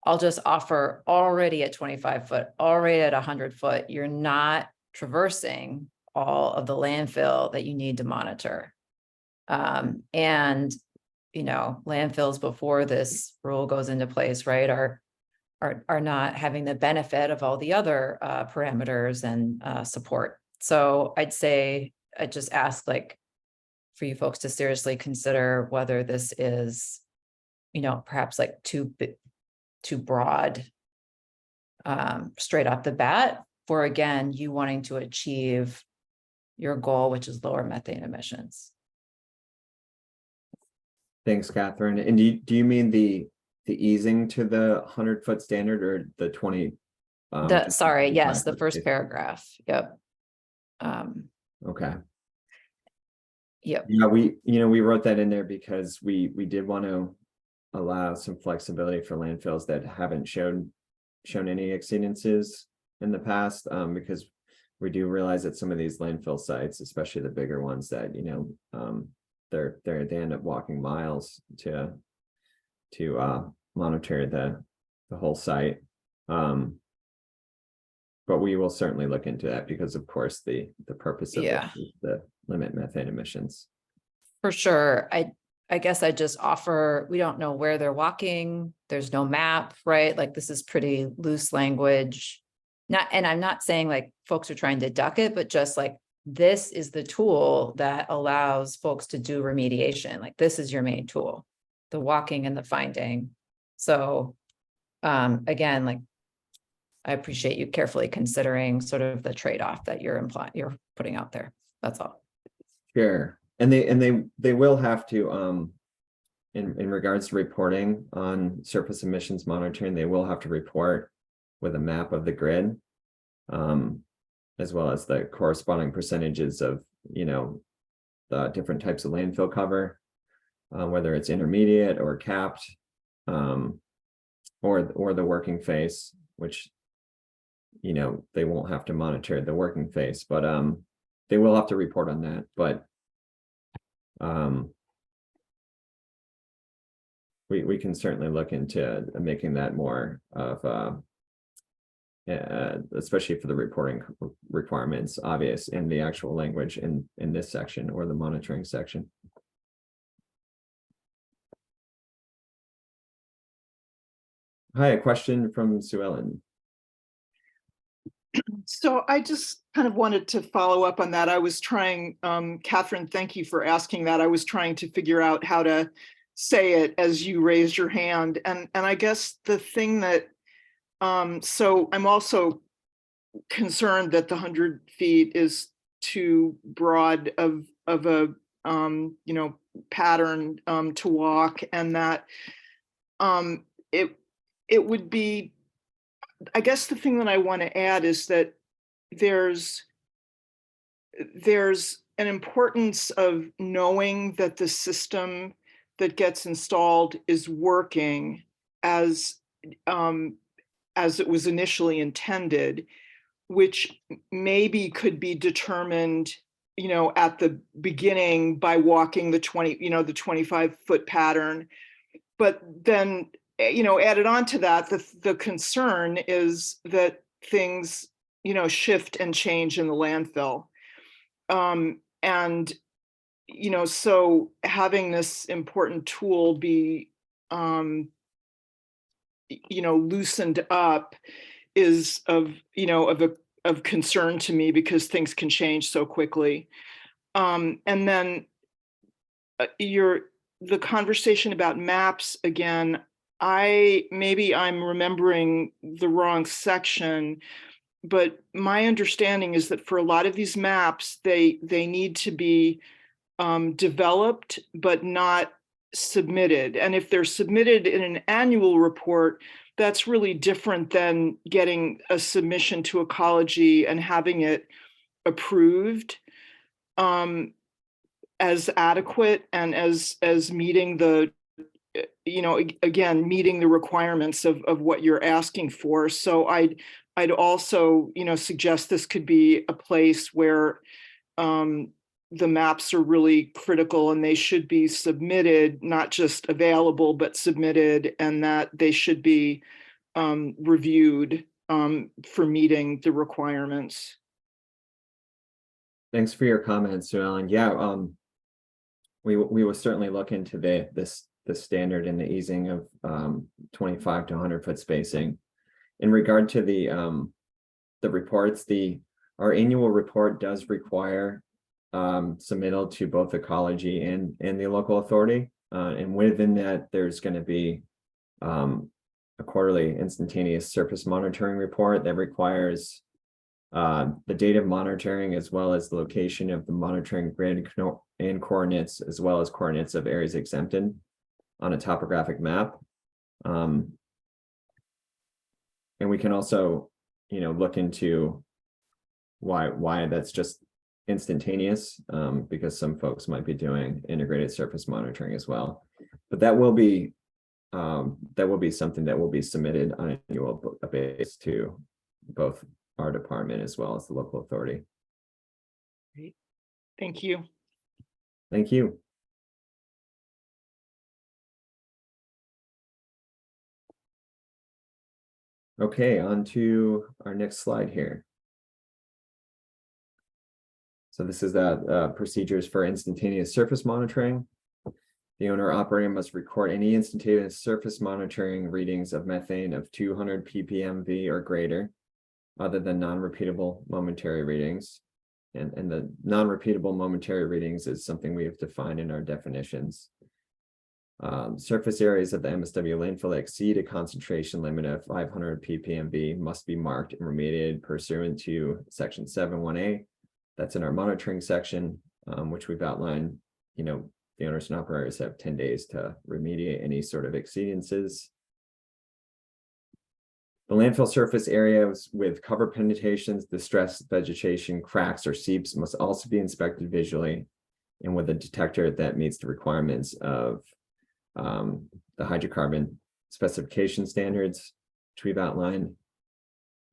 I'll just offer already at 25-foot, already at 100-foot, you're not traversing all of the landfill that you need to monitor. And, you know, landfills before this rule goes into place, right, are not having the benefit of all the other parameters and support. So I'd say, I'd just ask, like, for you folks to seriously consider whether this is, you know, perhaps like too broad straight off the bat, for, again, you wanting to achieve your goal, which is lower methane emissions. Thanks, Catherine. And do you mean the easing to the 100-foot standard or the 20? Sorry, yes, the 25-foot first spacing? paragraph. Yep. Okay. Yep. Yeah, we wrote that in there because we did want to allow some flexibility for landfills that haven't shown any exceedances in the past, because we do realize that some of these landfill sites, especially the bigger ones, that they end up walking miles to monitor the whole site. But we will certainly look into that because, of course, the purpose of Yeah. this is to limit methane emissions. For sure. I guess I just offer, we don't know where they're walking. There's no map, right? Like, this is pretty loose language. And I'm not saying like folks are trying to duck it, but just like, this is the tool that allows folks to do remediation. Like, this is your main tool, the walking and the finding. So again, like, I appreciate you carefully considering sort of the trade-off that you're putting out there. That's all. Sure. And they will have to, in regards to reporting on surface emissions monitoring, they will have to report with a map of the grid, as well as the corresponding percentages of, the different types of landfill cover, whether it's intermediate or capped, or the working phase, which, they won't have to monitor the working phase, but they will have to report on that. But we can certainly look into making that more of especially for the reporting requirements, obvious in the actual language in this section or the monitoring section. Hi, a question from Sue Ellen. So I just kind of wanted to follow up on that. I was trying, Catherine, thank you for asking that. I was trying to figure out how to say it as you raised your hand. And I guess the thing that, so I'm also concerned that the 100 feet is too broad of a, pattern to walk, and that it would be, I guess the thing that I want to add is that there's an importance of knowing that the system that gets installed is working as it was initially intended, which maybe could be determined, at the beginning by walking the 25-foot pattern. But then, added on to that, the concern is that things, shift and change in the landfill. And, so having this important tool be, loosened up is of concern to me, because things can change so quickly. And then the conversation about maps again, maybe I'm remembering the wrong section, but my understanding is that for a lot of these maps, they need to be developed but not submitted. And if they're submitted in an annual report, that's really different than getting a submission to ecology and having it approved as adequate and as meeting the, again, meeting the requirements of what you're asking for. So I'd also, suggest this could be a place where the maps are really critical, and they should be submitted, not just available, but submitted, and that they should be reviewed for meeting the requirements. Thanks for your comments, Sue Ellen. Yeah, we will certainly look into the standard and the easing of 25 to 100-foot spacing. In regard to the reports, our annual report does require submittal to both ecology and the local authority, and within that there's going to be a quarterly instantaneous surface monitoring report that requires the date of monitoring, as well as the location of the monitoring grid and coordinates, as well as coordinates of areas exempted on a topographic map. And we can also, look into why that's just instantaneous, because some folks might be doing integrated surface monitoring as well. But that will be something that will be submitted on an annual basis to both our department as well as the local authority. Thank you. Thank you. Okay, on to our next slide here. So this is that procedures for instantaneous surface monitoring. The owner operator must record any instantaneous surface monitoring readings of methane of 200 ppmv or greater, other than non-repeatable momentary readings. And the non-repeatable momentary readings is something we have defined in our definitions. Surface areas of the MSW landfill that exceed a concentration limit of 500 ppmv must be marked and remediated pursuant to section 7.1a. That's in our monitoring section, which we've outlined. The owners and operators have 10 days to remediate any sort of exceedances. The landfill surface areas with cover penetration, distressed vegetation, cracks, or seeps must also be inspected visually and with a detector that meets the requirements of the hydrocarbon specification standards, which we've outlined.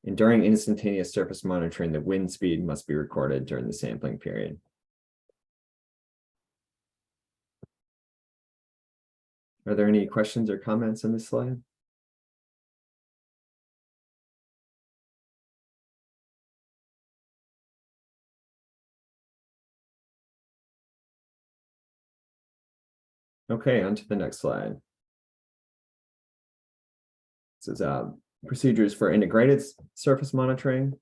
And during instantaneous surface monitoring, the wind speed must be recorded during the sampling period. Are there any questions or comments on this slide? Okay, on to the next slide. This is procedures for integrated surface monitoring.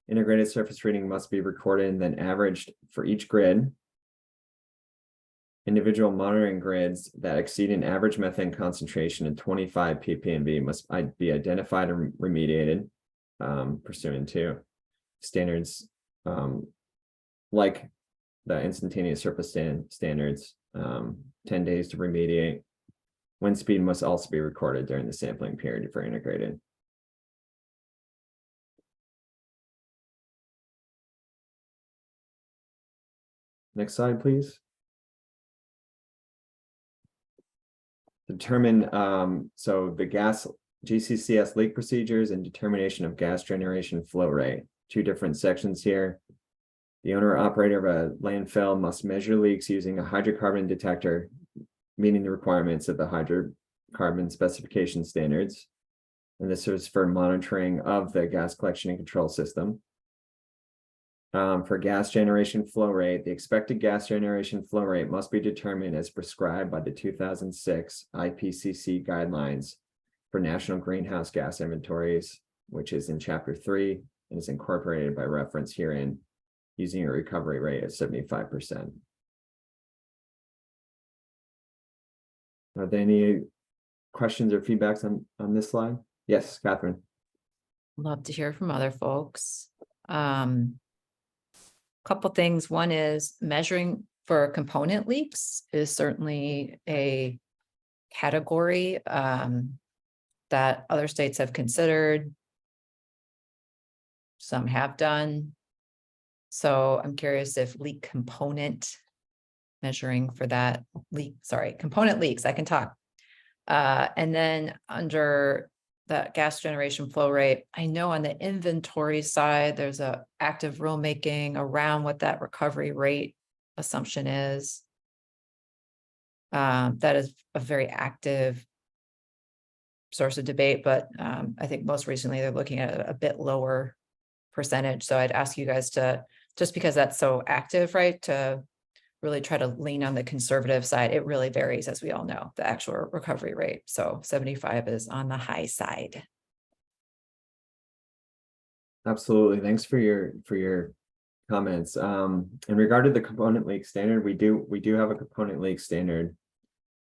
Integrated surface reading must be recorded and then averaged for each grid. Individual monitoring grids that exceed an average methane concentration of 25 ppmv must be identified and remediated pursuant to standards like the instantaneous surface standards. 10 days to remediate. Wind speed must also be recorded during the sampling period for integrated. Next slide, please. Determine, so the gas GCCS leak procedures and determination of gas generation flow rate. Two different sections here. The owner or operator of a landfill must measure leaks using a hydrocarbon detector, meeting the requirements of the hydrocarbon specification standards. And this is for monitoring of the gas collection and control system. For gas generation flow rate, the expected gas generation flow rate must be determined as prescribed by the 2006 IPCC guidelines for national greenhouse gas inventories, which is in Chapter 3 and is incorporated by reference herein, using a recovery rate of 75%. Are there any questions or feedbacks on this slide? Yes, Catherine. Love to hear from other folks. Couple things. One is measuring for component leaks is certainly a category that other states have considered. Some have done. So I'm curious if leak component measuring for that component leaks, I can talk. And then under that gas generation flow rate, I know on the inventory side, there's a active rulemaking around what that recovery rate assumption is. That is a very active source of debate, but I think most recently they're looking at a bit lower percentage. So I'd ask you guys to, just because that's so active, right, to really try to lean on the conservative side. It really varies, as we all know, the actual recovery rate. So 75 is on the high side. Absolutely. Thanks for your comments. In regard to the component leak standard, we do have a component leak standard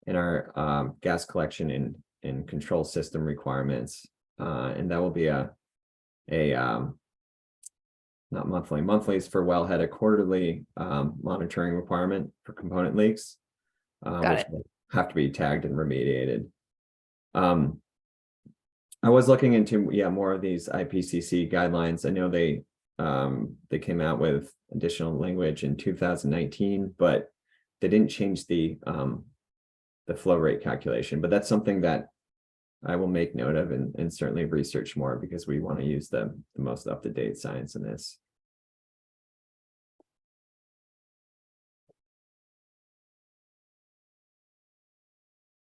in our gas collection and control system requirements, and that will be a not monthly. Monthly is for wellhead, a quarterly monitoring requirement for component leaks, Got which it. will have to be tagged and remediated. I was looking into more of these IPCC guidelines. I know they came out with additional language in 2019, but they didn't change the flow rate calculation. But that's something that I will make note of and certainly research more, because we want to use the most up-to-date science in this.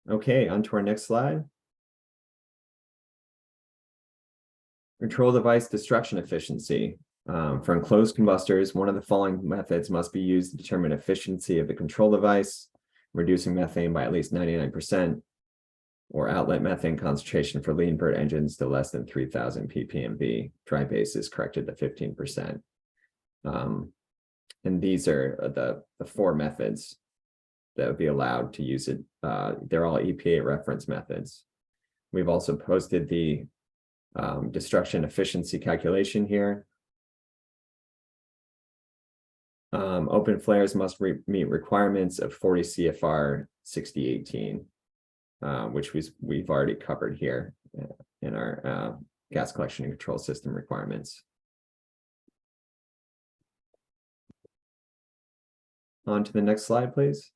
Okay, on to our next slide. Control device destruction efficiency. For enclosed combustors, one of the following methods must be used to determine efficiency of the control device, reducing methane by at least 99%, or outlet methane concentration for lean bird engines to less than 3,000 ppmb. Dry base is corrected to 15%. And these are the 4 methods that would be allowed to use it. They're all EPA reference methods. We've also posted the destruction efficiency calculation here. Open flares must meet requirements of 40 CFR 6018, which we've already covered here in our gas collection and control system requirements. On to the next slide, please.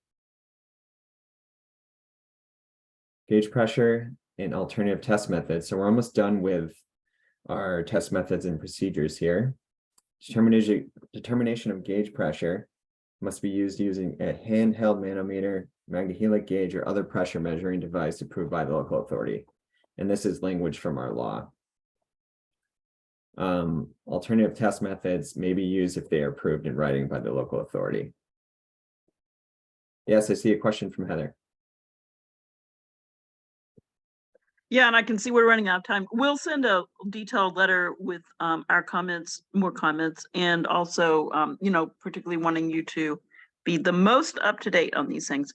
Gauge pressure and alternative test methods. So we're almost done with our test methods and procedures here. Determination of gauge pressure must be used using a handheld manometer, magnehelic gauge, or other pressure measuring device approved by the local authority. And this is language from our law. Alternative test methods may be used if they are approved in writing by the local authority. Yes, I see a question from Heather. Yeah, and I can see we're running out of time. We'll send a detailed letter with our comments, more comments, and also, particularly wanting you to be the most up to date on these things.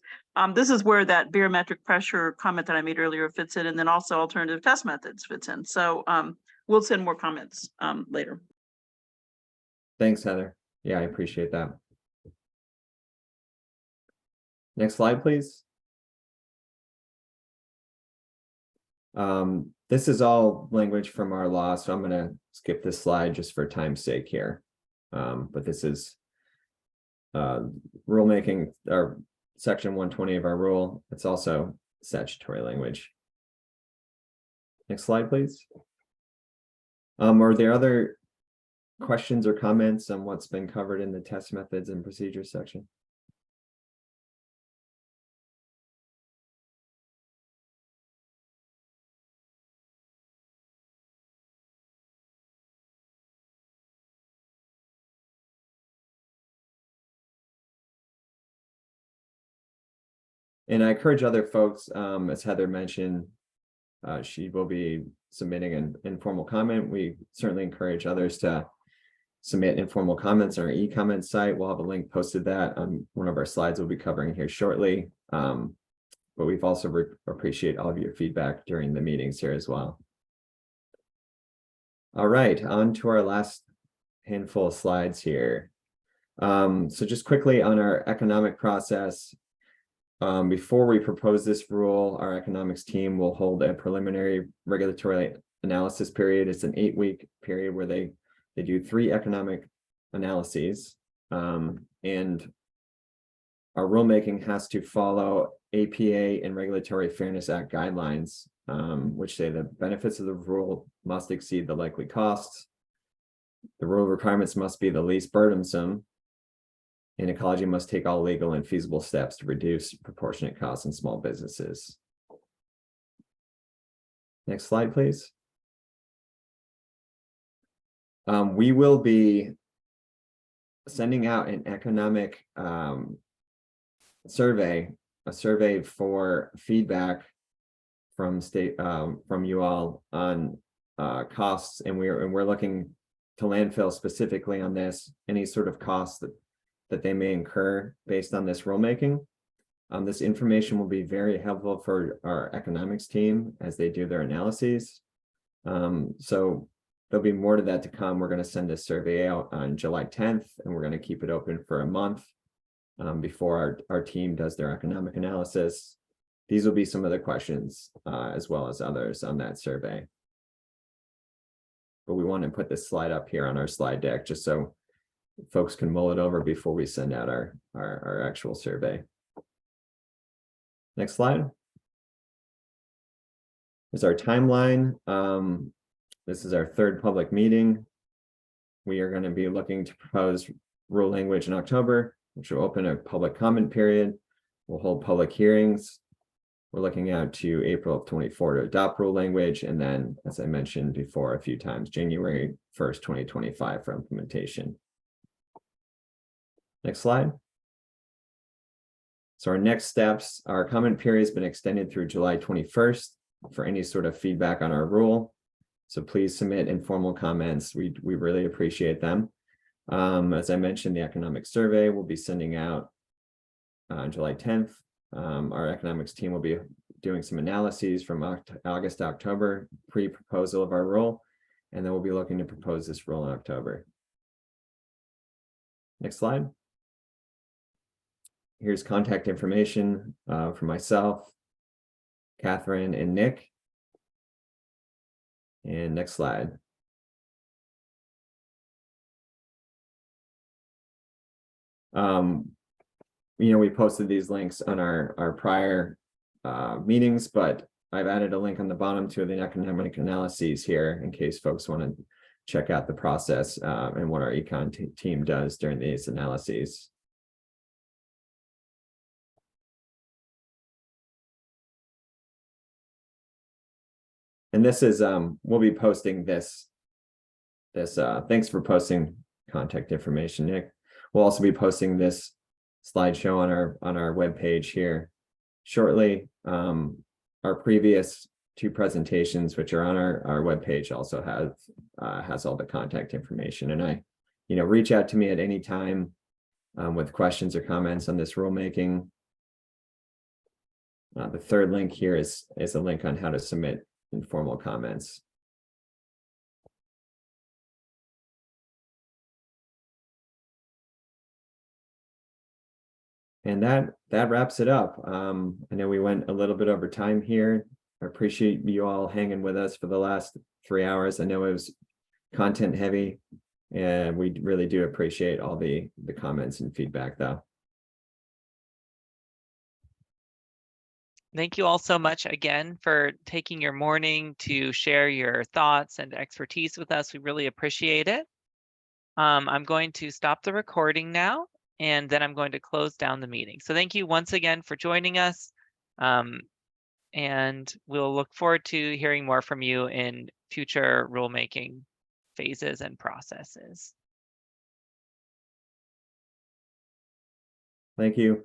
This is where that barometric pressure comment that I made earlier fits in, and then also alternative test methods fits in. So we'll send more comments later. Thanks, Heather. Yeah, I appreciate that. Next slide, please. This is all language from our law, so I'm going to skip this slide just for time's sake here. But this is rulemaking, or section 120 of our rule. It's also statutory language. Next slide, please. Are there other questions or comments on what's been covered in the test methods and procedures section? And I encourage other folks, as Heather mentioned, she will be submitting an informal comment. We certainly encourage others to submit informal comments on our e-comment site. We'll have a link posted that on one of our slides we'll be covering here shortly. But we've also appreciate all of your feedback during the meetings here as well. All right, on to our last handful of slides here. So just quickly on our economic process. Before we propose this rule, our economics team will hold a preliminary regulatory analysis period. It's an 8-week period where they do 3 economic analyses. And our rulemaking has to follow APA and Regulatory Fairness Act guidelines, which say the benefits of the rule must exceed the likely costs. The rule requirements must be the least burdensome. And ecology must take all legal and feasible steps to reduce proportionate costs in small businesses. Next slide, please. We will be sending out an economic survey, a survey for feedback from you all on costs, and we're looking to landfill specifically on this, any sort of costs that they may incur based on this rulemaking. This information will be very helpful for our economics team as they do their analyses. So there'll be more to that to come. We're going to send this survey out on July 10th, and we're going to keep it open for a month before our team does their economic analysis. These will be some of the questions as well as others on that survey. But we want to put this slide up here on our slide deck just so folks can mull it over before we send out our actual survey. Next slide. Is our timeline. This is our third public meeting. We are going to be looking to propose rule language in October, which will open a public comment period. We'll hold public hearings. We're looking out to April of 24 to adopt rule language. And then, as I mentioned before a few times, January 1st, 2025 for implementation. Next slide. So our next steps, our comment period has been extended through July 21st for any sort of feedback on our rule. So please submit informal comments. We really appreciate them. As I mentioned, the economic survey will be sending out on July 10th. Our economics team will be doing some analyses from August to October, pre-proposal of our rule, and then we'll be looking to propose this rule in October. Next slide. Here's contact information for myself, Catherine, and Nick. And next slide. We posted these links on our prior meetings, but I've added a link on the bottom to the economic analyses here in case folks want to check out the process and what our econ team does during these analyses. And this is, we'll be posting this, thanks for posting contact information, Nick. We'll also be posting this slideshow on our webpage here shortly. Our previous two presentations, which are on our webpage, also has all the contact information. And reach out to me at any time with questions or comments on this rulemaking. The third link here is a link on how to submit informal comments. And that wraps it up. I know we went a little bit over time here. I appreciate you all hanging with us for the last 3 hours. I know it was content heavy, and we really do appreciate all the comments and feedback, though. Thank you all so much again for taking your morning to share your thoughts and expertise with us. We really appreciate it. I'm going to stop the recording now, and then I'm going to close down the meeting. So thank you once again for joining us. And we'll look forward to hearing more from you in future rulemaking phases and processes. Thank you.